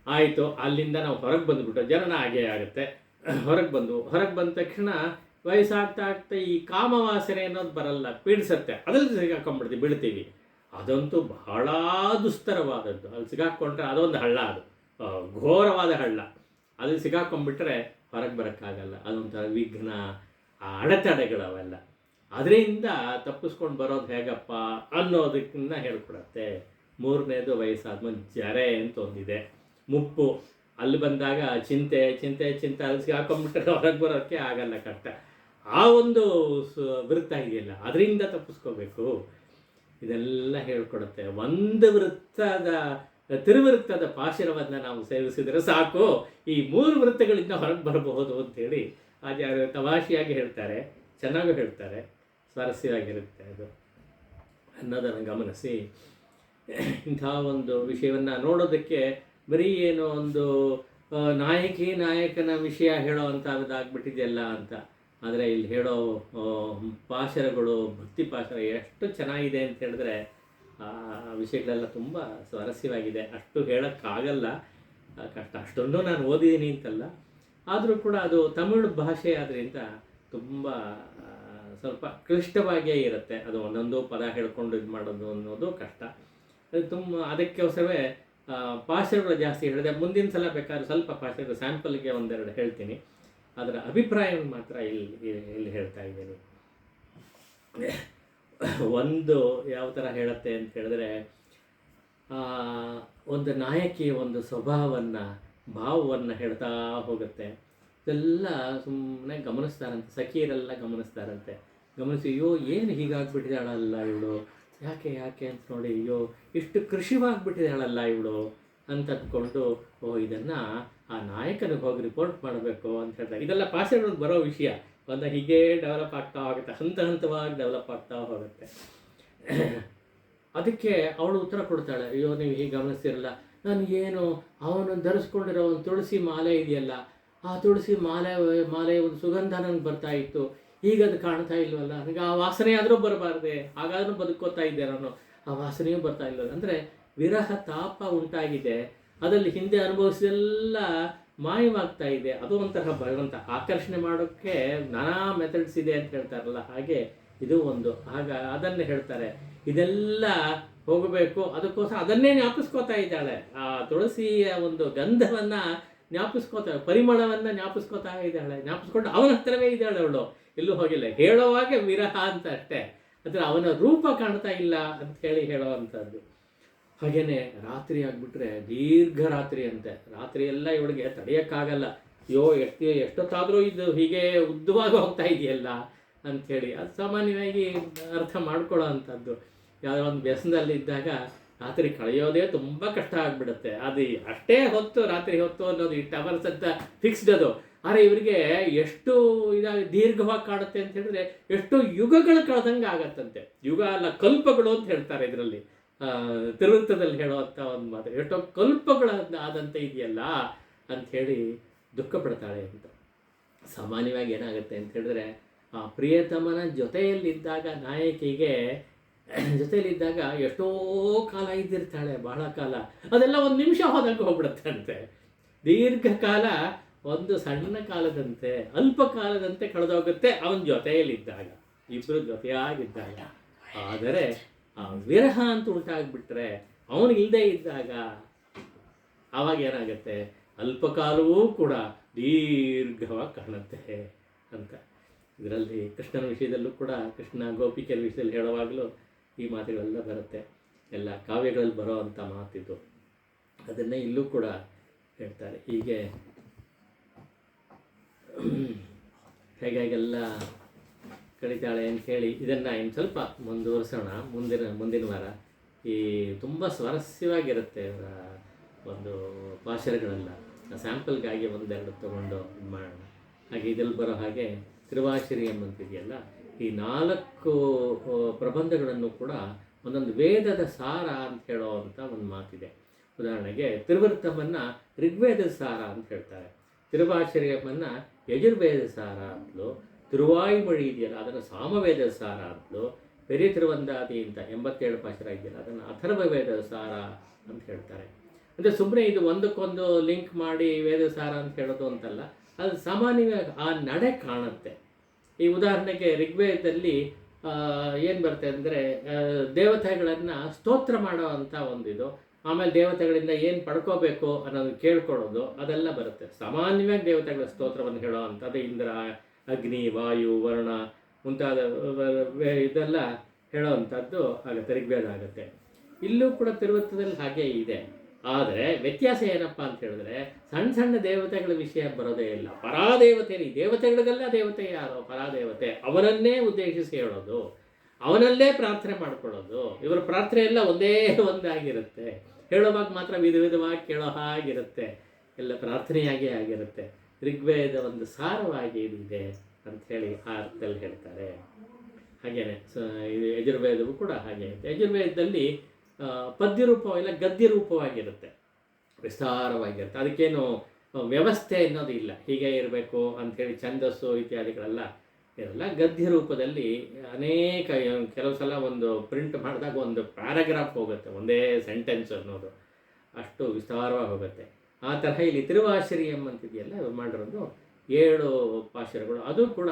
ಆಯಿತು, ಅಲ್ಲಿಂದ ನಾವು ಹೊರಗೆ ಬಂದುಬಿಟ್ಟು ಜನನ ಹಾಗೇ ಆಗುತ್ತೆ. ಹೊರಗೆ ಬಂದ ತಕ್ಷಣ ವಯಸ್ಸಾಗ್ತಾ ಈ ಕಾಮವಾಸನೆ ಅನ್ನೋದು ಬರಲ್ಲ, ಪೀಡಿಸುತ್ತೆ. ಅದ್ರಲ್ಲಿ ಸಿಗಾಕೊಂಡ್ಬಿಡ್ತೀವಿ, ಬೀಳ್ತೀವಿ. ಅದಂತೂ ಬಹಳ ದುಸ್ತರವಾದದ್ದು. ಅಲ್ಲಿ ಸಿಗಾಕೊಂಡ್ರೆ ಅದೊಂದು ಹಳ್ಳ, ಅದು ಘೋರವಾದ ಹಳ್ಳ. ಅಲ್ಲಿ ಸಿಗಾಕೊಂಡ್ಬಿಟ್ರೆ ಹೊರಗೆ ಬರೋಕ್ಕಾಗಲ್ಲ. ಅದೊಂಥರ ವಿಘ್ನ, ಅಡೆತಡೆಗಳವೆಲ್ಲ. ಅದರಿಂದ ತಪ್ಪಿಸ್ಕೊಂಡು ಬರೋದು ಹೇಗಪ್ಪ ಅನ್ನೋದಕ್ಕನ್ನ ಹೇಳ್ಕೊಡತ್ತೆ. 3ನೇದು ವಯಸ್ಸಾದ್ಮೇಲೆ ಜರೆ ಅಂತ ಒಂದಿದೆ, ಮುಪ್ಪು. ಅಲ್ಲಿ ಬಂದಾಗ ಚಿಂತೆ ಚಿಂತೆ ಚಿಂತೆ ಅಲಸಿ ಹಾಕೊಂಡ್ಬಿಟ್ರೆ ಹೊರಗೆ ಬರೋಕ್ಕೆ ಆಗಲ್ಲ, ಕಷ್ಟ. ಆ ಒಂದು ವೃತ್ತ ಇದೆಯಲ್ಲ, ಅದರಿಂದ ತಪ್ಪಿಸ್ಕೋಬೇಕು. ಇದೆಲ್ಲ ಹೇಳ್ಕೊಡುತ್ತೆ. ಒಂದು ವೃತ್ತದ ತಿರುವೃತ್ತದ ಪಾಶರವನ್ನು ನಾವು ಸೇವಿಸಿದರೆ ಸಾಕು, ಈ 3 ವೃತ್ತಗಳಿಂದ ಹೊರಗೆ ಬರಬಹುದು ಅಂತೇಳಿ ಆಚಾರ್ಯ ತಮಾಷೆಯಾಗಿ ಹೇಳ್ತಾರೆ. ಚೆನ್ನಾಗೂ ಹೇಳ್ತಾರೆ, ಸ್ವಾರಸ್ಯವಾಗಿರುತ್ತೆ ಅದು ಅನ್ನೋದನ್ನು ಗಮನಿಸಿ. ಇಂಥ ಒಂದು ವಿಷಯವನ್ನು ನೋಡೋದಕ್ಕೆ ಬರೀ ಏನೋ ಒಂದು ನಾಯಕನ ವಿಷಯ ಹೇಳೋ ಅಂಥದ್ದಾಗ್ಬಿಟ್ಟಿದೆಯಲ್ಲ ಅಂತ. ಆದರೆ ಇಲ್ಲಿ ಹೇಳೋ ಪಾಶರಗಳು, ಭಕ್ತಿ ಪಾಶರ ಎಷ್ಟು ಚೆನ್ನಾಗಿದೆ ಅಂತ ಹೇಳಿದ್ರೆ ಆ ವಿಷಯಗಳೆಲ್ಲ ತುಂಬ ಸ್ವಾರಸ್ಯವಾಗಿದೆ. ಅಷ್ಟು ಹೇಳೋಕ್ಕಾಗಲ್ಲ, ಕಷ್ಟ. ಅಷ್ಟೊಂದು ನಾನು ಓದಿದ್ದೀನಿ ಅಂತಲ್ಲ, ಆದರೂ ಕೂಡ ಅದು ತಮಿಳು ಭಾಷೆ ಆದ್ದರಿಂದ ತುಂಬ ಸ್ವಲ್ಪ ಕ್ಲಿಷ್ಟವಾಗಿಯೇ ಇರುತ್ತೆ. ಅದು ಒಂದೊಂದು ಪದ ಹೇಳ್ಕೊಂಡು ಇದು ಮಾಡೋದು ಅನ್ನೋದು ಕಷ್ಟ. ಅದು ಅದಕ್ಕೋಸ್ಕರವೇ ಪಾಶರಗಳು ಜಾಸ್ತಿ ಹೇಳಿದೆ. ಮುಂದಿನ ಸಲ ಬೇಕಾದ್ರೆ ಸ್ವಲ್ಪ ಪಾಶರಗಳು ಸ್ಯಾಂಪಲ್ಗೆ ಒಂದೆರಡು ಹೇಳ್ತೀನಿ, ಅದರ ಅಭಿಪ್ರಾಯವನ್ನು ಮಾತ್ರ ಇಲ್ಲಿ ಹೇಳ್ತಾ ಇದ್ದೀನಿ. ಒಂದು ಯಾವ ಥರ ಹೇಳುತ್ತೆ ಅಂತ ಹೇಳಿದ್ರೆ, ಒಂದು ನಾಯಕಿಯ ಒಂದು ಸ್ವಭಾವವನ್ನು, ಭಾವವನ್ನು ಹೇಳ್ತಾ ಹೋಗುತ್ತೆ. ಇದೆಲ್ಲ ಸುಮ್ಮನೆ ಗಮನಿಸ್ತಾರಂತೆ, ಸಖಿಯರೆಲ್ಲ ಗಮನಿಸ್ತಾರಂತೆ. ಗಮನಿಸಿ, ಅಯ್ಯೋ ಏನು ಹೀಗಾಗ್ಬಿಟ್ಟಿದ್ದಾಳಲ್ಲ ಇವಳು, ಯಾಕೆ ಅಂತ ನೋಡಿ, ಅಯ್ಯೋ ಇಷ್ಟು ಕೃಷಿವಾಗ್ಬಿಟ್ಟಿದ್ದಾಳಲ್ಲ ಇವಳು ಅಂತ ಅಂದ್ಕೊಂಡು, ಇದನ್ನು ಆ ನಾಯಕನಿಗೆ ಹೋಗಿ ರಿಪೋರ್ಟ್ ಮಾಡಬೇಕು ಅಂತ ಹೇಳ್ತಾರೆ. ಇದೆಲ್ಲ ಪಾಶಗಳಿಗೆ ಬರೋ ವಿಷಯ. ಒಂದು ಹೀಗೆ ಡೆವಲಪ್ ಆಗ್ತಾ ಹೋಗುತ್ತೆ, ಹಂತವಾಗಿ ಡೆವಲಪ್ ಆಗ್ತಾ ಹೋಗುತ್ತೆ. ಅದಕ್ಕೆ ಅವಳು ಉತ್ತರ ಕೊಡ್ತಾಳೆ, ಅಯ್ಯೋ ನೀವು ಹೀಗೆ ಗಮನಿಸ್ತಿರಲ್ಲ, ನನಗೇನು ಅವನು ಧರಿಸ್ಕೊಂಡಿರೋ ಒಂದು ತುಳಸಿ ಮಾಲೆ ಇದೆಯಲ್ಲ, ಆ ತುಳಸಿ ಮಾಲೆ ಒಂದು ಸುಗಂಧ ನನಗೆ ಬರ್ತಾ ಇತ್ತು, ಈಗ ಅದು ಕಾಣ್ತಾ ಇಲ್ವಲ್ಲ, ನನಗೆ ಆ ವಾಸನೆ ಆದರೂ ಬರಬಾರ್ದೆ, ಹಾಗಾದ್ರೂ ಬದುಕೋತಾ ಇದ್ದೆ ನಾನು, ಆ ವಾಸನೆಯೂ ಬರ್ತಾ ಇಲ್ವಲ್ಲ. ಅಂದರೆ ವಿರಹ ತಾಪ ಉಂಟಾಗಿದೆ, ಅದರಲ್ಲಿ ಹಿಂದೆ ಅನುಭವಿಸಿದೆಲ್ಲ ಮಾಯವಾಗ್ತಾ ಇದೆ. ಅದು ಒಂಥರ ಭಗವಂತ ಆಕರ್ಷಣೆ ಮಾಡೋಕ್ಕೆ ನಾನಾ ಮೆಥಡ್ಸ್ ಇದೆ ಅಂತ ಹೇಳ್ತಾರಲ್ಲ, ಹಾಗೆ ಇದು ಒಂದು. ಅದನ್ನೇ ಹೇಳ್ತಾರೆ, ಇದೆಲ್ಲ ಹೋಗಬೇಕು, ಅದಕ್ಕೋಸ್ಕರ ಅದನ್ನೇ ಜ್ಞಾಪಿಸ್ಕೋತಾ ಇದ್ದಾಳೆ. ಆ ತುಳಸಿಯ ಒಂದು ಗಂಧವನ್ನು ಜ್ಞಾಪಿಸ್ಕೋತಾಳೆ, ಪರಿಮಳವನ್ನು ಜ್ಞಾಪಿಸ್ಕೋತಾ ಇದ್ದಾಳೆ. ಜ್ಞಾಪಿಸ್ಕೊಂಡು ಅವನ ಹತ್ರವೇ ಇದ್ದಾಳೆ ಅವಳು, ಎಲ್ಲೂ ಹೋಗಿಲ್ಲ. ಹೇಳೋವಾಗ ವಿರಹ ಅಂತ ಅಷ್ಟೇ, ಅಂದರೆ ಅವನ ರೂಪ ಕಾಣ್ತಾ ಇಲ್ಲ ಅಂತ ಹೇಳೋ ಅಂಥದ್ದು. ಹಾಗೇನೆ ರಾತ್ರಿ ಆಗಿಬಿಟ್ರೆ ದೀರ್ಘ ರಾತ್ರಿ ಅಂತೆ. ರಾತ್ರಿ ಎಲ್ಲ ಇವಳಿಗೆ ತಡೆಯೋಕ್ಕಾಗಲ್ಲ. ಅಯ್ಯೋ ಎಷ್ಟೊತ್ತಾದರೂ ಇದು ಹೀಗೆ ಉದ್ದವಾಗಿ ಹೋಗ್ತಾ ಇದೆಯಲ್ಲ ಅಂಥೇಳಿ. ಅದು ಸಾಮಾನ್ಯವಾಗಿ ಅರ್ಥ ಮಾಡ್ಕೊಳ್ಳೋ ಅಂಥದ್ದು. ಯಾವುದೋ ಒಂದು ವ್ಯಸನದಲ್ಲಿ ಇದ್ದಾಗ ರಾತ್ರಿ ಕಳೆಯೋದೇ ತುಂಬ ಕಷ್ಟ ಆಗಿಬಿಡುತ್ತೆ. ಅದು ಅಷ್ಟೇ ಹೊತ್ತು, ರಾತ್ರಿ ಹೊತ್ತು ಅನ್ನೋದು ಈ ಟವರ್ಸ್ ಅಂತ ಫಿಕ್ಸ್ಡ್ ಅದು. ಆದರೆ ಇವರಿಗೆ ಎಷ್ಟು ಇದಾಗಿ ದೀರ್ಘವಾಗಿ ಕಾಣುತ್ತೆ ಅಂತ ಹೇಳಿದ್ರೆ, ಎಷ್ಟೋ ಯುಗಗಳು ಕಳೆದಂಗೆ ಆಗತ್ತಂತೆ. ಯುಗ ಅಲ್ಲ, ಕಲ್ಪಗಳು ಅಂತ ಹೇಳ್ತಾರೆ ಇದರಲ್ಲಿ, ತಿರುವೃತ್ತದಲ್ಲಿ ಹೇಳುವಂಥ ಒಂದು ಮಾತು. ಎಷ್ಟೋ ಕಲ್ಪಗಳ ಆದಂತೆ ಇದೆಯಲ್ಲ ಅಂಥೇಳಿ ದುಃಖ ಪಡ್ತಾಳೆ ಅಂತ. ಸಾಮಾನ್ಯವಾಗಿ ಏನಾಗುತ್ತೆ ಅಂತ ಹೇಳಿದ್ರೆ, ಆ ಪ್ರಿಯತಮನ ಜೊತೆಯಲ್ಲಿದ್ದಾಗ, ನಾಯಕಿಗೆ ಜೊತೆಯಲ್ಲಿದ್ದಾಗ ಎಷ್ಟೋ ಕಾಲ ಇದ್ದಿರ್ತಾಳೆ, ಬಹಳ ಕಾಲ. ಅದೆಲ್ಲ ಒಂದು ನಿಮಿಷ ಹೋದಂಗೆ ಹೋಗ್ಬಿಡುತ್ತೆ ಅಂತೆ. ದೀರ್ಘಕಾಲ ಒಂದು ಸಣ್ಣ ಕಾಲದಂತೆ, ಅಲ್ಪ ಕಾಲದಂತೆ ಕಳೆದೋಗುತ್ತೆ ಅವನ ಜೊತೆಯಲ್ಲಿದ್ದಾಗ, ಇಬ್ಬರು ಜೊತೆಯಾಗಿದ್ದಾಗ. ಆದರೆ ಆ ವಿರಹ ಅಂತ ಉಂಟಾಗ್ಬಿಟ್ರೆ, ಅವನಿಗಿಲ್ಲದೆ ಇದ್ದಾಗ ಆವಾಗ ಏನಾಗುತ್ತೆ, ಅಲ್ಪಕಾಲವೂ ಕೂಡ ದೀರ್ಘವಾಗಿ ಕಾಣುತ್ತೆ ಅಂತ. ಇದರಲ್ಲಿ ಕೃಷ್ಣನ ವಿಷಯದಲ್ಲೂ ಕೂಡ, ಕೃಷ್ಣ ಗೋಪಿಕೆಯ ವಿಷಯದಲ್ಲಿ ಹೇಳುವಾಗಲೂ ಈ ಮಾತುಗಳೆಲ್ಲ ಬರುತ್ತೆ. ಎಲ್ಲ ಕಾವ್ಯಗಳಲ್ಲಿ ಬರೋ ಅಂಥ ಮಾತಿದು. ಅದನ್ನೇ ಇಲ್ಲೂ ಕೂಡ ಹೇಳ್ತಾರೆ. ಹೀಗೆ ಹೇಗಾಗೆಲ್ಲ ಕಳೀತಾಳೆ ಅಂಥೇಳಿ ಇದನ್ನು ಇನ್ನು ಸ್ವಲ್ಪ ಮುಂದುವರಿಸೋಣ ಮುಂದಿನ ವಾರ. ಈ ತುಂಬ ಸ್ವಾರಸ್ಯವಾಗಿರುತ್ತೆ ಒಂದು ಪಾಶರಗಳೆಲ್ಲ. ಸ್ಯಾಂಪಲ್ಗಾಗಿ ಒಂದೆರಡು ತೊಗೊಂಡು ಇದು ಮಾಡೋಣ. ಹಾಗೆ ಇದರಲ್ಲಿ ಬರೋ ಹಾಗೆ ತಿರುವಾಶಿರಿ ಎಂಬಂತಿದೆಯಲ್ಲ, ಈ 4 ಪ್ರಬಂಧಗಳನ್ನು ಕೂಡ ಒಂದೊಂದು ವೇದದ ಸಾರ ಅಂತ ಹೇಳೋ ಅಂಥ ಒಂದು ಮಾತಿದೆ. ಉದಾಹರಣೆಗೆ ತಿರುವೃತ್ತಮನ್ನು ಋಗ್ವೇದದ ಸಾರ ಅಂತ ಹೇಳ್ತಾರೆ, ತಿರುವಾಶಿರಿಯಮ್ಮನ್ನು ಯಜುರ್ವೇದ ಸಾರ ಅಂತಲೂ, ತಿರುವಾಯುಮೊഴി ಇದೆಯಲ್ಲ ಅದನ್ನು ಸಾಮವೇದದ ಸಾರ ಅಂತಲೂ, ಪೆರಿಯ ತಿರುವಂದಾದಿ ಅಂತ 87 ಪಾಶರ ಇದೆಯಲ್ಲ ಅದನ್ನು ಅಥರ್ವ ವೇದದ ಸಾರ ಅಂತ ಹೇಳ್ತಾರೆ. ಅಂದರೆ ಸುಮ್ಮನೆ ಇದು ಒಂದಕ್ಕೊಂದು ಲಿಂಕ್ ಮಾಡಿ ವೇದ ಸಾರ ಅಂತ ಹೇಳೋದು ಅಂತಲ್ಲ, ಅದು ಸಾಮಾನ್ಯವಾಗಿ ಆ ನಡೆ ಕಾಣುತ್ತೆ. ಈ ಉದಾಹರಣೆಗೆ ಋಗ್ವೇದದಲ್ಲಿ ಏನು ಬರುತ್ತೆ ಅಂದರೆ, ದೇವತೆಗಳನ್ನು ಸ್ತೋತ್ರ ಮಾಡೋ ಅಂಥ ಒಂದಿದು, ಆಮೇಲೆ ದೇವತೆಗಳಿಂದ ಏನು ಪಡ್ಕೋಬೇಕು ಅನ್ನೋದು ಕೇಳ್ಕೊಳ್ಳೋದು, ಅದೆಲ್ಲ ಬರುತ್ತೆ. ಸಾಮಾನ್ಯವಾಗಿ ದೇವತೆಗಳ ಸ್ತೋತ್ರವನ್ನು ಹೇಳೋ ಅಂಥದ್ದು ಇಂದ್ರ, ಅಗ್ನಿ, ವಾಯು, ವರುಣ ಮುಂತಾದ ಇದೆಲ್ಲ ಹೇಳೋ ಅಂಥದ್ದು ಆಗುತ್ತೆ, ಋಗ್ವೇದ ಆಗುತ್ತೆ. ಇಲ್ಲೂ ಕೂಡ ತಿರುವೃತ್ತದಲ್ಲಿ ಹಾಗೇ ಇದೆ. ಆದರೆ ವ್ಯತ್ಯಾಸ ಏನಪ್ಪ ಅಂತ ಹೇಳಿದ್ರೆ ಸಣ್ಣ ಸಣ್ಣ ದೇವತೆಗಳ ವಿಷಯ ಬರೋದೇ ಇಲ್ಲ. ಪರಾದೇವತೆ, ಈ ದೇವತೆಗಳಿಗೆಲ್ಲ ದೇವತೆ ಯಾರು? ಪರಾದೇವತೆ. ಅವನನ್ನೇ ಉದ್ದೇಶಿಸಿ ಹೇಳೋದು, ಅವನಲ್ಲೇ ಪ್ರಾರ್ಥನೆ ಮಾಡ್ಕೊಳ್ಳೋದು. ಇವರ ಪ್ರಾರ್ಥನೆ ಎಲ್ಲ ಒಂದೇ ಒಂದಾಗಿರುತ್ತೆ. ಹೇಳುವಾಗ ಮಾತ್ರ ವಿಧ ವಿಧವಾಗಿ ಕೇಳೋ ಹಾಗಿರುತ್ತೆ, ಎಲ್ಲ ಪ್ರಾರ್ಥನೆಯಾಗೇ ಆಗಿರುತ್ತೆ. ಋಗ್ವೇದ ಒಂದು ಸಾರವಾಗಿ ಇದೆ ಅಂಥೇಳಿ ಆ ಅರ್ಥದಲ್ಲಿ ಹೇಳ್ತಾರೆ. ಹಾಗೇನೆ ಇದು ಯಜುರ್ವೇದವು ಕೂಡ ಹಾಗೆ ಇರುತ್ತೆ. ಯಜುರ್ವೇದದಲ್ಲಿ ಪದ್ಯ ರೂಪ ಇಲ್ಲ, ಗದ್ಯ ರೂಪವಾಗಿರುತ್ತೆ, ವಿಸ್ತಾರವಾಗಿರುತ್ತೆ. ಅದಕ್ಕೇನು ವ್ಯವಸ್ಥೆ ಅನ್ನೋದು ಇಲ್ಲ, ಹೀಗೆ ಇರಬೇಕು ಅಂಥೇಳಿ ಛಂದಸ್ಸು ಇತ್ಯಾದಿಗಳೆಲ್ಲ ಇರಲ್ಲ. ಗದ್ಯ ರೂಪದಲ್ಲಿ ಅನೇಕ, ಕೆಲವು ಸಲ ಒಂದು ಪ್ರಿಂಟ್ ಮಾಡಿದಾಗ ಒಂದು ಪ್ಯಾರಾಗ್ರಾಫ್ ಹೋಗುತ್ತೆ, ಒಂದೇ ಸೆಂಟೆನ್ಸ್ ಅನ್ನೋದು, ಅಷ್ಟು ವಿಸ್ತಾರವಾಗಿ ಹೋಗುತ್ತೆ. ಆ ತರಹ ಇಲ್ಲಿ ತಿರುವಾಶರಿಯಂ ಅಂತಿದೆಯಲ್ಲ, ಮಾಡಿರೋದು 7 ಪಾಶುರಗಳು, ಅದು ಕೂಡ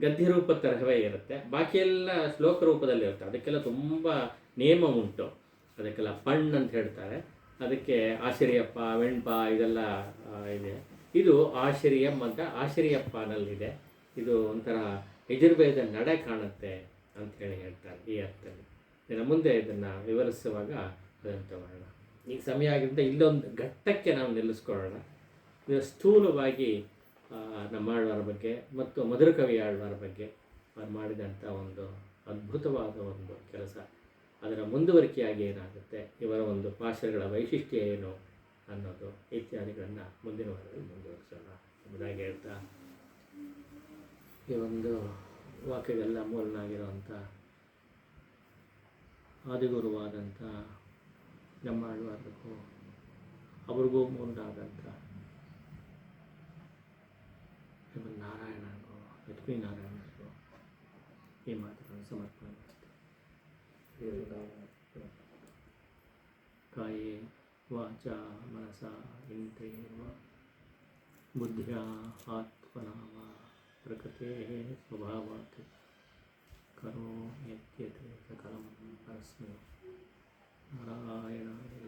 ಗದ್ಯ ರೂಪ ತರಹವೇ ಇರುತ್ತೆ. ಬಾಕಿಯೆಲ್ಲ ಶ್ಲೋಕ ರೂಪದಲ್ಲಿ ಇರುತ್ತೆ. ಅದಕ್ಕೆಲ್ಲ ತುಂಬ ನೇಮ ಉಂಟು, ಅದಕ್ಕೆಲ್ಲ ಪಣ್ ಅಂತ ಹೇಳ್ತಾರೆ. ಅದಕ್ಕೆ ಆಶ್ಚರ್ಯಪ್ಪ, ವೆಣ್ಪ ಇದೆಲ್ಲ ಇದೆ. ಇದು ಆಶ್ಚರ್ಯಂ ಅಂತ ಆಶ್ಚರ್ಯಪ್ಪನಲ್ಲಿದೆ. ಇದು ಒಂಥರ ಯಜುರ್ವೇದ ನಡೆ ಕಾಣುತ್ತೆ ಅಂಥೇಳಿ ಹೇಳ್ತಾರೆ ಈ ಅರ್ಥದಲ್ಲಿ. ಇನ್ನು ಮುಂದೆ ಇದನ್ನು ವಿವರಿಸುವಾಗ ಅದನ್ನು ತಗೊಳ್ಳೋಣ. ಈಗ ಸಮಯ ಆಗಿದ್ದರಿಂದ ಇಲ್ಲೊಂದು ಘಟ್ಟಕ್ಕೆ ನಾವು ನಿಲ್ಲಿಸ್ಕೊಳ್ಳೋಣ. ಇದು ಸ್ಥೂಲವಾಗಿ ನಮ್ಮಾಳ್ವಾರ ಬಗ್ಗೆ ಮತ್ತು ಮಧುರಕವಿ ಆಳ್ವಾರ ಬಗ್ಗೆ ಅವ್ರು ಮಾಡಿದಂಥ ಒಂದು ಅದ್ಭುತವಾದ ಒಂದು ಕೆಲಸ, ಅದರ ಮುಂದುವರಿಕೆಯಾಗಿ ಏನಾಗುತ್ತೆ, ಇವರ ಒಂದು ಪಾಶಗಳ ವೈಶಿಷ್ಟ್ಯ ಏನು ಅನ್ನೋದು ಇತ್ಯಾದಿಗಳನ್ನು ಮುಂದಿನ ವಾರದಲ್ಲಿ ಮುಂದುವರಿಸೋಣ ಎಂಬುದಾಗಿ ಹೇಳ್ತಾ, ಈ ಒಂದು ವಾಕ್ಯಗೆಲ್ಲ ಮೂಲನಾಗಿರುವಂಥ ಆದಿಗುರುವಾದಂಥ ನಮ್ಮಾಳ್ವಾರಕ್ಕೂ ಅವ್ರಿಗೂ ಮುಂದಾದಂಥ ನಾರಾಯಣನಿಗೂ ಲಕ್ಷ್ಮೀನಾರಾಯಣನಿಗೂ ಈ ಮಾತುಗಳನ್ನು ಸಮರ್ಪಣೆ ಮಾಡ್ತೇವೆ. ಕಾಯೇ ವಾಚಾ ಮನಸಾ ಇಂದ್ರಿಯೇಣ ಬುದ್ಧಿಯಾ ಆತ್ಮನಾ ವಾ ಪ್ರಕೃತೇ ಸ್ವಭಾವಾತ್ ಕರೋಮಿ ಯದ್ಯತ್ ಸಕಲಂ ಪರಸ್ಮೈ ನಾರಾಯಣಾಯ